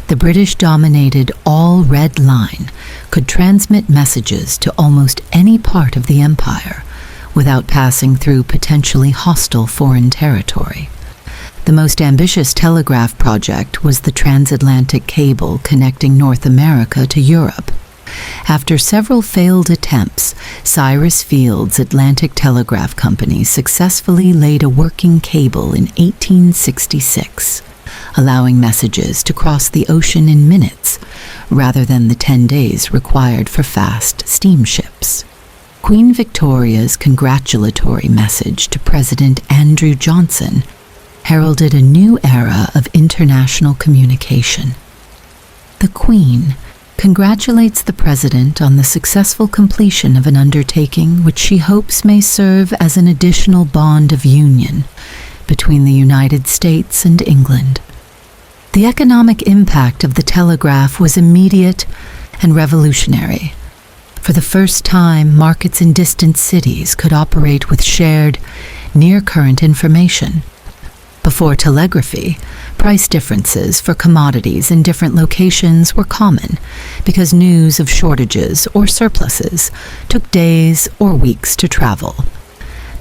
the British-dominated All Red Line could transmit messages to almost any part of the empire without passing through potentially hostile foreign territory. The most ambitious telegraph project was the transatlantic cable connecting North America to Europe. After several failed attempts, Cyrus Field's Atlantic Telegraph Company successfully laid a working cable in 1866, allowing messages to cross the ocean in minutes rather than the 10 days required for fast steamships. Queen Victoria's congratulatory message to President Andrew Johnson heralded a new era of international communication. The Queen congratulates the President on the successful completion of an undertaking which she hopes may serve as an additional bond of union between the United States and England. The economic impact of the telegraph was immediate and revolutionary. For the first time, markets in distant cities could operate with shared, near-current information. Before telegraphy, price differences for commodities in different locations were common because news of shortages or surpluses took days or weeks to travel.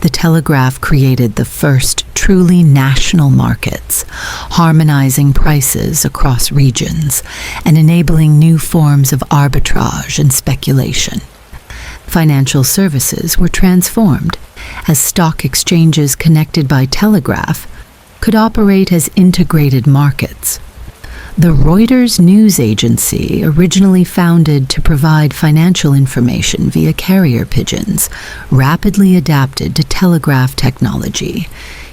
The telegraph created the first truly national markets, harmonizing prices across regions and enabling new forms of arbitrage and speculation. Financial services were transformed as stock exchanges connected by telegraph could operate as integrated markets. The Reuters news agency, originally founded to provide financial information via carrier pigeons, rapidly adapted to telegraph technology,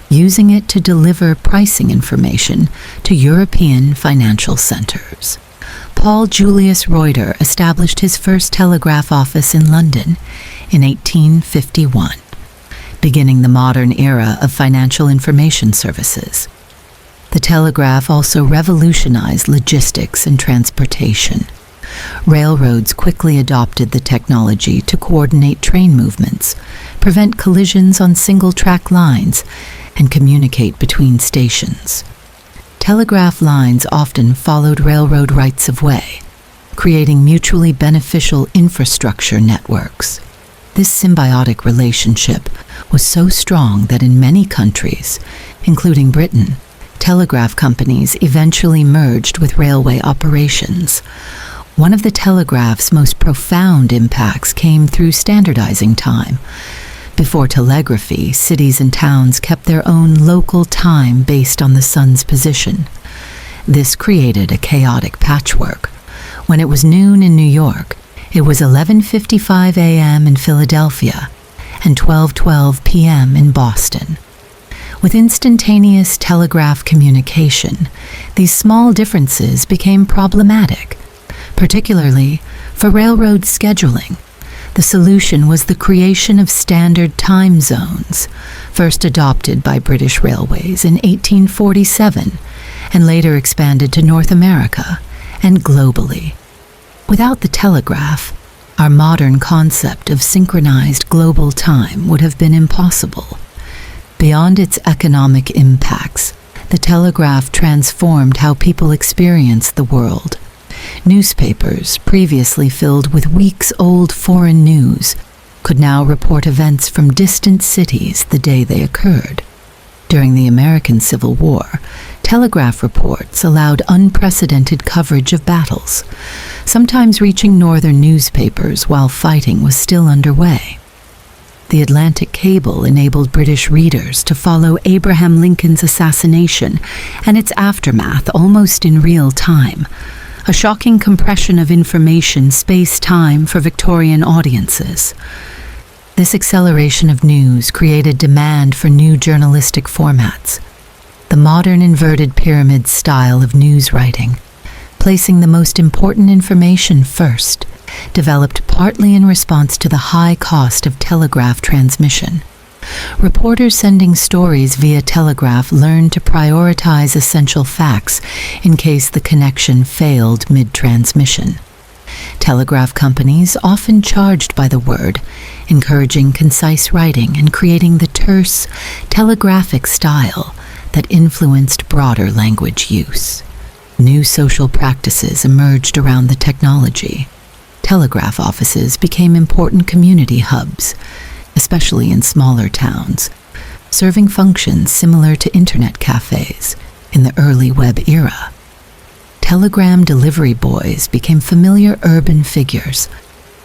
using it to deliver pricing information to European financial centers. Paul Julius Reuter established his first telegraph office in London in 1851. Beginning the modern era of financial information services. The telegraph also revolutionized logistics and transportation. Railroads quickly adopted the technology to coordinate train movements, prevent collisions on single-track lines, and communicate between stations. Telegraph lines often followed railroad rights-of-way, creating mutually beneficial infrastructure networks. This symbiotic relationship was so strong that in many countries, including Britain, telegraph companies eventually merged with railway operations. One of the telegraph's most profound impacts came through standardizing time. Before telegraphy, cities and towns kept their own local time based on the sun's position. This created a chaotic patchwork. When it was noon in New York, it was 11:55 a.m. in Philadelphia and 12:12 p.m. in Boston. With instantaneous telegraph communication, these small differences became problematic, particularly for railroad scheduling, The solution was the creation of standard time zones, first adopted by British Railways in 1847 and later expanded to North America and globally. Without the telegraph, our modern concept of synchronized global time would have been impossible. Beyond its economic impacts, the telegraph transformed how people experienced the world. Newspapers, previously filled with weeks-old foreign news, could now report events from distant cities the day they occurred. During the American Civil War, telegraph reports allowed unprecedented coverage of battles, sometimes reaching northern newspapers while fighting was still underway. The Atlantic cable enabled British readers to follow Abraham Lincoln's assassination and its aftermath almost in real time, a shocking compression of information space-time for Victorian audiences. This acceleration of news created demand for new journalistic formats. The modern inverted pyramid style of news writing, placing the most important information first, developed partly in response to the high cost of telegraph transmission. Reporters sending stories via telegraph learned to prioritize essential facts in case the connection failed mid-transmission. Telegraph companies often charged by the word, encouraging concise writing and creating the terse, telegraphic style that influenced broader language use. New social practices emerged around the technology. Telegraph offices became important community hubs, especially in smaller towns, serving functions similar to internet cafes in the early web era. Telegram delivery boys became familiar urban figures,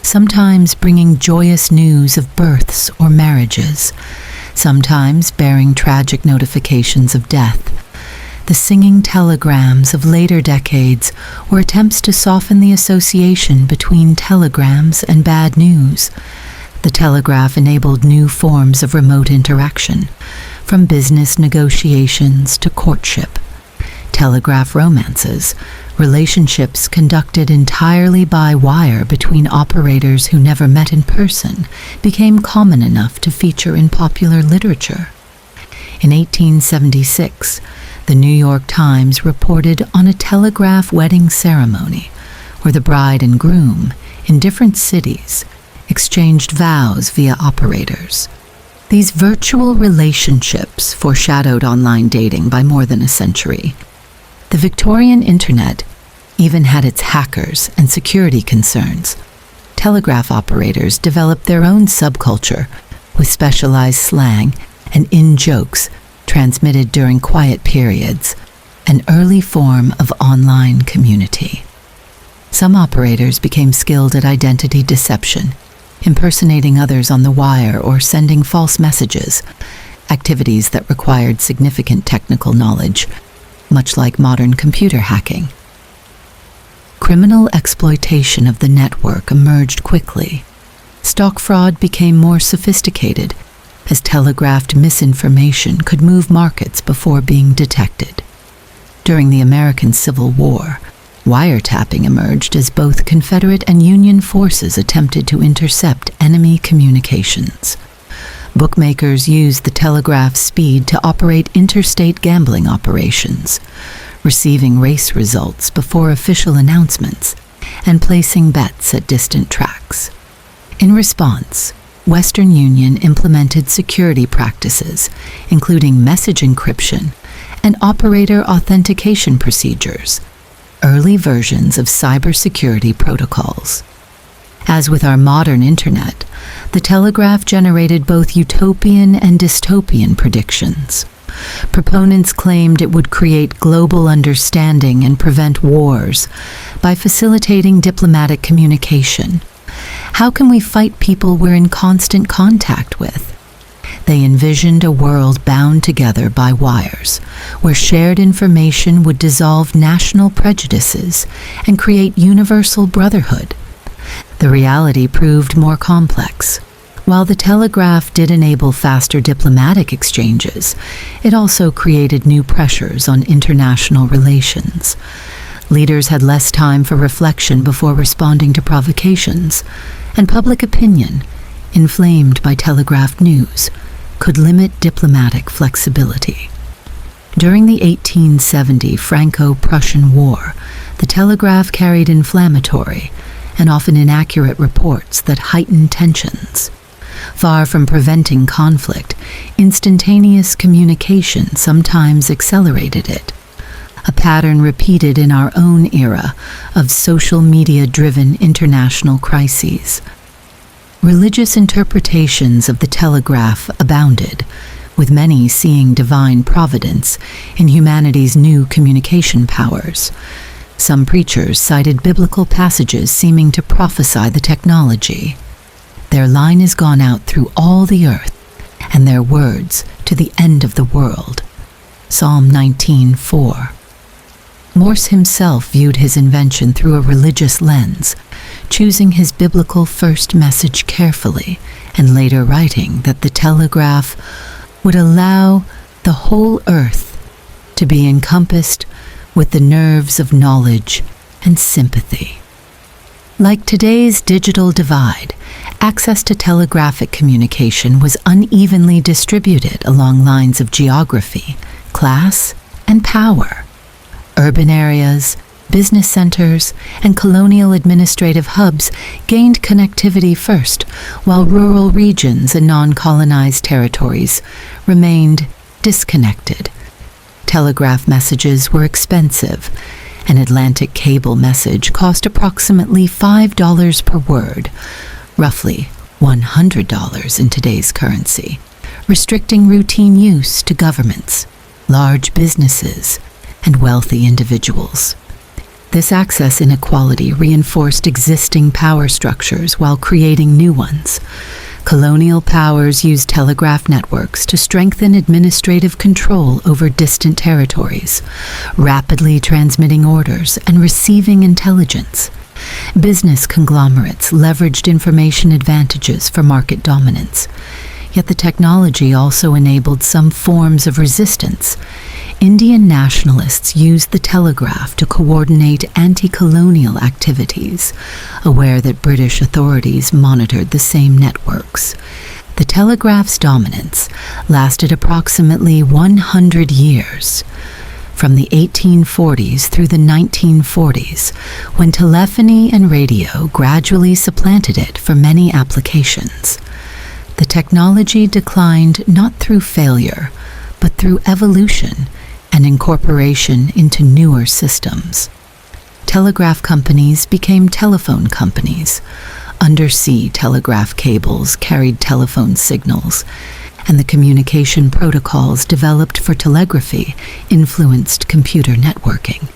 sometimes bringing joyous news of births or marriages, sometimes bearing tragic notifications of death. The singing telegrams of later decades were attempts to soften the association between telegrams and bad news. The telegraph enabled new forms of remote interaction, from business negotiations to courtship. Telegraph romances, relationships conducted entirely by wire between operators who never met in person, became common enough to feature in popular literature. In 1876, the New York Times reported on a telegraph wedding ceremony where the bride and groom, in different cities, exchanged vows via operators. These virtual relationships foreshadowed online dating by more than a century. The Victorian Internet even had its hackers and security concerns. Telegraph operators developed their own subculture with specialized slang and in-jokes transmitted during quiet periods, an early form of online community. Some operators became skilled at identity deception, impersonating others on the wire or sending false messages, activities that required significant technical knowledge, much like modern computer hacking. Criminal exploitation of the network emerged quickly. Stock fraud became more sophisticated, as telegraphed misinformation could move markets before being detected. During the American Civil War, wiretapping emerged as both Confederate and Union forces attempted to intercept enemy communications. Bookmakers used the telegraph's speed to operate interstate gambling operations, receiving race results before official announcements and placing bets at distant tracks. In response, Western Union implemented security practices, including message encryption and operator authentication procedures, early versions of cybersecurity protocols. As with our modern internet, the telegraph generated both utopian and dystopian predictions. Proponents claimed it would create global understanding and prevent wars by facilitating diplomatic communication. How can we fight people we're in constant contact with? They envisioned a world bound together by wires, where shared information would dissolve national prejudices and create universal brotherhood. The reality proved more complex. While the telegraph did enable faster diplomatic exchanges, it also created new pressures on international relations. Leaders had less time for reflection before responding to provocations, and public opinion, inflamed by telegraphed news, could limit diplomatic flexibility. During the 1870 Franco-Prussian War, the telegraph carried inflammatory and often inaccurate reports that heightened tensions. Far from preventing conflict, instantaneous communication sometimes accelerated it, a pattern repeated in our own era of social media-driven international crises. Religious interpretations of the telegraph abounded, with many seeing divine providence in humanity's new communication powers. Some preachers cited biblical passages seeming to prophesy the technology. Their line is gone out through all the earth, and their words to the end of the world. Psalm 19:4. Morse himself viewed his invention through a religious lens, choosing his biblical first message carefully, and later writing that the telegraph would allow the whole earth to be encompassed with the nerves of knowledge and sympathy. Like today's digital divide, access to telegraphic communication was unevenly distributed along lines of geography, class, and power. Urban areas, business centers, and colonial administrative hubs gained connectivity first, while rural regions and non-colonized territories remained disconnected. Telegraph messages were expensive. An Atlantic cable message cost approximately $5 per word, roughly $100 in today's currency, restricting routine use to governments, large businesses, and wealthy individuals. This access inequality reinforced existing power structures while creating new ones. Colonial powers used telegraph networks to strengthen administrative control over distant territories, rapidly transmitting orders and receiving intelligence. Business conglomerates leveraged information advantages for market dominance. Yet the technology also enabled some forms of resistance. Indian nationalists used the telegraph to coordinate anti-colonial activities, aware that British authorities monitored the same networks. The telegraph's dominance lasted approximately 100 years, from the 1840s through the 1940s, when telephony and radio gradually supplanted it for many applications. The technology declined not through failure, but through evolution and incorporation into newer systems. Telegraph companies became telephone companies. Undersea telegraph cables carried telephone signals, and the communication protocols developed for telegraphy influenced computer networking.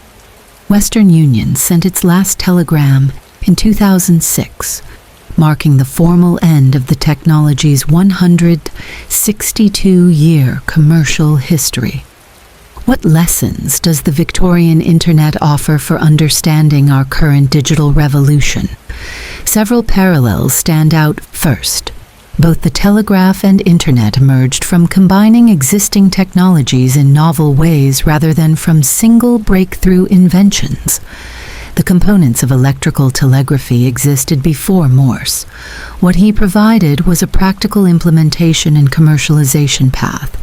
Western Union sent its last telegram in 2006, marking the formal end of the technology's 162-year commercial history. What lessons does the Victorian Internet offer for understanding our current digital revolution? Several parallels stand out. First, both the telegraph and Internet emerged from combining existing technologies in novel ways rather than from single breakthrough inventions. The components of electrical telegraphy existed before Morse. What he provided was a practical implementation and commercialization path.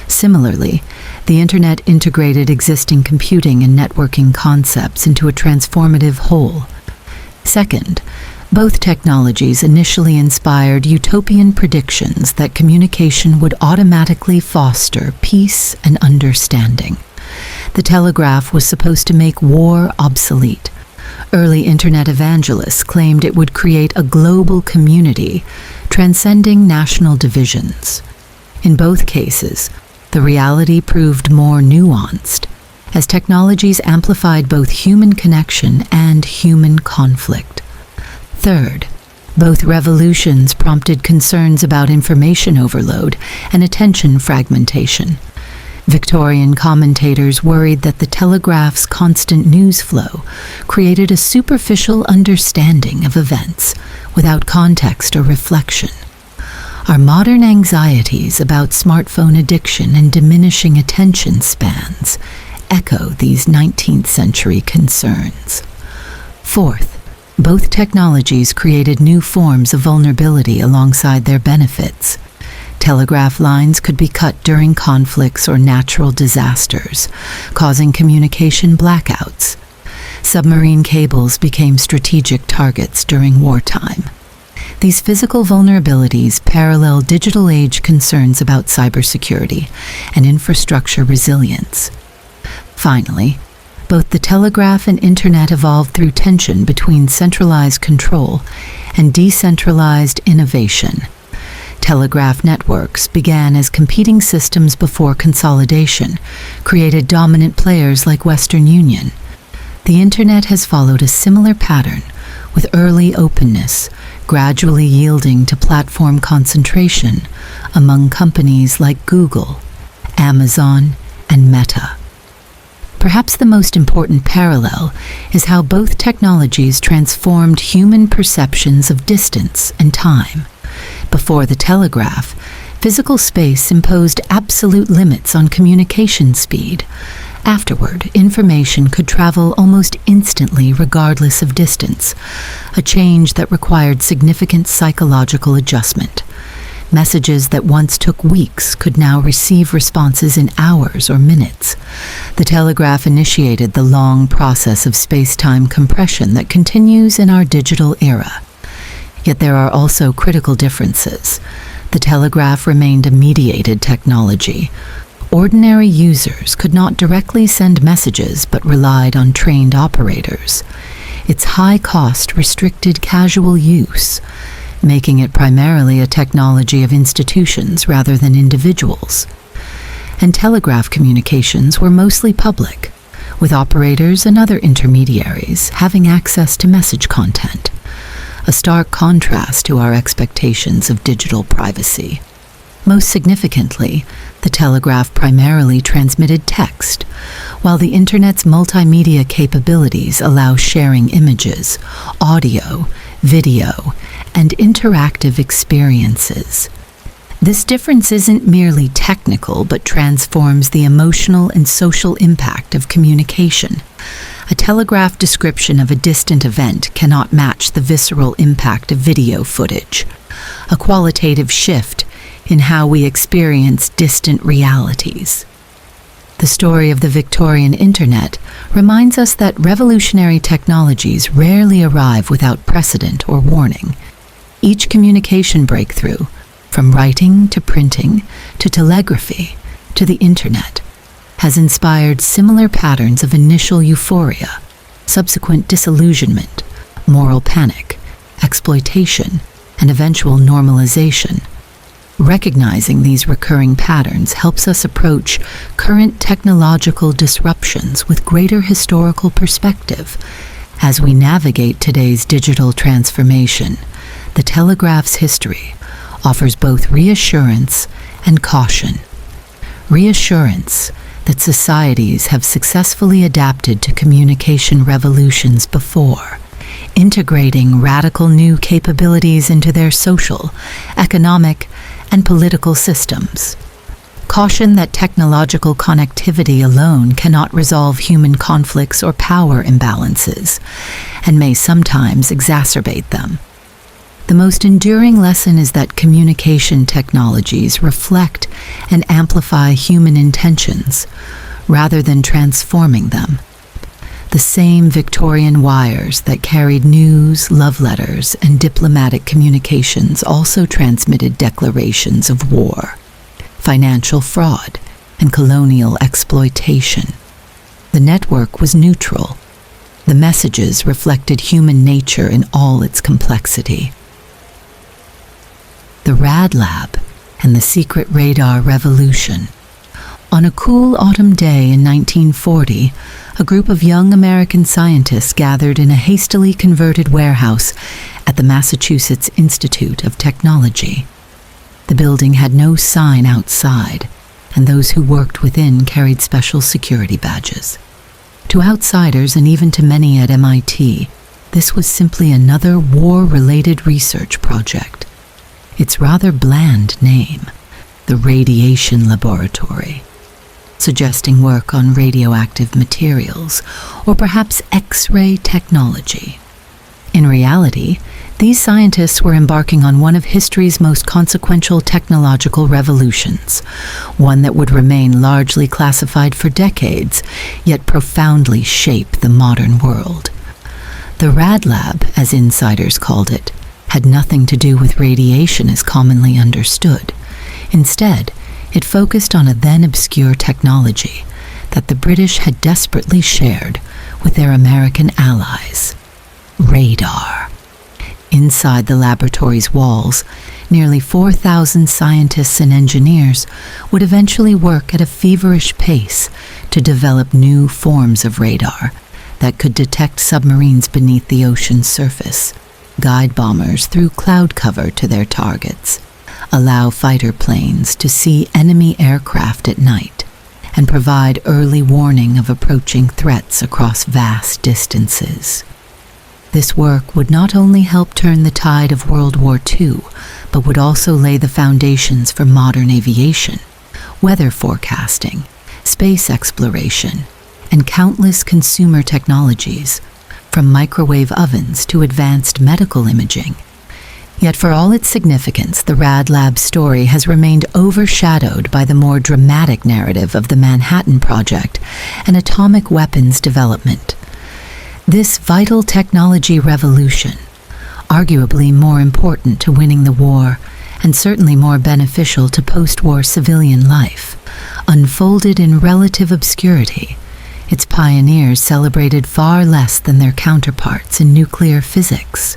Similarly, the Internet integrated existing computing and networking concepts into a transformative whole. Second, both technologies initially inspired utopian predictions that communication would automatically foster peace and understanding. The telegraph was supposed to make war obsolete. Early Internet evangelists claimed it would create a global community, transcending national divisions. In both cases, the reality proved more nuanced, as technologies amplified both human connection and human conflict. Third, both revolutions prompted concerns about information overload and attention fragmentation. Victorian commentators worried that the telegraph's constant news flow created a superficial understanding of events without context or reflection. Our modern anxieties about smartphone addiction and diminishing attention spans echo these 19th century concerns. Fourth, both technologies created new forms of vulnerability alongside their benefits. Telegraph lines could be cut during conflicts or natural disasters, causing communication blackouts. Submarine cables became strategic targets during wartime. These physical vulnerabilities parallel digital age concerns about cybersecurity and infrastructure resilience. Finally, both the telegraph and internet evolved through tension between centralized control and decentralized innovation. Telegraph networks began as competing systems before consolidation, created dominant players like Western Union. The internet has followed a similar pattern, with early openness gradually yielding to platform concentration among companies like Google, Amazon, and Meta. Perhaps the most important parallel is how both technologies transformed human perceptions of distance and time. Before the telegraph, physical space imposed absolute limits on communication speed. Afterward, information could travel almost instantly regardless of distance, a change that required significant psychological adjustment. Messages that once took weeks could now receive responses in hours or minutes. The telegraph initiated the long process of space-time compression that continues in our digital era. Yet there are also critical differences. The telegraph remained a mediated technology. Ordinary users could not directly send messages but relied on trained operators. Its high cost restricted casual use, making it primarily a technology of institutions rather than individuals. And telegraph communications were mostly public, with operators and other intermediaries having access to message content, a stark contrast to our expectations of digital privacy. Most significantly, the telegraph primarily transmitted text, while the Internet's multimedia capabilities allow sharing images, audio, video, and interactive experiences. This difference isn't merely technical, but transforms the emotional and social impact of communication. A telegraph description of a distant event cannot match the visceral impact of video footage. A qualitative shift in how we experience distant realities. The story of the Victorian Internet reminds us that revolutionary technologies rarely arrive without precedent or warning. Each communication breakthrough, from writing to printing to telegraphy to the Internet, has inspired similar patterns of initial euphoria, subsequent disillusionment, moral panic, exploitation, and eventual normalization. Recognizing these recurring patterns helps us approach current technological disruptions with greater historical perspective. As we navigate today's digital transformation, the telegraph's history offers both reassurance and caution. Reassurance that societies have successfully adapted to communication revolutions before, integrating radical new capabilities into their social, economic, and political systems. Caution that technological connectivity alone cannot resolve human conflicts or power imbalances, and may sometimes exacerbate them. The most enduring lesson is that communication technologies reflect and amplify human intentions, rather than transforming them. The same Victorian wires that carried news, love letters, and diplomatic communications also transmitted declarations of war, financial fraud, and colonial exploitation. The network was neutral. The messages reflected human nature in all its complexity. The Rad Lab and the secret radar revolution. On a cool autumn day in 1940, a group of young American scientists gathered in a hastily converted warehouse at the Massachusetts Institute of Technology. The building had no sign outside, and those who worked within carried special security badges. To outsiders and even to many at MIT, this was simply another war-related research project. Its rather bland name, the Radiation Laboratory, suggesting work on radioactive materials, or perhaps X-ray technology. In reality, these scientists were embarking on one of history's most consequential technological revolutions, one that would remain largely classified for decades, yet profoundly shape the modern world. The Rad Lab, as insiders called it, had nothing to do with radiation as commonly understood. Instead, it focused on a then obscure technology that the British had desperately shared with their American allies: radar. Inside the laboratory's walls, nearly 4,000 scientists and engineers would eventually work at a feverish pace to develop new forms of radar that could detect submarines beneath the ocean's surface, guide bombers through cloud cover to their targets, allow fighter planes to see enemy aircraft at night, and provide early warning of approaching threats across vast distances. This work would not only help turn the tide of World War II, but would also lay the foundations for modern aviation, weather forecasting, space exploration, and countless consumer technologies, from microwave ovens to advanced medical imaging. Yet for all its significance, the Rad Lab story has remained overshadowed by the more dramatic narrative of the Manhattan Project and atomic weapons development. This vital technology revolution, arguably more important to winning the war and certainly more beneficial to post-war civilian life, unfolded in relative obscurity. Its pioneers celebrated far less than their counterparts in nuclear physics.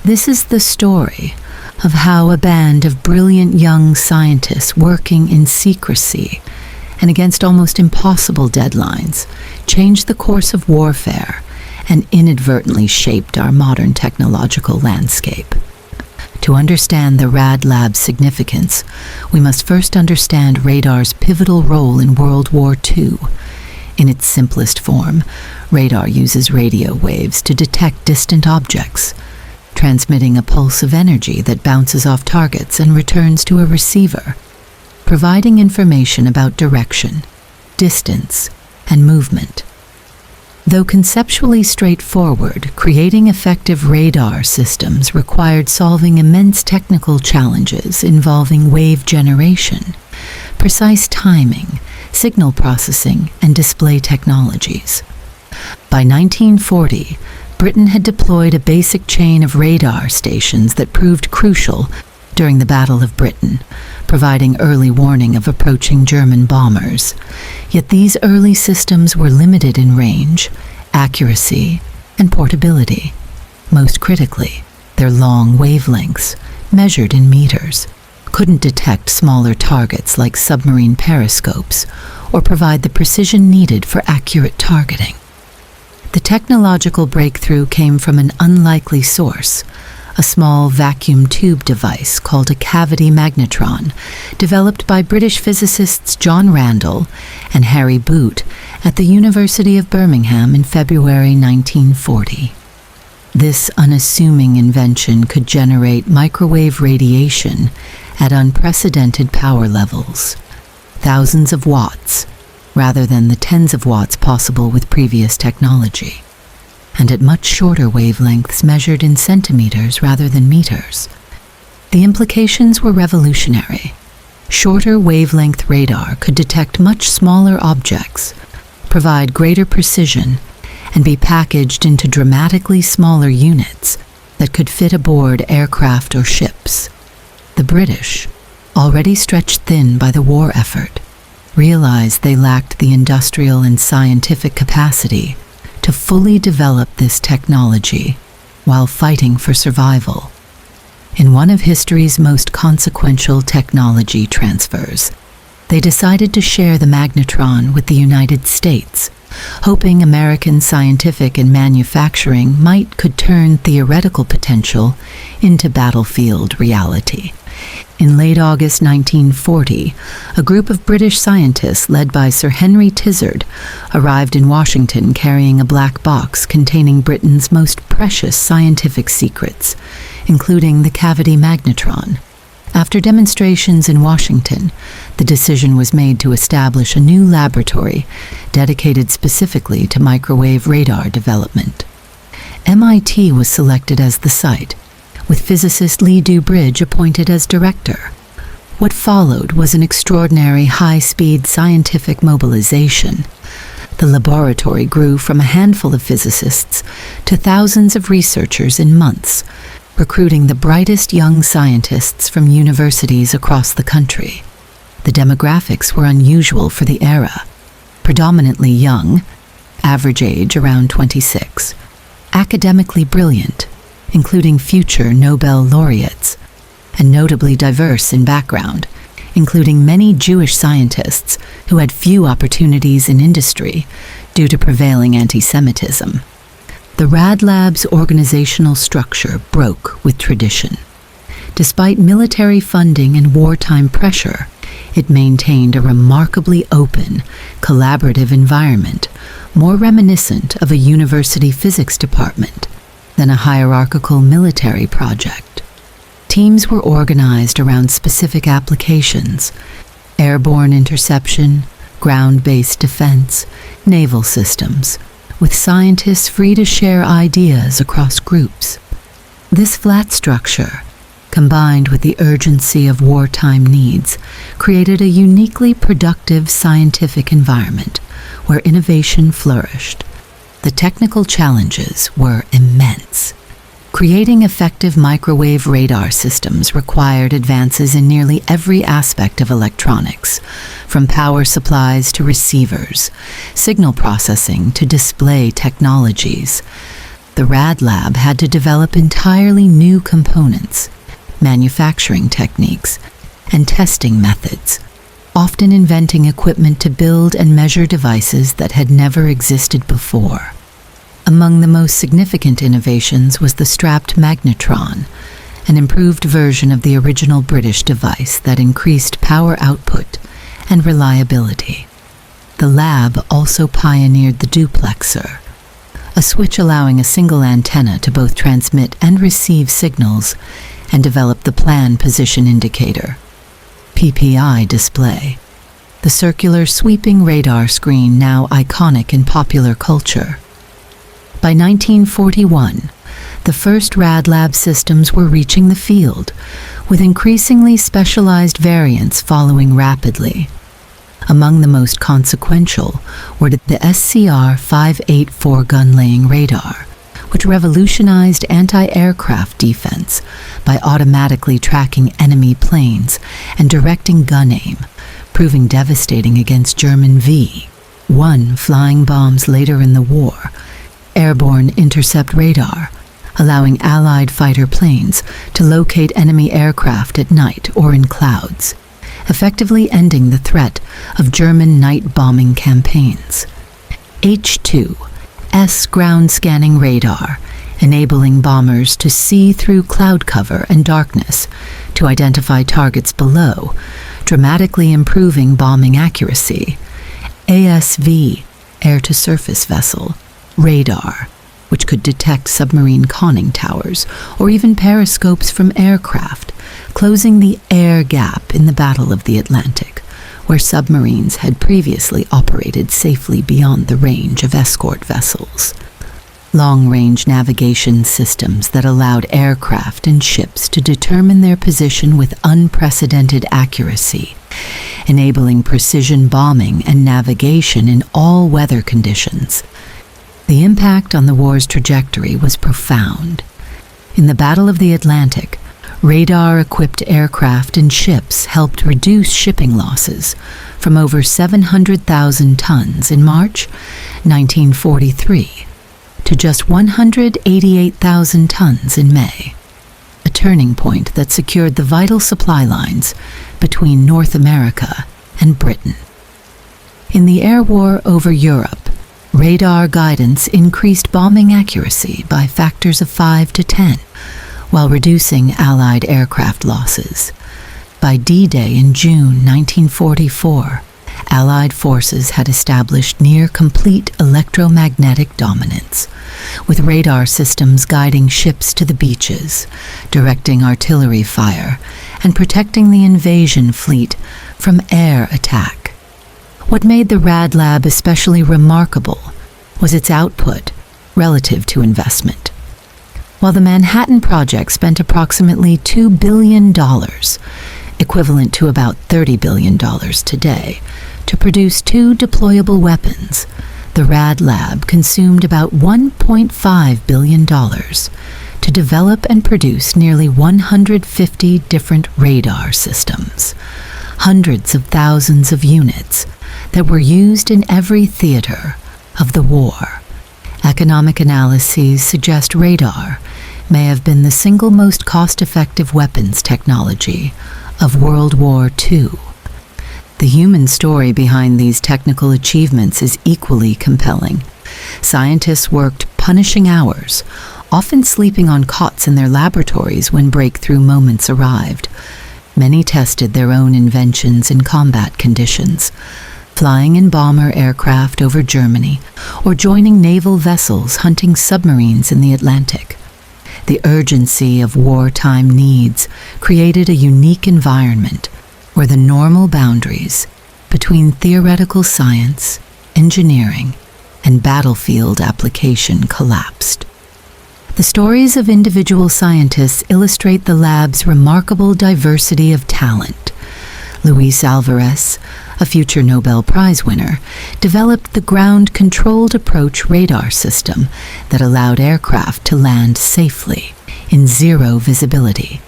This is the story of how a band of brilliant young scientists working in secrecy and against almost impossible deadlines changed the course of warfare and inadvertently shaped our modern technological landscape. To understand the Rad Lab's significance, we must first understand radar's pivotal role in World War II. In its simplest form, radar uses radio waves to detect distant objects, transmitting a pulse of energy that bounces off targets and returns to a receiver, providing information about direction, distance, and movement. Though conceptually straightforward, creating effective radar systems required solving immense technical challenges involving wave generation, precise timing, signal processing, and display technologies. By 1940, Britain had deployed a basic chain of radar stations that proved crucial during the Battle of Britain, providing early warning of approaching German bombers. Yet these early systems were limited in range, accuracy, and portability. Most critically, their long wavelengths, measured in meters, couldn't detect smaller targets like submarine periscopes or provide the precision needed for accurate targeting. The technological breakthrough came from an unlikely source, a small vacuum tube device called a cavity magnetron, developed by British physicists John Randall and Harry Boot at the University of Birmingham in February 1940. This unassuming invention could generate microwave radiation at unprecedented power levels, thousands of watts, rather than the tens of watts possible with previous technology, and at much shorter wavelengths measured in centimeters rather than meters. The implications were revolutionary. Shorter wavelength radar could detect much smaller objects, provide greater precision, and be packaged into dramatically smaller units that could fit aboard aircraft or ships. The British, already stretched thin by the war effort, realized they lacked the industrial and scientific capacity to fully develop this technology while fighting for survival. In one of history's most consequential technology transfers, they decided to share the magnetron with the United States, hoping American scientific and manufacturing might could turn theoretical potential into battlefield reality. In late August 1940, a group of British scientists led by Sir Henry Tizard arrived in Washington carrying a black box containing Britain's most precious scientific secrets, including the cavity magnetron, After demonstrations in Washington, the decision was made to establish a new laboratory dedicated specifically to microwave radar development. MIT was selected as the site, with physicist Lee Dubridge appointed as director. What followed was an extraordinary high-speed scientific mobilization. The laboratory grew from a handful of physicists to thousands of researchers in months, recruiting the brightest young scientists from universities across the country. The demographics were unusual for the era. Predominantly young, average age around 26, academically brilliant, including future Nobel laureates, and notably diverse in background, including many Jewish scientists who had few opportunities in industry due to prevailing anti-Semitism. The Rad Lab's organizational structure broke with tradition. Despite military funding and wartime pressure, it maintained a remarkably open, collaborative environment, more reminiscent of a university physics department than a hierarchical military project. Teams were organized around specific applications: airborne interception, ground-based defense, naval systems, with scientists free to share ideas across groups. This flat structure, combined with the urgency of wartime needs, created a uniquely productive scientific environment where innovation flourished. The technical challenges were immense. Creating effective microwave radar systems required advances in nearly every aspect of electronics, from power supplies to receivers, signal processing to display technologies. The Rad Lab had to develop entirely new components, manufacturing techniques, and testing methods, often inventing equipment to build and measure devices that had never existed before. Among the most significant innovations was the strapped magnetron, an improved version of the original British device that increased power output and reliability. The lab also pioneered the duplexer, a switch allowing a single antenna to both transmit and receive signals, and developed the plan position indicator, PPI display, the circular sweeping radar screen now iconic in popular culture. By 1941, the first Rad Lab systems were reaching the field, with increasingly specialized variants following rapidly. Among the most consequential were the SCR-584 gun-laying radar, which revolutionized anti-aircraft defense by automatically tracking enemy planes and directing gun aim, proving devastating against German V-1 flying bombs later in the war. Airborne intercept radar, allowing Allied fighter planes to locate enemy aircraft at night or in clouds, effectively ending the threat of German night bombing campaigns. H-2S ground scanning radar, enabling bombers to see through cloud cover and darkness to identify targets below, dramatically improving bombing accuracy. ASV, air-to-surface vessel, radar, which could detect submarine conning towers or even periscopes from aircraft, closing the air gap in the Battle of the Atlantic, where submarines had previously operated safely beyond the range of escort vessels. Long-range navigation systems that allowed aircraft and ships to determine their position with unprecedented accuracy, enabling precision bombing and navigation in all weather conditions. The impact on the war's trajectory was profound. In the Battle of the Atlantic, radar-equipped aircraft and ships helped reduce shipping losses from over 700,000 tons in March 1943 to just 188,000 tons in May, a turning point that secured the vital supply lines between North America and Britain. In the air war over Europe, radar guidance increased bombing accuracy by factors of 5 to 10, while reducing Allied aircraft losses. By D-Day in June 1944, Allied forces had established near-complete electromagnetic dominance, with radar systems guiding ships to the beaches, directing artillery fire, and protecting the invasion fleet from air attack. What made the Rad Lab especially remarkable was its output relative to investment. While the Manhattan Project spent approximately $2 billion, equivalent to about $30 billion today, to produce 2 deployable weapons, the Rad Lab consumed about $1.5 billion to develop and produce nearly 150 different radar systems, hundreds of thousands of units that were used in every theater of the war. Economic analyses suggest radar may have been the single most cost-effective weapons technology of World War II. The human story behind these technical achievements is equally compelling. Scientists worked punishing hours, often sleeping on cots in their laboratories when breakthrough moments arrived. Many tested their own inventions in combat conditions, flying in bomber aircraft over Germany or joining naval vessels hunting submarines in the Atlantic. The urgency of wartime needs created a unique environment where the normal boundaries between theoretical science, engineering, and battlefield application collapsed. The stories of individual scientists illustrate the lab's remarkable diversity of talent. Luis Alvarez, a future Nobel Prize winner, developed the ground-controlled approach radar system that allowed aircraft to land safely in zero visibility,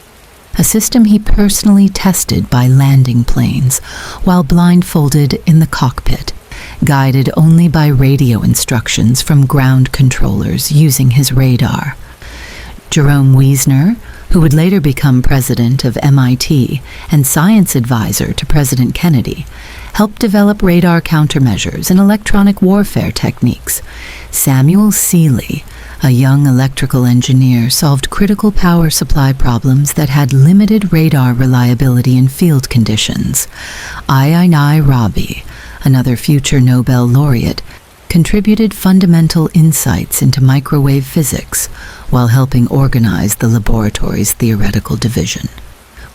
a system he personally tested by landing planes while blindfolded in the cockpit, guided only by radio instructions from ground controllers using his radar. Jerome Wiesner, who would later become president of MIT and science advisor to President Kennedy, helped develop radar countermeasures and electronic warfare techniques. Samuel Seeley, a young electrical engineer, solved critical power supply problems that had limited radar reliability in field conditions. Ayinai Rabi, another future Nobel laureate, contributed fundamental insights into microwave physics while helping organize the laboratory's theoretical division.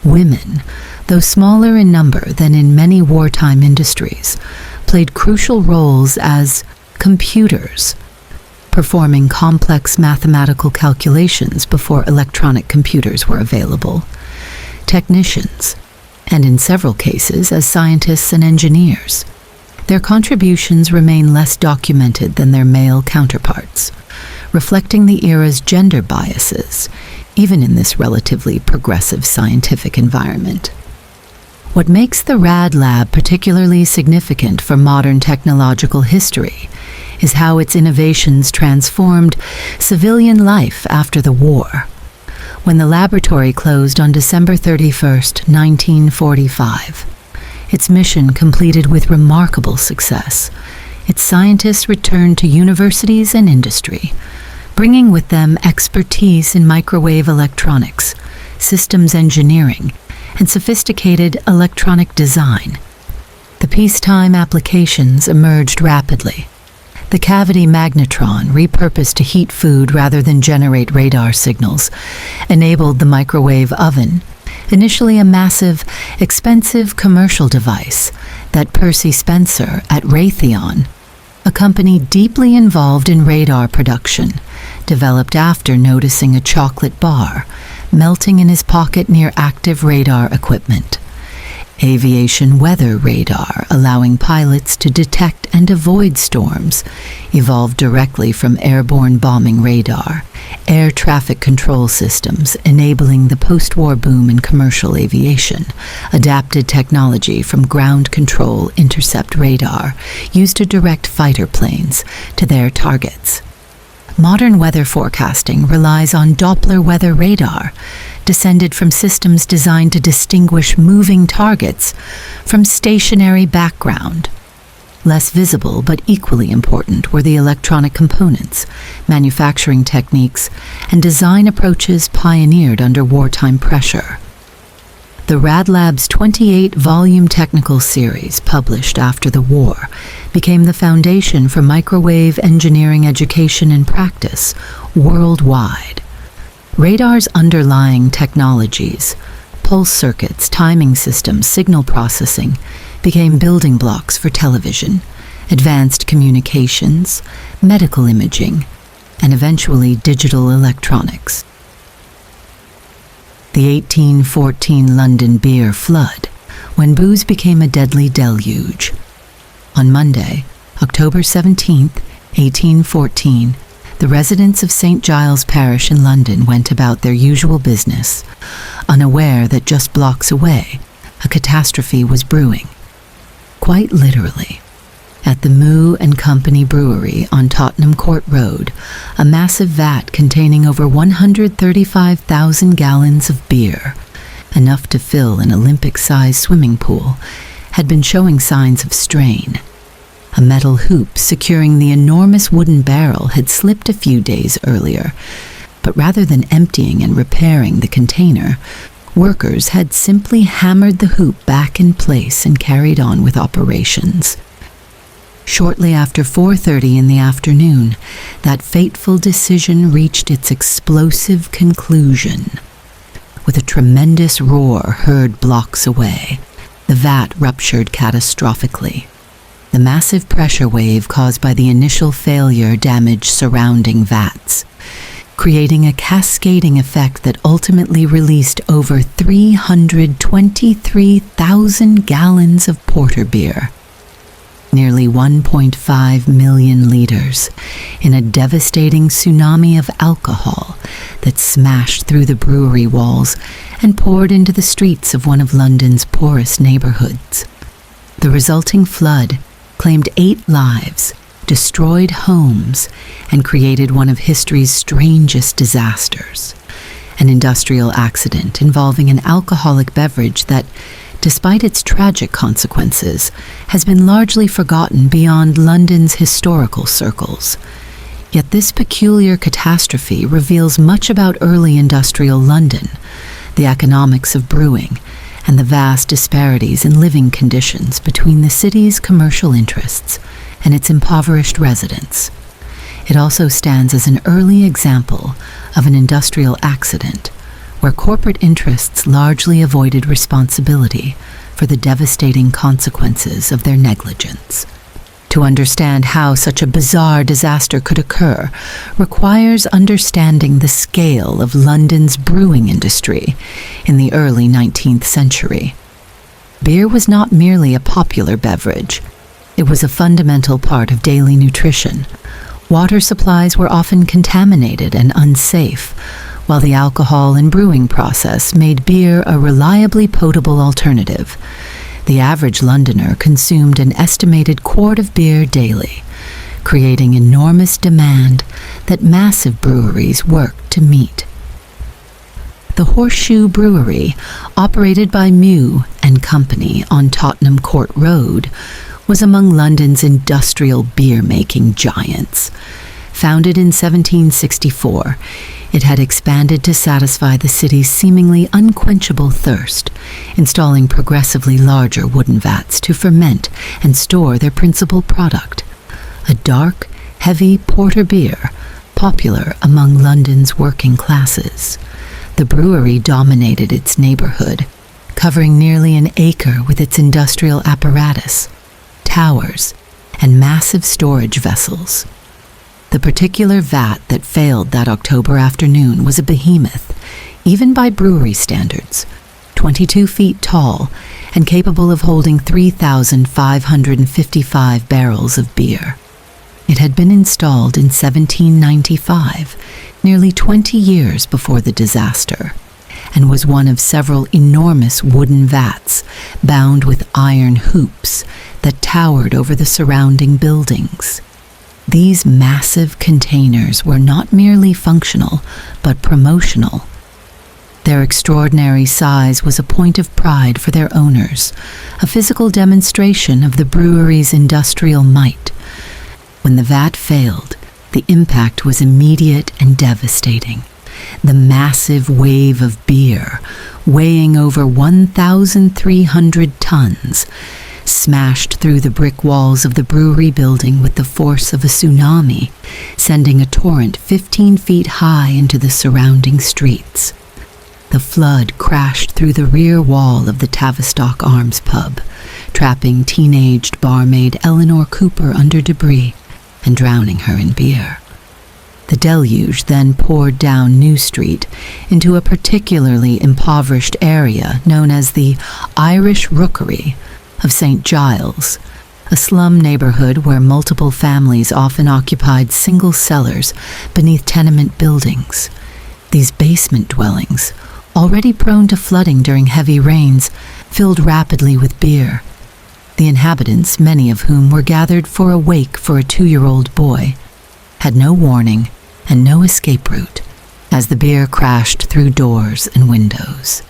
Women, though smaller in number than in many wartime industries, played crucial roles as computers, performing complex mathematical calculations before electronic computers were available, technicians, and in several cases as scientists and engineers. Their contributions remain less documented than their male counterparts, reflecting the era's gender biases, even in this relatively progressive scientific environment. What makes the Rad Lab particularly significant for modern technological history is how its innovations transformed civilian life after the war. When the laboratory closed on December 31st, 1945, its mission completed with remarkable success, its scientists returned to universities and industry, bringing with them expertise in microwave electronics, systems engineering, and sophisticated electronic design. The peacetime applications emerged rapidly. The cavity magnetron, repurposed to heat food rather than generate radar signals, enabled the microwave oven, initially a massive, expensive commercial device that Percy Spencer at Raytheon, a company deeply involved in radar production, developed after noticing a chocolate bar melting in his pocket near active radar equipment. Aviation weather radar, allowing pilots to detect and avoid storms, evolved directly from airborne bombing radar. Air traffic control systems, enabling the post-war boom in commercial aviation, adapted technology from ground control intercept radar used to direct fighter planes to their targets. Modern weather forecasting relies on Doppler weather radar, descended from systems designed to distinguish moving targets from stationary background. Less visible but equally important were the electronic components, manufacturing techniques, and design approaches pioneered under wartime pressure. The Rad Lab's 28-volume technical series, published after the war, became the foundation for microwave engineering education and practice worldwide. Radar's underlying technologies, pulse circuits, timing systems, signal processing became building blocks for television, advanced communications, medical imaging, and eventually digital electronics. The 1814 London beer flood, when booze became a deadly deluge. On Monday, October 17, 1814, the residents of St. Giles Parish in London went about their usual business, unaware that just blocks away, a catastrophe was brewing. Quite literally. At the Moo and Company Brewery on Tottenham Court Road, a massive vat containing over 135,000 gallons of beer, enough to fill an Olympic-sized swimming pool, had been showing signs of strain. A metal hoop securing the enormous wooden barrel had slipped a few days earlier, but rather than emptying and repairing the container, workers had simply hammered the hoop back in place and carried on with operations. Shortly after 4:30 in the afternoon, that fateful decision reached its explosive conclusion. With a tremendous roar heard blocks away, the vat ruptured catastrophically. The massive pressure wave caused by the initial failure damaged surrounding vats, creating a cascading effect that ultimately released over 323,000 gallons of porter beer, nearly 1.5 million liters, in a devastating tsunami of alcohol that smashed through the brewery walls and poured into the streets of one of London's poorest neighborhoods. The resulting flood claimed 8 lives, destroyed homes, and created one of history's strangest disasters, an industrial accident involving an alcoholic beverage that, despite its tragic consequences, has been largely forgotten beyond London's historical circles. Yet this peculiar catastrophe reveals much about early industrial London, the economics of brewing, and the vast disparities in living conditions between the city's commercial interests and its impoverished residents. It also stands as an early example of an industrial accident where corporate interests largely avoided responsibility for the devastating consequences of their negligence. To understand how such a bizarre disaster could occur requires understanding the scale of London's brewing industry in the early 19th century. Beer was not merely a popular beverage. It was a fundamental part of daily nutrition. Water supplies were often contaminated and unsafe, while the alcohol and brewing process made beer a reliably potable alternative. The average Londoner consumed an estimated quart of beer daily, creating enormous demand that massive breweries worked to meet. The Horseshoe Brewery, operated by Moo and Company on Tottenham Court Road, was among London's industrial beer-making giants. Founded in 1764, it had expanded to satisfy the city's seemingly unquenchable thirst, installing progressively larger wooden vats to ferment and store their principal product, a dark, heavy porter beer popular among London's working classes. The brewery dominated its neighborhood, covering nearly an acre with its industrial apparatus, towers, and massive storage vessels. The particular vat that failed that October afternoon was a behemoth, even by brewery standards, 22 feet tall and capable of holding 3,555 barrels of beer. It had been installed in 1795, nearly 20 years before the disaster, and was one of several enormous wooden vats bound with iron hoops that towered over the surrounding buildings. These massive containers were not merely functional, but promotional. Their extraordinary size was a point of pride for their owners, a physical demonstration of the brewery's industrial might. When the vat failed, the impact was immediate and devastating. The massive wave of beer, weighing over 1,300 tons, smashed through the brick walls of the brewery building with the force of a tsunami, sending a torrent 15 feet high into the surrounding streets. the flood crashed through the rear wall of the Tavistock Arms pub, trapping teenaged barmaid Eleanor Cooper under debris and drowning her in beer. The deluge then poured down New Street into a particularly impoverished area known as the Irish Rookery of St. Giles, a slum neighborhood where multiple families often occupied single cellars beneath tenement buildings. These basement dwellings, already prone to flooding during heavy rains, filled rapidly with beer. The inhabitants, many of whom were gathered for a wake for a 2-year-old boy, had no warning and no escape route as the beer crashed through doors and windows.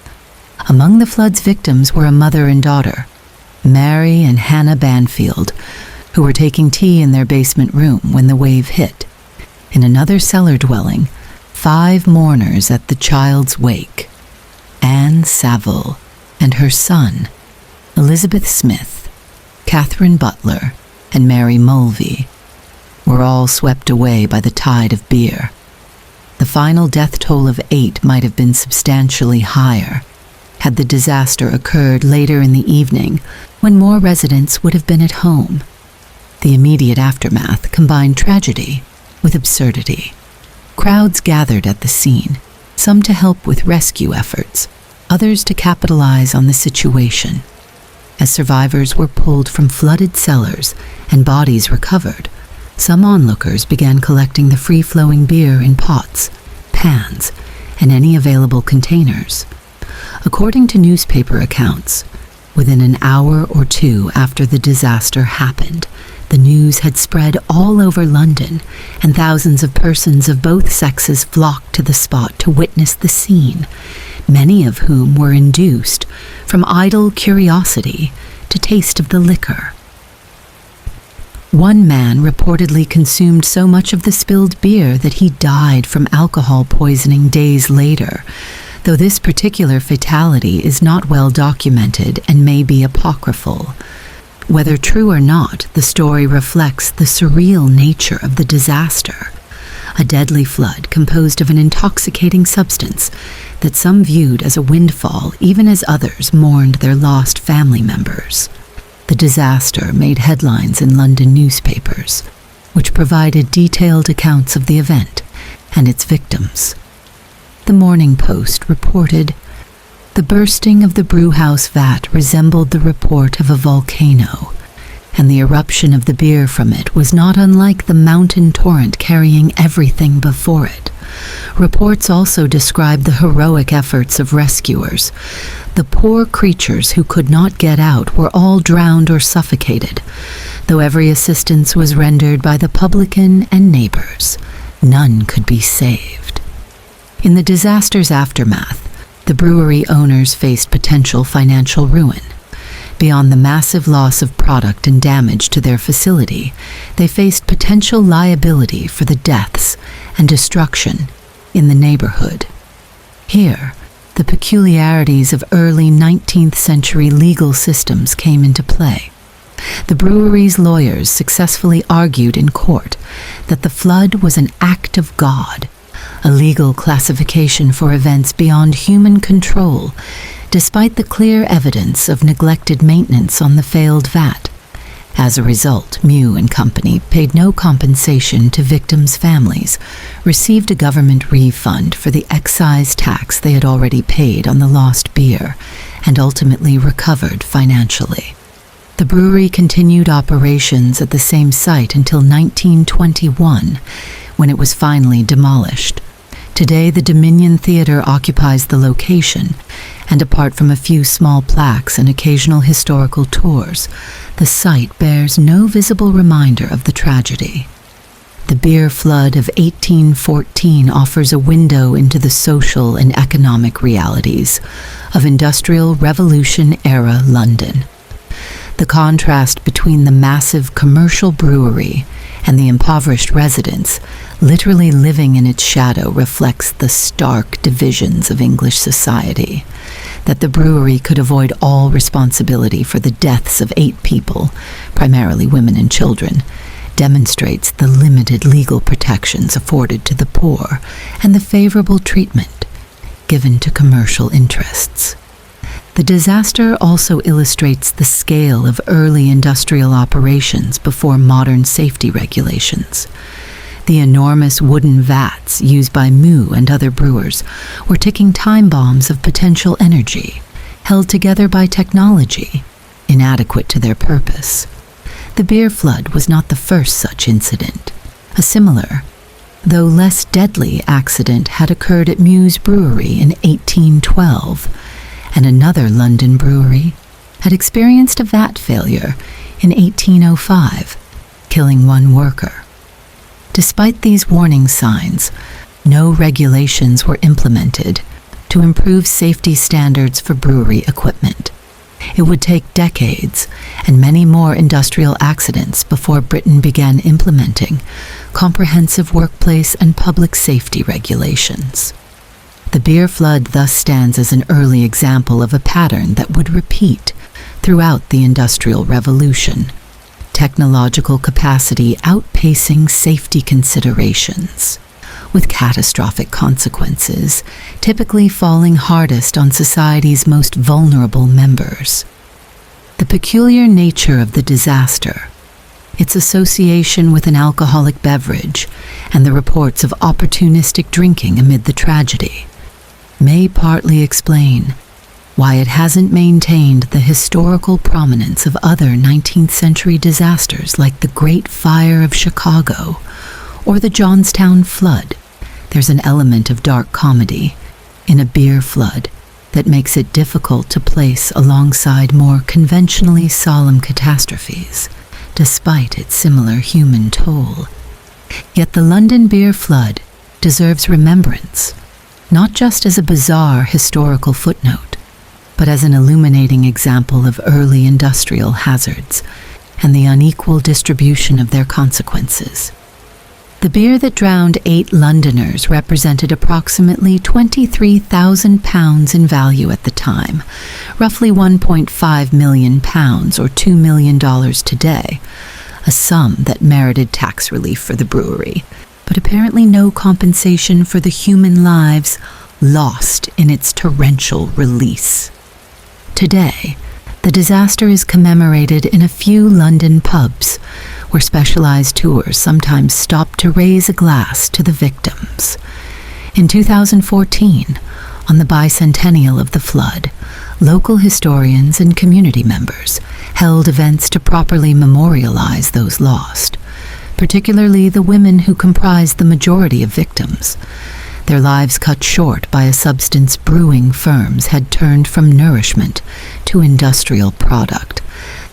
Among the flood's victims were a mother and daughter, Mary and Hannah Banfield, who were taking tea in their basement room when the wave hit. In another cellar dwelling, 5 mourners at the child's wake, Anne Saville and her son, Elizabeth Smith, Catherine Butler, and Mary Mulvey, were all swept away by the tide of beer. The final death toll of 8 might have been substantially higher had the disaster occurred later in the evening when more residents would have been at home. The immediate aftermath combined tragedy with absurdity. Crowds gathered at the scene, some to help with rescue efforts, others to capitalize on the situation. As survivors were pulled from flooded cellars and bodies recovered, some onlookers began collecting the free-flowing beer in pots, pans, and any available containers. According to newspaper accounts, within an hour or 2 after the disaster happened, the news had spread all over London, and thousands of persons of both sexes flocked to the spot to witness the scene, many of whom were induced, from idle curiosity, to taste of the liquor. One man reportedly consumed so much of the spilled beer that he died from alcohol poisoning days later, though this particular fatality is not well documented and may be apocryphal. Whether true or not, the story reflects the surreal nature of the disaster, a deadly flood composed of an intoxicating substance that some viewed as a windfall even as others mourned their lost family members. The disaster made headlines in London newspapers, which provided detailed accounts of the event and its victims. The Morning Post reported, "The bursting of the brewhouse vat resembled the report of a volcano, and the eruption of the beer from it was not unlike the mountain torrent carrying everything before it." Reports also described the heroic efforts of rescuers. The poor creatures who could not get out were all drowned or suffocated, though every assistance was rendered by the publican and neighbors. None could be saved. In the disaster's aftermath, the brewery owners faced potential financial ruin. Beyond the massive loss of product and damage to their facility, they faced potential liability for the deaths and destruction in the neighborhood. Here, the peculiarities of early 19th century legal systems came into play. The brewery's lawyers successfully argued in court that the flood was an act of God, a legal classification for events beyond human control, despite the clear evidence of neglected maintenance on the failed vat. As a result, Mew and Company paid no compensation to victims' families, received a government refund for the excise tax they had already paid on the lost beer, and ultimately recovered financially. The brewery continued operations at the same site until 1921, when it was finally demolished. Today, the Dominion Theatre occupies the location, and apart from a few small plaques and occasional historical tours, the site bears no visible reminder of the tragedy. The beer flood of 1814 offers a window into the social and economic realities of Industrial Revolution-era London. The contrast between the massive commercial brewery and the impoverished residents, literally living in its shadow, reflects the stark divisions of English society. That the brewery could avoid all responsibility for the deaths of 8 people, primarily women and children, demonstrates the limited legal protections afforded to the poor and the favorable treatment, given to commercial interests. The disaster also illustrates the scale of early industrial operations before modern safety regulations. The enormous wooden vats used by Mu and other brewers were ticking time bombs of potential energy, held together by technology, inadequate to their purpose. The beer flood was not the first such incident. A similar, though less deadly, accident had occurred at Mu's brewery in 1812, and another London brewery had experienced a vat failure in 1805, killing one worker. Despite these warning signs, no regulations were implemented to improve safety standards for brewery equipment. It would take decades and many more industrial accidents before Britain began implementing comprehensive workplace and public safety regulations. The beer flood thus stands as an early example of a pattern that would repeat throughout the Industrial Revolution, technological capacity outpacing safety considerations, with catastrophic consequences typically falling hardest on society's most vulnerable members. The peculiar nature of the disaster, its association with an alcoholic beverage, and the reports of opportunistic drinking amid the tragedy, may partly explain why it hasn't maintained the historical prominence of other 19th century disasters like the Great Fire of Chicago or the Johnstown Flood. There's an element of dark comedy in a beer flood that makes it difficult to place alongside more conventionally solemn catastrophes, despite its similar human toll. Yet the London beer flood deserves remembrance, not just as a bizarre historical footnote, but as an illuminating example of early industrial hazards and the unequal distribution of their consequences. The beer that drowned 8 Londoners represented approximately £23,000 in value at the time, roughly £1.5 million or $2 million today, a sum that merited tax relief for the brewery, but apparently no compensation for the human lives lost in its torrential release. Today, the disaster is commemorated in a few London pubs, where specialized tours sometimes stop to raise a glass to the victims. In 2014, on the bicentennial of the flood, local historians and community members held events to properly memorialize those lost, particularly the women who comprised the majority of victims. Their lives cut short by a substance brewing firms had turned from nourishment to industrial product.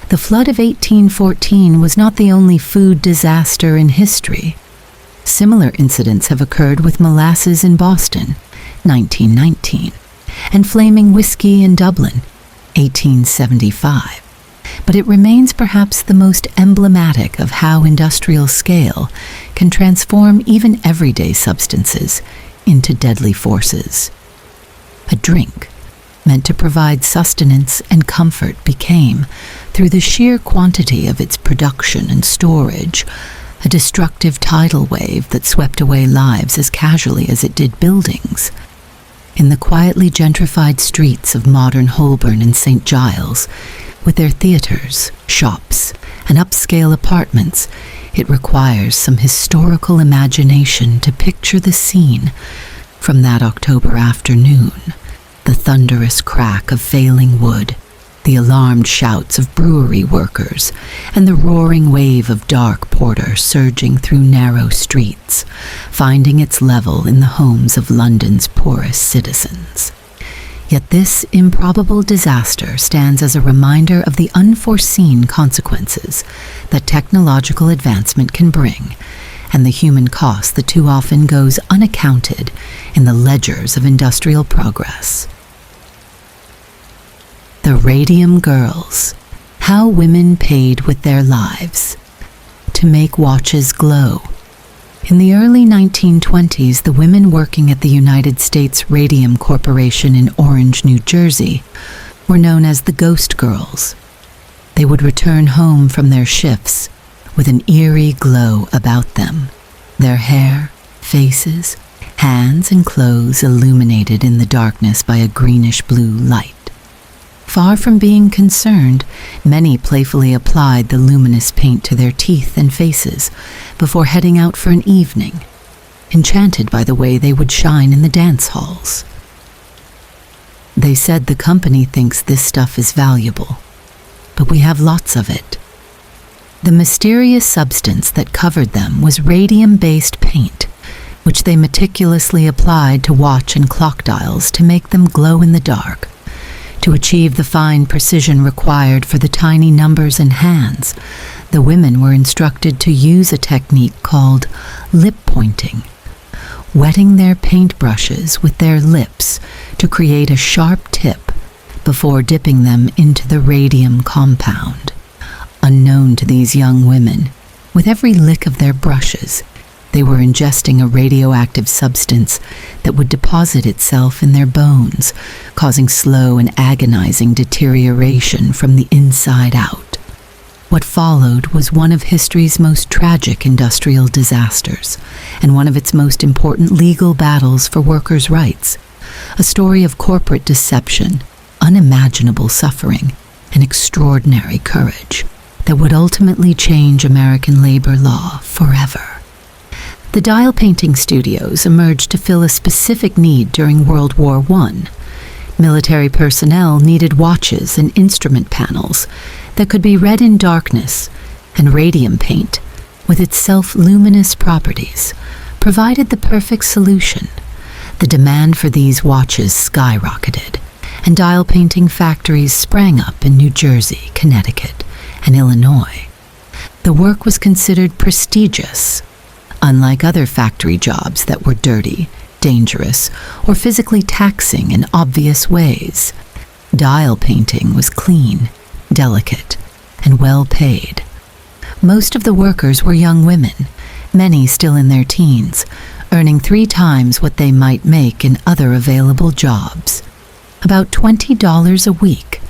The flood of 1814 was not the only food disaster in history. Similar incidents have occurred with Molasses in Boston, 1919, and flaming whiskey in Dublin, 1875. But it remains perhaps the most emblematic of how industrial scale can transform even everyday substances into deadly forces. A drink meant to provide sustenance and comfort became, through the sheer quantity of its production and storage, a destructive tidal wave that swept away lives as casually as it did buildings. In the quietly gentrified streets of modern Holborn and St. Giles, with their theaters, shops, and upscale apartments, it requires some historical imagination to picture the scene from that October afternoon. The thunderous crack of failing wood, the alarmed shouts of brewery workers, and the roaring wave of dark porter surging through narrow streets, finding its level in the homes of London's poorest citizens. Yet this improbable disaster stands as a reminder of the unforeseen consequences that technological advancement can bring, and the human cost that too often goes unaccounted in the ledgers of industrial progress. The Radium Girls, how women paid with their lives to make watches glow. In the early 1920s, the women working at the United States Radium Corporation in Orange, New Jersey, were known as the Ghost Girls. They would return home from their shifts with an eerie glow about them. Their hair, faces, hands and clothes illuminated in the darkness by a greenish-blue light. Far from being concerned, many playfully applied the luminous paint to their teeth and faces before heading out for an evening, enchanted by the way they would shine in the dance halls. They said the company thinks this stuff is valuable, but we have lots of it. The mysterious substance that covered them was radium-based paint, which they meticulously applied to watch and clock dials to make them glow in the dark. To achieve the fine precision required for the tiny numbers and hands, the women were instructed to use a technique called lip pointing, wetting their paintbrushes with their lips to create a sharp tip before dipping them into the radium compound. Unknown to these young women, with every lick of their brushes, they were ingesting a radioactive substance that would deposit itself in their bones, causing slow and agonizing deterioration from the inside out. What followed was one of history's most tragic industrial disasters, and one of its most important legal battles for workers' rights, a story of corporate deception, unimaginable suffering, and extraordinary courage that would ultimately change American labor law forever. The dial painting studios emerged to fill a specific need during World War I. Military personnel needed watches and instrument panels that could be read in darkness, and radium paint, with its self-luminous properties, provided the perfect solution. The demand for these watches skyrocketed, and dial painting factories sprang up in New Jersey, Connecticut, and Illinois. The work was considered prestigious, unlike other factory jobs that were dirty, dangerous, or physically taxing in obvious ways. Dial painting was clean, delicate, and well paid. Most of the workers were young women, many still in their teens, earning 3 times what they might make in other available jobs. About $20 a week,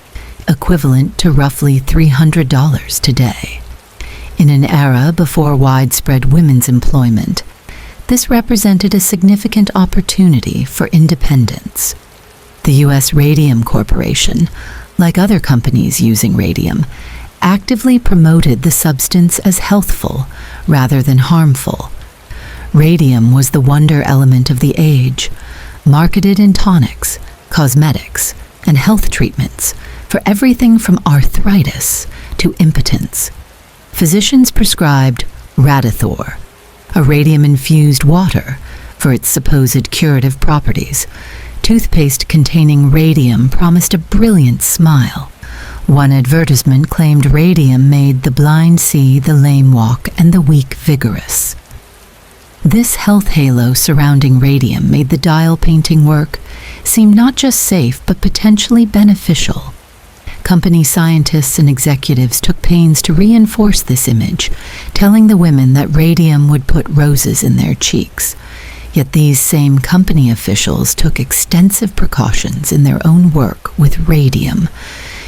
equivalent to roughly $300 today. In an era before widespread women's employment, this represented a significant opportunity for independence. The U.S. Radium Corporation, like other companies using radium, actively promoted the substance as healthful rather than harmful. Radium was the wonder element of the age, marketed in tonics, cosmetics, and health treatments for everything from arthritis to impotence. Physicians prescribed Radithor, a radium-infused water, for its supposed curative properties. Toothpaste containing radium promised a brilliant smile. One advertisement claimed radium made the blind see, the lame walk, and the weak vigorous. This health halo surrounding radium made the dial painting work seem not just safe but potentially beneficial. Company scientists and executives took pains to reinforce this image, telling the women that radium would put roses in their cheeks. Yet these same company officials took extensive precautions in their own work with radium,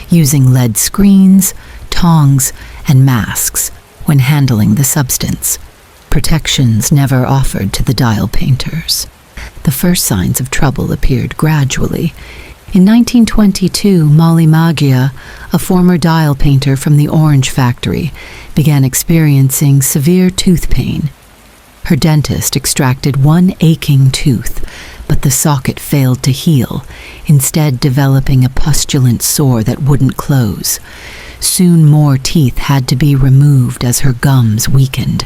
using lead screens, tongs, and masks when handling the substance, protections never offered to the dial painters. The first signs of trouble appeared gradually. In 1922, Molly Maggia, a former dial painter from the Orange factory, began experiencing severe tooth pain. Her dentist extracted one aching tooth, but the socket failed to heal, instead developing a pustulant sore that wouldn't close. Soon more teeth had to be removed as her gums weakened.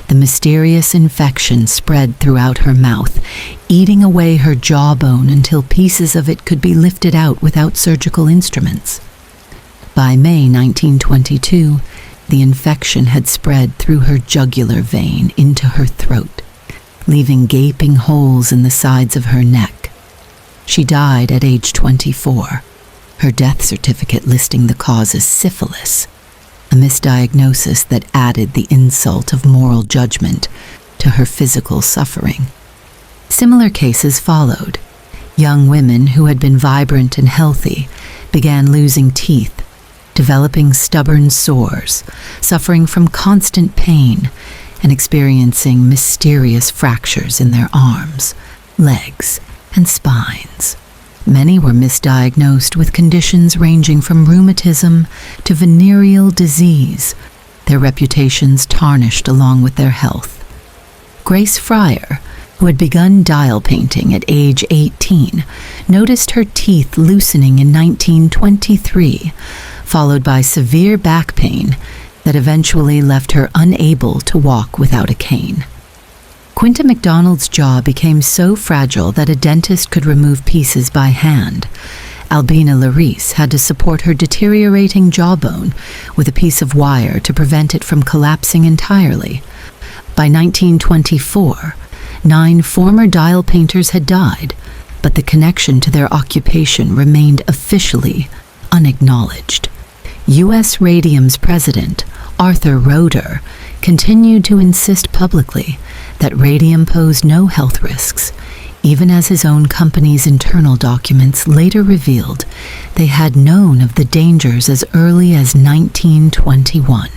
The mysterious infection spread throughout her mouth, eating away her jawbone until pieces of it could be lifted out without surgical instruments. By May 1922, the infection had spread through her jugular vein into her throat, leaving gaping holes in the sides of her neck. She died at age 24, her death certificate listing the cause as syphilis, a misdiagnosis that added the insult of moral judgment to her physical suffering. Similar cases followed. Young women who had been vibrant and healthy began losing teeth, developing stubborn sores, suffering from constant pain, and experiencing mysterious fractures in their arms, legs, and spines. Many were misdiagnosed with conditions ranging from rheumatism to venereal disease, their reputations tarnished along with their health. Grace Fryer, who had begun dial painting at age 18, noticed her teeth loosening in 1923, followed by severe back pain that eventually left her unable to walk without a cane. Quinta MacDonald's jaw became so fragile that a dentist could remove pieces by hand. Albina Larice had to support her deteriorating jawbone with a piece of wire to prevent it from collapsing entirely. By 1924, 9 former dial painters had died, but the connection to their occupation remained officially unacknowledged. U.S. Radium's president, Arthur Roeder, continued to insist publicly that radium posed no health risks, even as his own company's internal documents later revealed they had known of the dangers as early as 1921.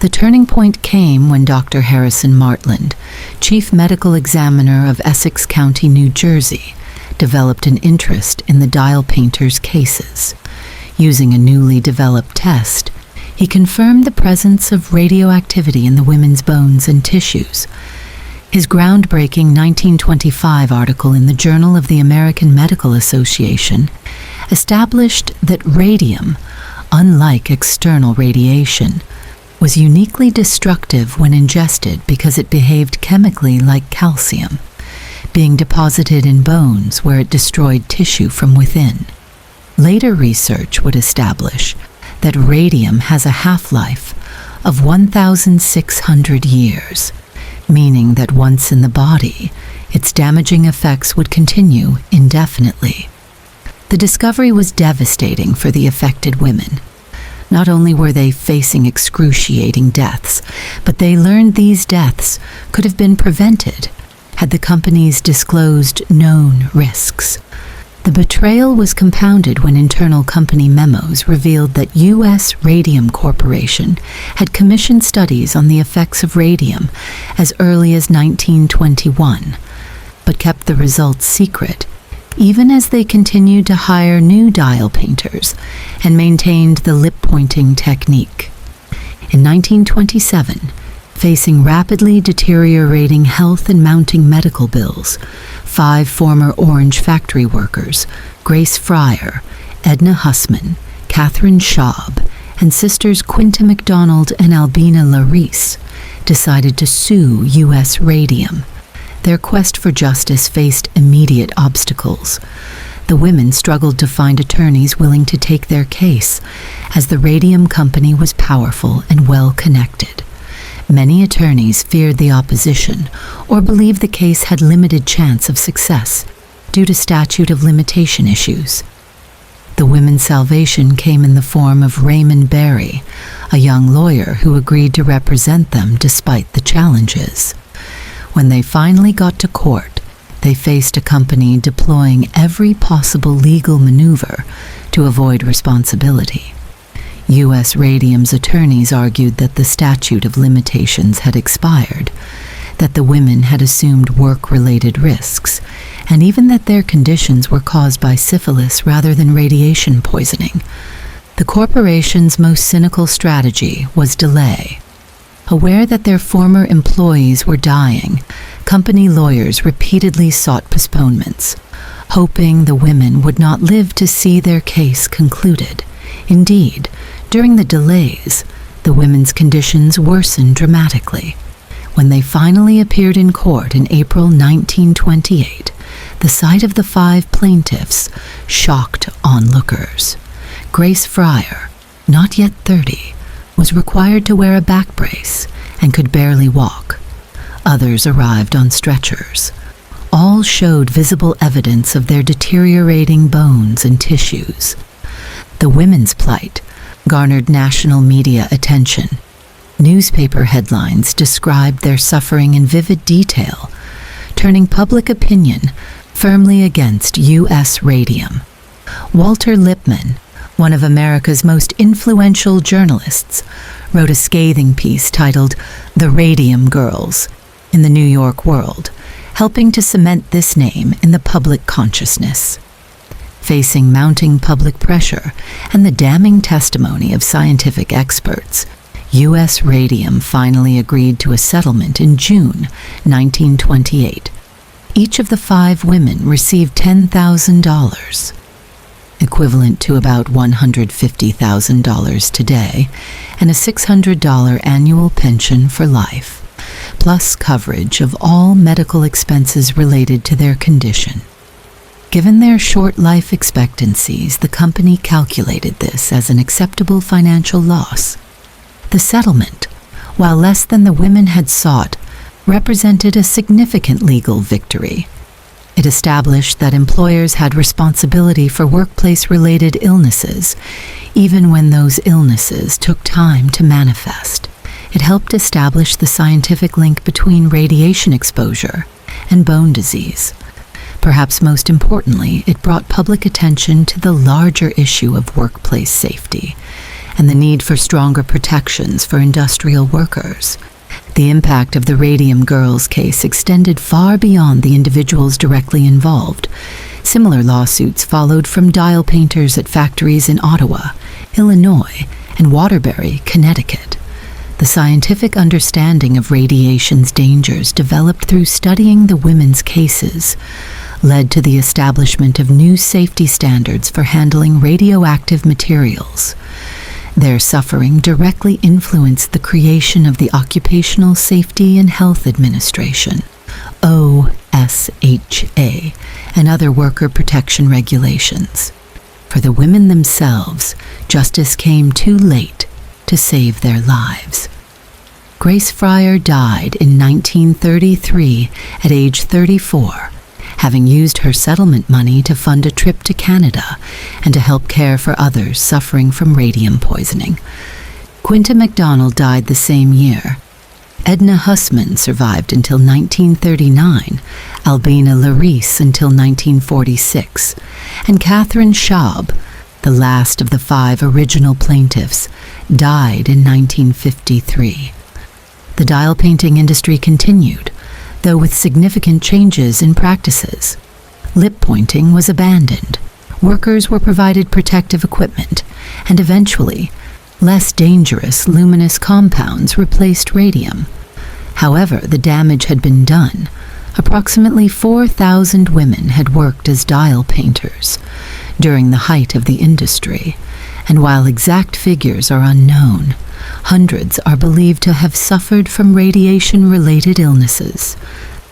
The turning point came when Dr. Harrison Martland, chief medical examiner of Essex County, New Jersey, developed an interest in the dial painter's cases. Using a newly developed test, he confirmed the presence of radioactivity in the women's bones and tissues. His groundbreaking 1925 article in the Journal of the American Medical Association established that radium, unlike external radiation, was uniquely destructive when ingested because it behaved chemically like calcium, being deposited in bones where it destroyed tissue from within. Later research would establish that radium has a half-life of 1,600 years, meaning that once in the body, its damaging effects would continue indefinitely. The discovery was devastating for the affected women. Not only were they facing excruciating deaths, but they learned these deaths could have been prevented had the companies disclosed known risks. The betrayal was compounded when internal company memos revealed that U.S. Radium Corporation had commissioned studies on the effects of radium as early as 1921, but kept the results secret, even as they continued to hire new dial painters and maintained the lip-pointing technique. In 1927, facing rapidly deteriorating health and mounting medical bills, 5 former Orange factory workers, Grace Fryer, Edna Hussman, Catherine Schaub, and sisters Quinta MacDonald and Albina Larice, decided to sue U.S. Radium. Their quest for justice faced immediate obstacles. The women struggled to find attorneys willing to take their case, as the Radium Company was powerful and well-connected. Many attorneys feared the opposition or believed the case had limited chance of success due to statute of limitation issues. The women's salvation came in the form of Raymond Barry, a young lawyer who agreed to represent them despite the challenges. When they finally got to court, they faced a company deploying every possible legal maneuver to avoid responsibility. U.S. Radium's attorneys argued that the statute of limitations had expired, that the women had assumed work-related risks, and even that their conditions were caused by syphilis rather than radiation poisoning. The corporation's most cynical strategy was delay. Aware that their former employees were dying, company lawyers repeatedly sought postponements, hoping the women would not live to see their case concluded. Indeed, during the delays, the women's conditions worsened dramatically. When they finally appeared in court in April 1928, the sight of the 5 plaintiffs shocked onlookers. Grace Fryer, not yet 30, was required to wear a back brace and could barely walk. Others arrived on stretchers. All showed visible evidence of their deteriorating bones and tissues. The women's plight garnered national media attention. Newspaper headlines described their suffering in vivid detail, turning public opinion firmly against U.S. Radium. Walter Lippmann, one of America's most influential journalists, wrote a scathing piece titled "The Radium Girls" in the New York World, helping to cement this name in the public consciousness. Facing mounting public pressure and the damning testimony of scientific experts, U.S. Radium finally agreed to a settlement in June 1928. Each of the 5 women received $10,000, equivalent to about $150,000 today, and a $600 annual pension for life, plus coverage of all medical expenses related to their condition. Given their short life expectancies, the company calculated this as an acceptable financial loss. The settlement, while less than the women had sought, represented a significant legal victory. It established that employers had responsibility for workplace-related illnesses, even when those illnesses took time to manifest. It helped establish the scientific link between radiation exposure and bone disease. Perhaps most importantly, it brought public attention to the larger issue of workplace safety and the need for stronger protections for industrial workers. The impact of the Radium Girls case extended far beyond the individuals directly involved. Similar lawsuits followed from dial painters at factories in Ottawa, Illinois, and Waterbury, Connecticut. The scientific understanding of radiation's dangers developed through studying the women's cases led to the establishment of new safety standards for handling radioactive materials. Their suffering directly influenced the creation of the Occupational Safety and Health Administration, OSHA, and other worker protection regulations. For the women themselves, justice came too late to save their lives. Grace Fryer died in 1933 at age 34, having used her settlement money to fund a trip to Canada and to help care for others suffering from radium poisoning. Quinta MacDonald died the same year. Edna Hussman survived until 1939, Albina Larice until 1946, and Catherine Schaub, the last of the 5 original plaintiffs, died in 1953. The dial painting industry continued, though with significant changes in practices. Lip pointing was abandoned, workers were provided protective equipment, and eventually, less dangerous luminous compounds replaced radium. However, the damage had been done. Approximately 4,000 women had worked as dial painters during the height of the industry, and while exact figures are unknown, hundreds are believed to have suffered from radiation-related illnesses.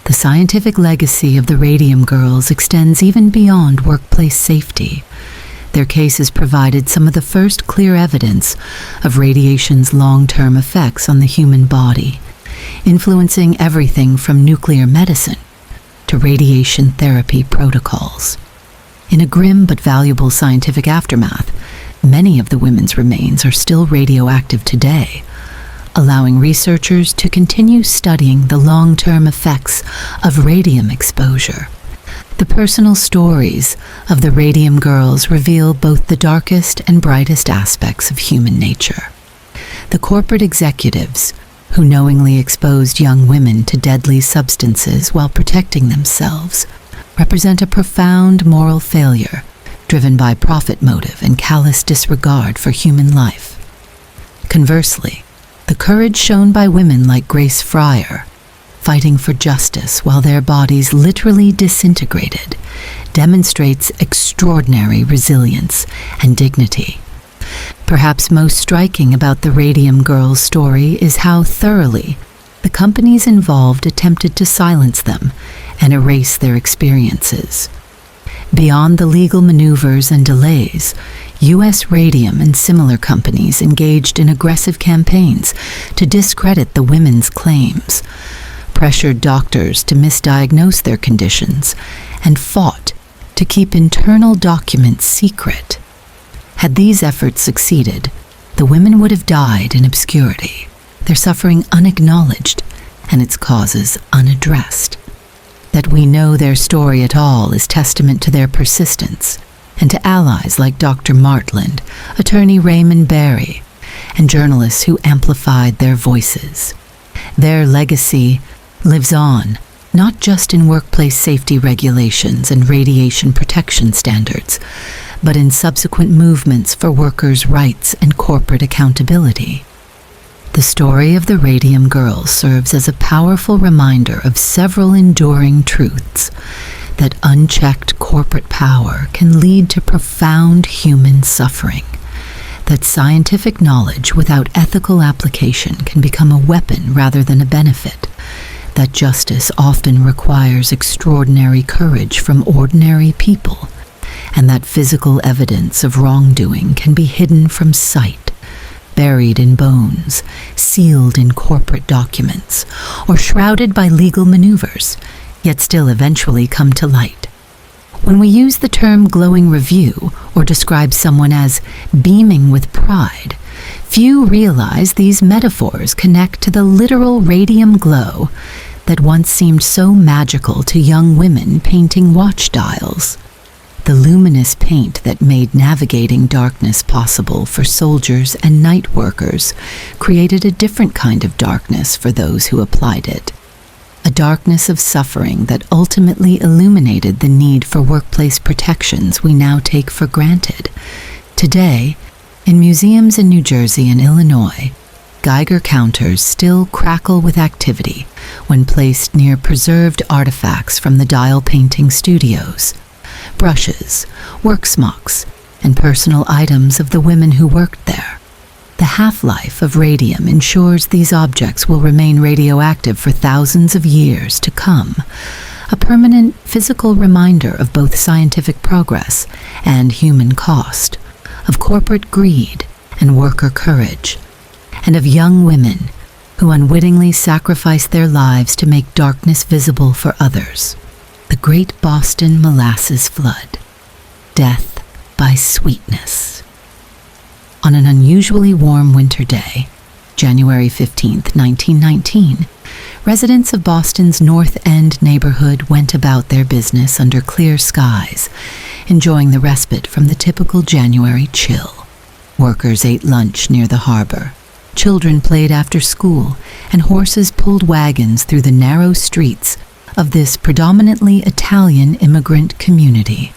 The scientific legacy of the Radium Girls extends even beyond workplace safety. Their cases provided some of the first clear evidence of radiation's long-term effects on the human body, influencing everything from nuclear medicine to radiation therapy protocols. In a grim but valuable scientific aftermath, many of the women's remains are still radioactive today, allowing researchers to continue studying the long-term effects of radium exposure. The personal stories of the Radium Girls reveal both the darkest and brightest aspects of human nature. The corporate executives, who knowingly exposed young women to deadly substances while protecting themselves, represent a profound moral failure driven by profit motive and callous disregard for human life. Conversely, the courage shown by women like Grace Fryer, fighting for justice while their bodies literally disintegrated, demonstrates extraordinary resilience and dignity. Perhaps most striking about the Radium Girls' story is how thoroughly the companies involved attempted to silence them and erase their experiences. Beyond the legal maneuvers and delays, U.S. Radium and similar companies engaged in aggressive campaigns to discredit the women's claims, pressured doctors to misdiagnose their conditions, and fought to keep internal documents secret. Had these efforts succeeded, the women would have died in obscurity, their suffering unacknowledged and its causes unaddressed. That we know their story at all is testament to their persistence, and to allies like Dr. Martland, attorney Raymond Barry, and journalists who amplified their voices. Their legacy lives on, not just in workplace safety regulations and radiation protection standards, but in subsequent movements for workers' rights and corporate accountability. The story of the Radium Girls serves as a powerful reminder of several enduring truths: that unchecked corporate power can lead to profound human suffering, that scientific knowledge without ethical application can become a weapon rather than a benefit, that justice often requires extraordinary courage from ordinary people, and that physical evidence of wrongdoing can be hidden from sight, buried in bones, sealed in corporate documents, or shrouded by legal maneuvers, yet still eventually come to light. When we use the term glowing review or describe someone as beaming with pride, few realize these metaphors connect to the literal radium glow that once seemed so magical to young women painting watch dials. The luminous paint that made navigating darkness possible for soldiers and night workers created a different kind of darkness for those who applied it. A darkness of suffering that ultimately illuminated the need for workplace protections we now take for granted. Today, in museums in New Jersey and Illinois, Geiger counters still crackle with activity when placed near preserved artifacts from the dial painting studios. Brushes, work smocks, and personal items of the women who worked there. The half-life of radium ensures these objects will remain radioactive for thousands of years to come, a permanent physical reminder of both scientific progress and human cost, of corporate greed and worker courage, and of young women who unwittingly sacrificed their lives to make darkness visible for others. The Great Boston Molasses Flood. Death by sweetness. On an unusually warm winter day, January 15, 1919, residents of Boston's North End neighborhood went about their business under clear skies, enjoying the respite from the typical January chill. Workers ate lunch near the harbor. Children played after school, and horses pulled wagons through the narrow streets of this predominantly Italian immigrant community.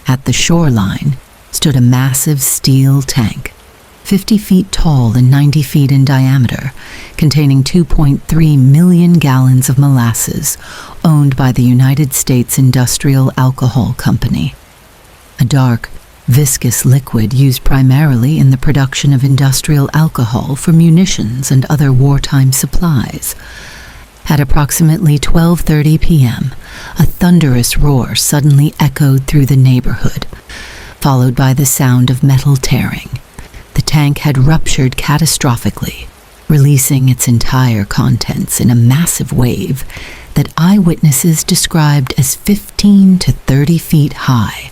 At the shoreline stood a massive steel tank, 50 feet tall and 90 feet in diameter, containing 2.3 million gallons of molasses, owned by the United States Industrial Alcohol Company. A dark, viscous liquid used primarily in the production of industrial alcohol for munitions and other wartime supplies. At approximately 12:30 p.m., a thunderous roar suddenly echoed through the neighborhood, followed by the sound of metal tearing. The tank had ruptured catastrophically, releasing its entire contents in a massive wave that eyewitnesses described as 15 to 30 feet high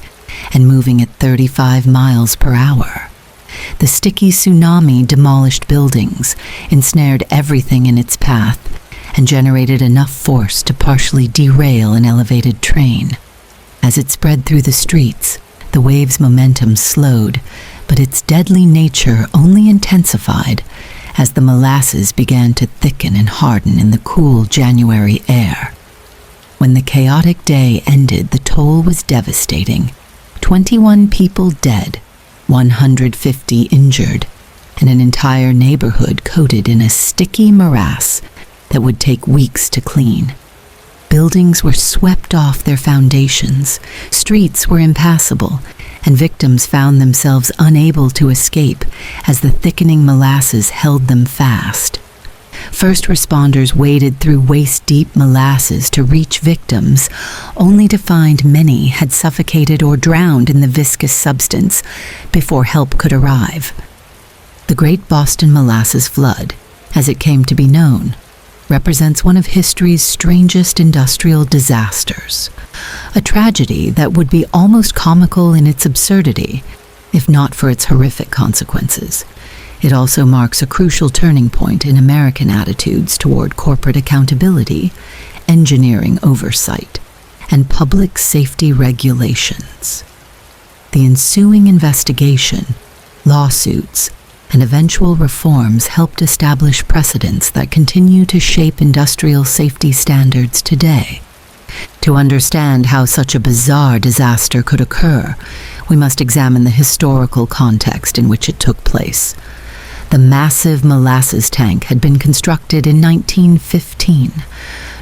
and moving at 35 miles per hour. The sticky tsunami demolished buildings, ensnared everything in its path, and generated enough force to partially derail an elevated train. As it spread through the streets, the wave's momentum slowed, but its deadly nature only intensified as the molasses began to thicken and harden in the cool January air. When the chaotic day ended, the toll was devastating. 21 people dead, 150 injured, and an entire neighborhood coated in a sticky morass that would take weeks to clean. Buildings were swept off their foundations, streets were impassable, and victims found themselves unable to escape as the thickening molasses held them fast. First responders waded through waist-deep molasses to reach victims, only to find many had suffocated or drowned in the viscous substance before help could arrive. The Great Boston Molasses Flood, as it came to be known, represents one of history's strangest industrial disasters, a tragedy that would be almost comical in its absurdity, if not for its horrific consequences. It also marks a crucial turning point in American attitudes toward corporate accountability, engineering oversight, and public safety regulations. The ensuing investigation, lawsuits, and eventual reforms helped establish precedents that continue to shape industrial safety standards today. To understand how such a bizarre disaster could occur, we must examine the historical context in which it took place. The massive molasses tank had been constructed in 1915,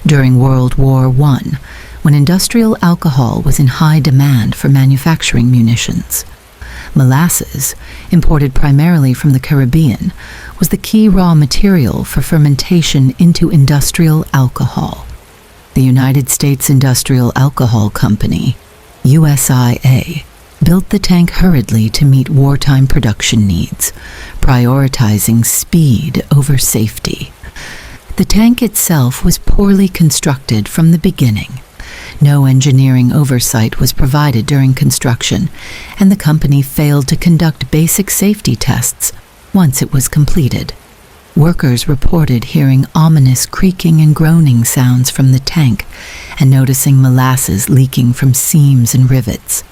during World War I, when industrial alcohol was in high demand for manufacturing munitions. Molasses, imported primarily from the Caribbean, was the key raw material for fermentation into industrial alcohol. The United States Industrial Alcohol Company, USIA, built the tank hurriedly to meet wartime production needs, prioritizing speed over safety. The tank itself was poorly constructed from the beginning. No engineering oversight was provided during construction, and the company failed to conduct basic safety tests once it was completed. Workers reported hearing ominous creaking and groaning sounds from the tank and noticing molasses leaking from seams and rivets.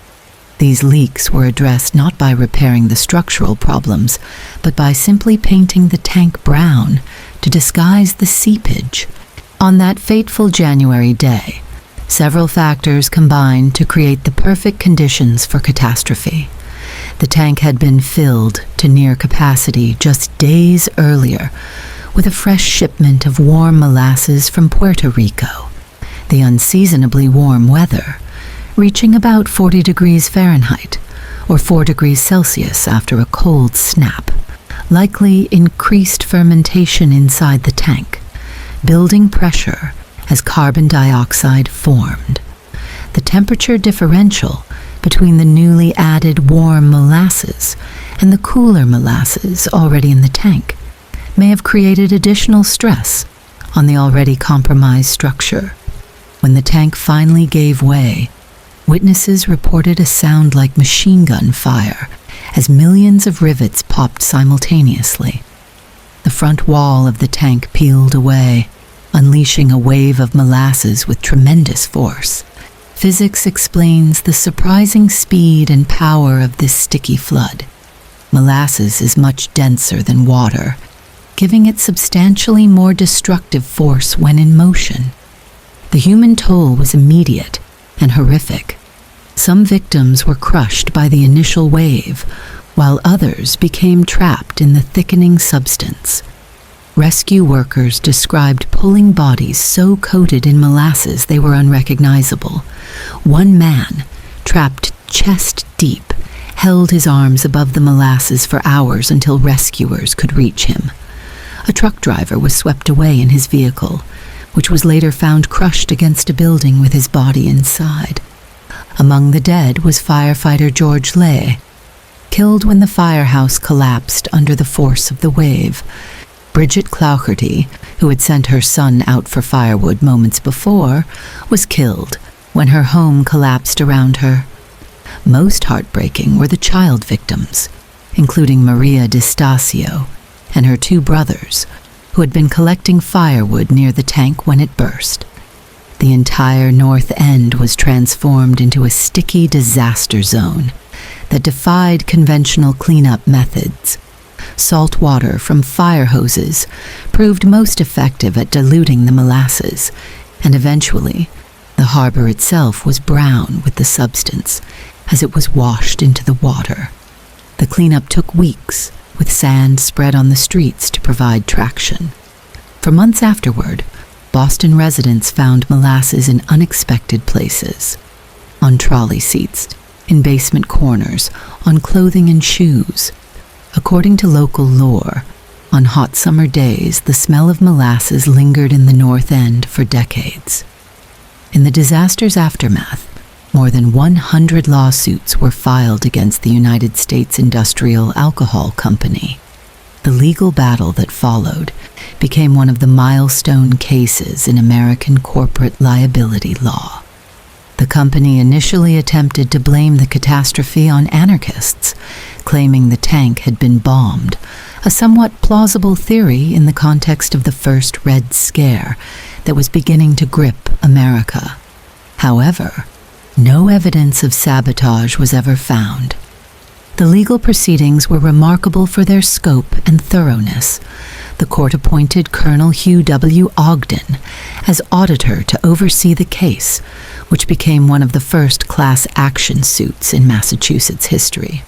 These leaks were addressed not by repairing the structural problems, but by simply painting the tank brown to disguise the seepage. On that fateful January day, several factors combined to create the perfect conditions for catastrophe. The tank had been filled to near capacity just days earlier with a fresh shipment of warm molasses from Puerto Rico. The unseasonably warm weather, reaching about 40 degrees Fahrenheit or 4 degrees Celsius after a cold snap, likely increased fermentation inside the tank, building pressure as carbon dioxide formed. The temperature differential between the newly added warm molasses and the cooler molasses already in the tank may have created additional stress on the already compromised structure. When the tank finally gave way, witnesses reported a sound like machine gun fire as millions of rivets popped simultaneously. The front wall of the tank peeled away, unleashing a wave of molasses with tremendous force. Physics explains the surprising speed and power of this sticky flood. Molasses is much denser than water, giving it substantially more destructive force when in motion. The human toll was immediate and horrific. Some victims were crushed by the initial wave, while others became trapped in the thickening substance. Rescue workers described pulling bodies so coated in molasses they were unrecognizable. One man, trapped chest deep, held his arms above the molasses for hours until rescuers could reach him. A truck driver was swept away in his vehicle, which was later found crushed against a building with his body inside. Among the dead was firefighter George Lay, killed when the firehouse collapsed under the force of the wave. Bridget Clouherty, who had sent her son out for firewood moments before, was killed when her home collapsed around her. Most heartbreaking were the child victims, including Maria D'Estasio and her 2 brothers, who had been collecting firewood near the tank when it burst. The entire north end was transformed into a sticky disaster zone that defied conventional cleanup methods. Salt water from fire hoses proved most effective at diluting the molasses, and eventually, the harbor itself was brown with the substance as it was washed into the water. The cleanup took weeks, with sand spread on the streets to provide traction. For months afterward, Boston residents found molasses in unexpected places: on trolley seats, in basement corners, on clothing and shoes. According to local lore, on hot summer days, the smell of molasses lingered in the North End for decades. In the disaster's aftermath, more than 100 lawsuits were filed against the United States Industrial Alcohol Company. The legal battle that followed became one of the milestone cases in American corporate liability law. The company initially attempted to blame the catastrophe on anarchists, claiming the tank had been bombed, a somewhat plausible theory in the context of the first Red Scare that was beginning to grip America. However, no evidence of sabotage was ever found. The legal proceedings were remarkable for their scope and thoroughness. The court appointed Colonel Hugh W. Ogden as auditor to oversee the case, which became one of the first class action suits in Massachusetts history.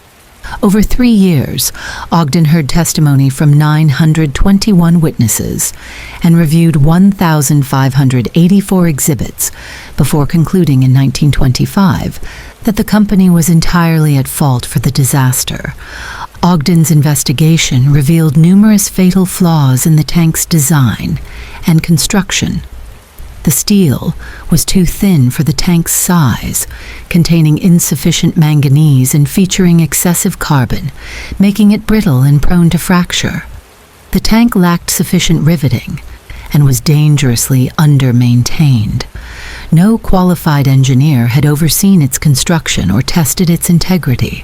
Over 3 years, Ogden heard testimony from 921 witnesses and reviewed 1,584 exhibits before concluding in 1925 that the company was entirely at fault for the disaster. Ogden's investigation revealed numerous fatal flaws in the tank's design and construction. The steel was too thin for the tank's size, containing insufficient manganese and featuring excessive carbon, making it brittle and prone to fracture. The tank lacked sufficient riveting and was dangerously under-maintained. No qualified engineer had overseen its construction or tested its integrity.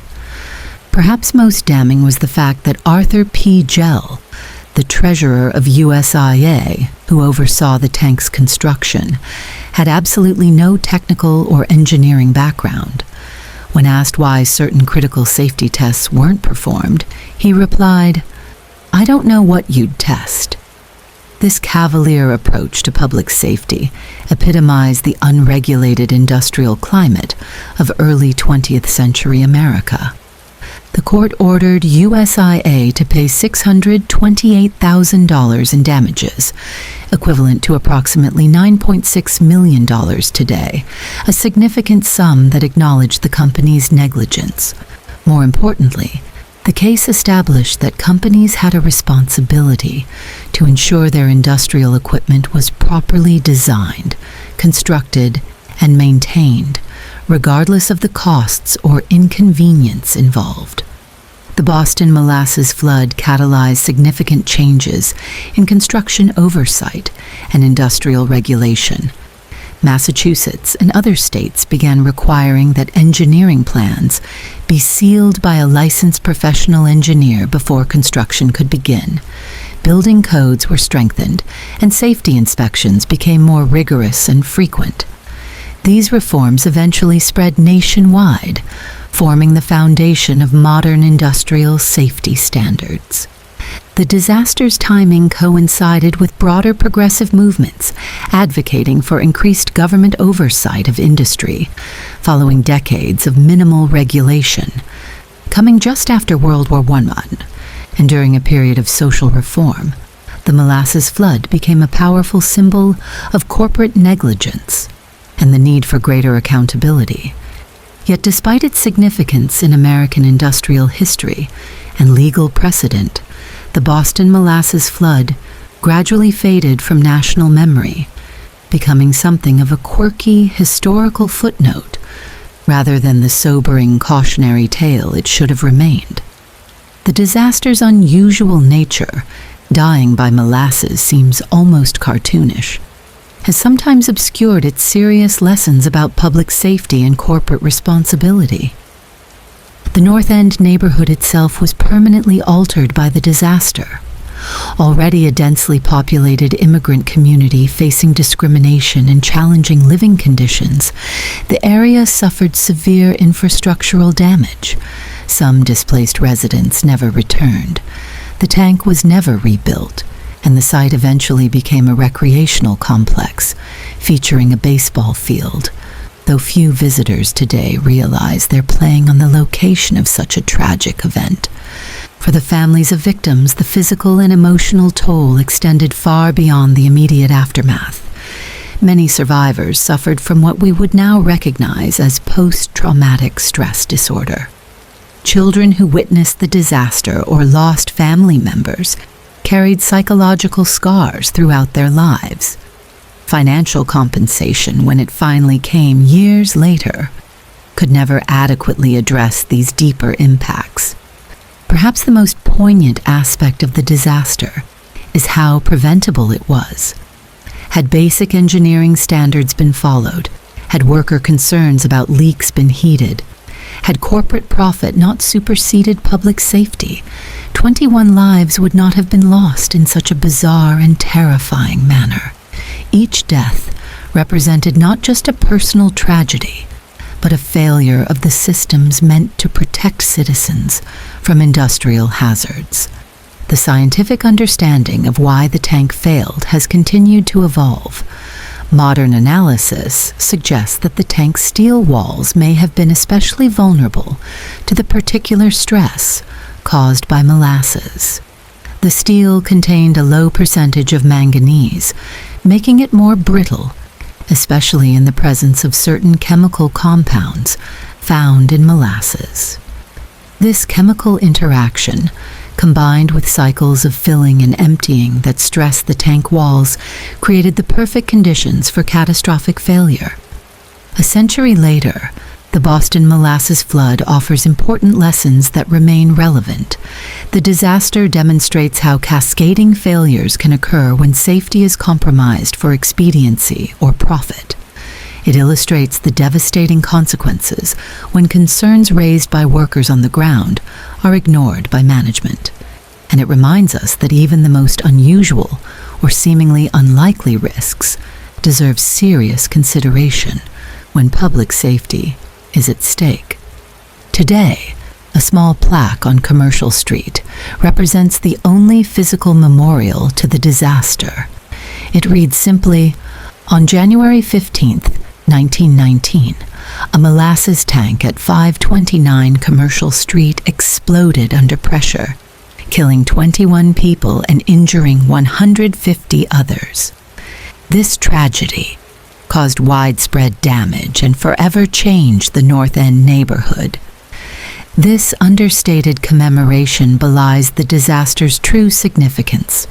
Perhaps most damning was the fact that Arthur P. Gell, the treasurer of USIA, who oversaw the tank's construction, had absolutely no technical or engineering background. When asked why certain critical safety tests weren't performed, he replied, "I don't know what you'd test." This cavalier approach to public safety epitomized the unregulated industrial climate of early 20th century America. The court ordered USIA to pay $628,000 in damages, equivalent to approximately $9.6 million today, a significant sum that acknowledged the company's negligence. More importantly, the case established that companies had a responsibility to ensure their industrial equipment was properly designed, constructed, and maintained, regardless of the costs or inconvenience involved. The Boston Molasses flood catalyzed significant changes in construction oversight and industrial regulation. Massachusetts and other states began requiring that engineering plans be sealed by a licensed professional engineer before construction could begin. Building codes were strengthened, and safety inspections became more rigorous and frequent. These reforms eventually spread nationwide, forming the foundation of modern industrial safety standards. The disaster's timing coincided with broader progressive movements advocating for increased government oversight of industry, following decades of minimal regulation. Coming just after World War I, and during a period of social reform, the Molasses flood became a powerful symbol of corporate negligence and the need for greater accountability. Yet despite its significance in American industrial history and legal precedent, the Boston Molasses flood gradually faded from national memory, becoming something of a quirky historical footnote rather than the sobering cautionary tale it should have remained. The disaster's unusual nature, dying by molasses, seems almost cartoonish, has sometimes obscured its serious lessons about public safety and corporate responsibility. The North End neighborhood itself was permanently altered by the disaster. Already a densely populated immigrant community facing discrimination and challenging living conditions, the area suffered severe infrastructural damage. Some displaced residents never returned. The tank was never rebuilt, and the site eventually became a recreational complex, featuring a baseball field, though few visitors today realize they're playing on the location of such a tragic event. For the families of victims, the physical and emotional toll extended far beyond the immediate aftermath. Many survivors suffered from what we would now recognize as post-traumatic stress disorder. Children who witnessed the disaster or lost family members carried psychological scars throughout their lives. Financial compensation, when it finally came years later, could never adequately address these deeper impacts. Perhaps the most poignant aspect of the disaster is how preventable it was. Had basic engineering standards been followed, had worker concerns about leaks been heeded, had corporate profit not superseded public safety, 21 lives would not have been lost in such a bizarre and terrifying manner. Each death represented not just a personal tragedy, but a failure of the systems meant to protect citizens from industrial hazards. The scientific understanding of why the tank failed has continued to evolve. Modern analysis suggests that the tank's steel walls may have been especially vulnerable to the particular stress caused by molasses. The steel contained a low percentage of manganese, making it more brittle, especially in the presence of certain chemical compounds found in molasses. This chemical interaction, combined with cycles of filling and emptying that stressed the tank walls, created the perfect conditions for catastrophic failure. A century later, the Boston molasses flood offers important lessons that remain relevant. The disaster demonstrates how cascading failures can occur when safety is compromised for expediency or profit. It illustrates the devastating consequences when concerns raised by workers on the ground are ignored by management. And it reminds us that even the most unusual or seemingly unlikely risks deserve serious consideration when public safety is at stake. Today, a small plaque on Commercial Street represents the only physical memorial to the disaster. It reads simply, "On January 15th, 1919, a molasses tank at 529 Commercial Street exploded under pressure, killing 21 people and injuring 150 others. This tragedy caused widespread damage and forever changed the North End neighborhood. This understated commemoration belies the disaster's true significance.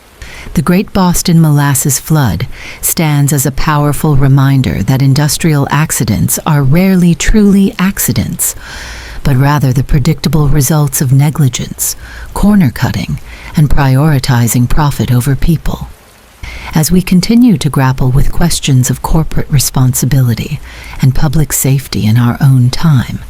The Great Boston Molasses Flood stands as a powerful reminder that industrial accidents are rarely truly accidents, but rather the predictable results of negligence, corner-cutting, and prioritizing profit over people. As we continue to grapple with questions of corporate responsibility and public safety in our own time,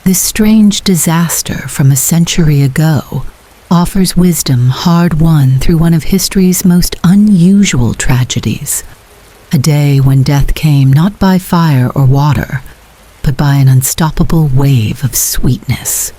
this strange disaster from a century ago offers wisdom hard-won through one of history's most unusual tragedies, a day when death came not by fire or water, but by an unstoppable wave of sweetness.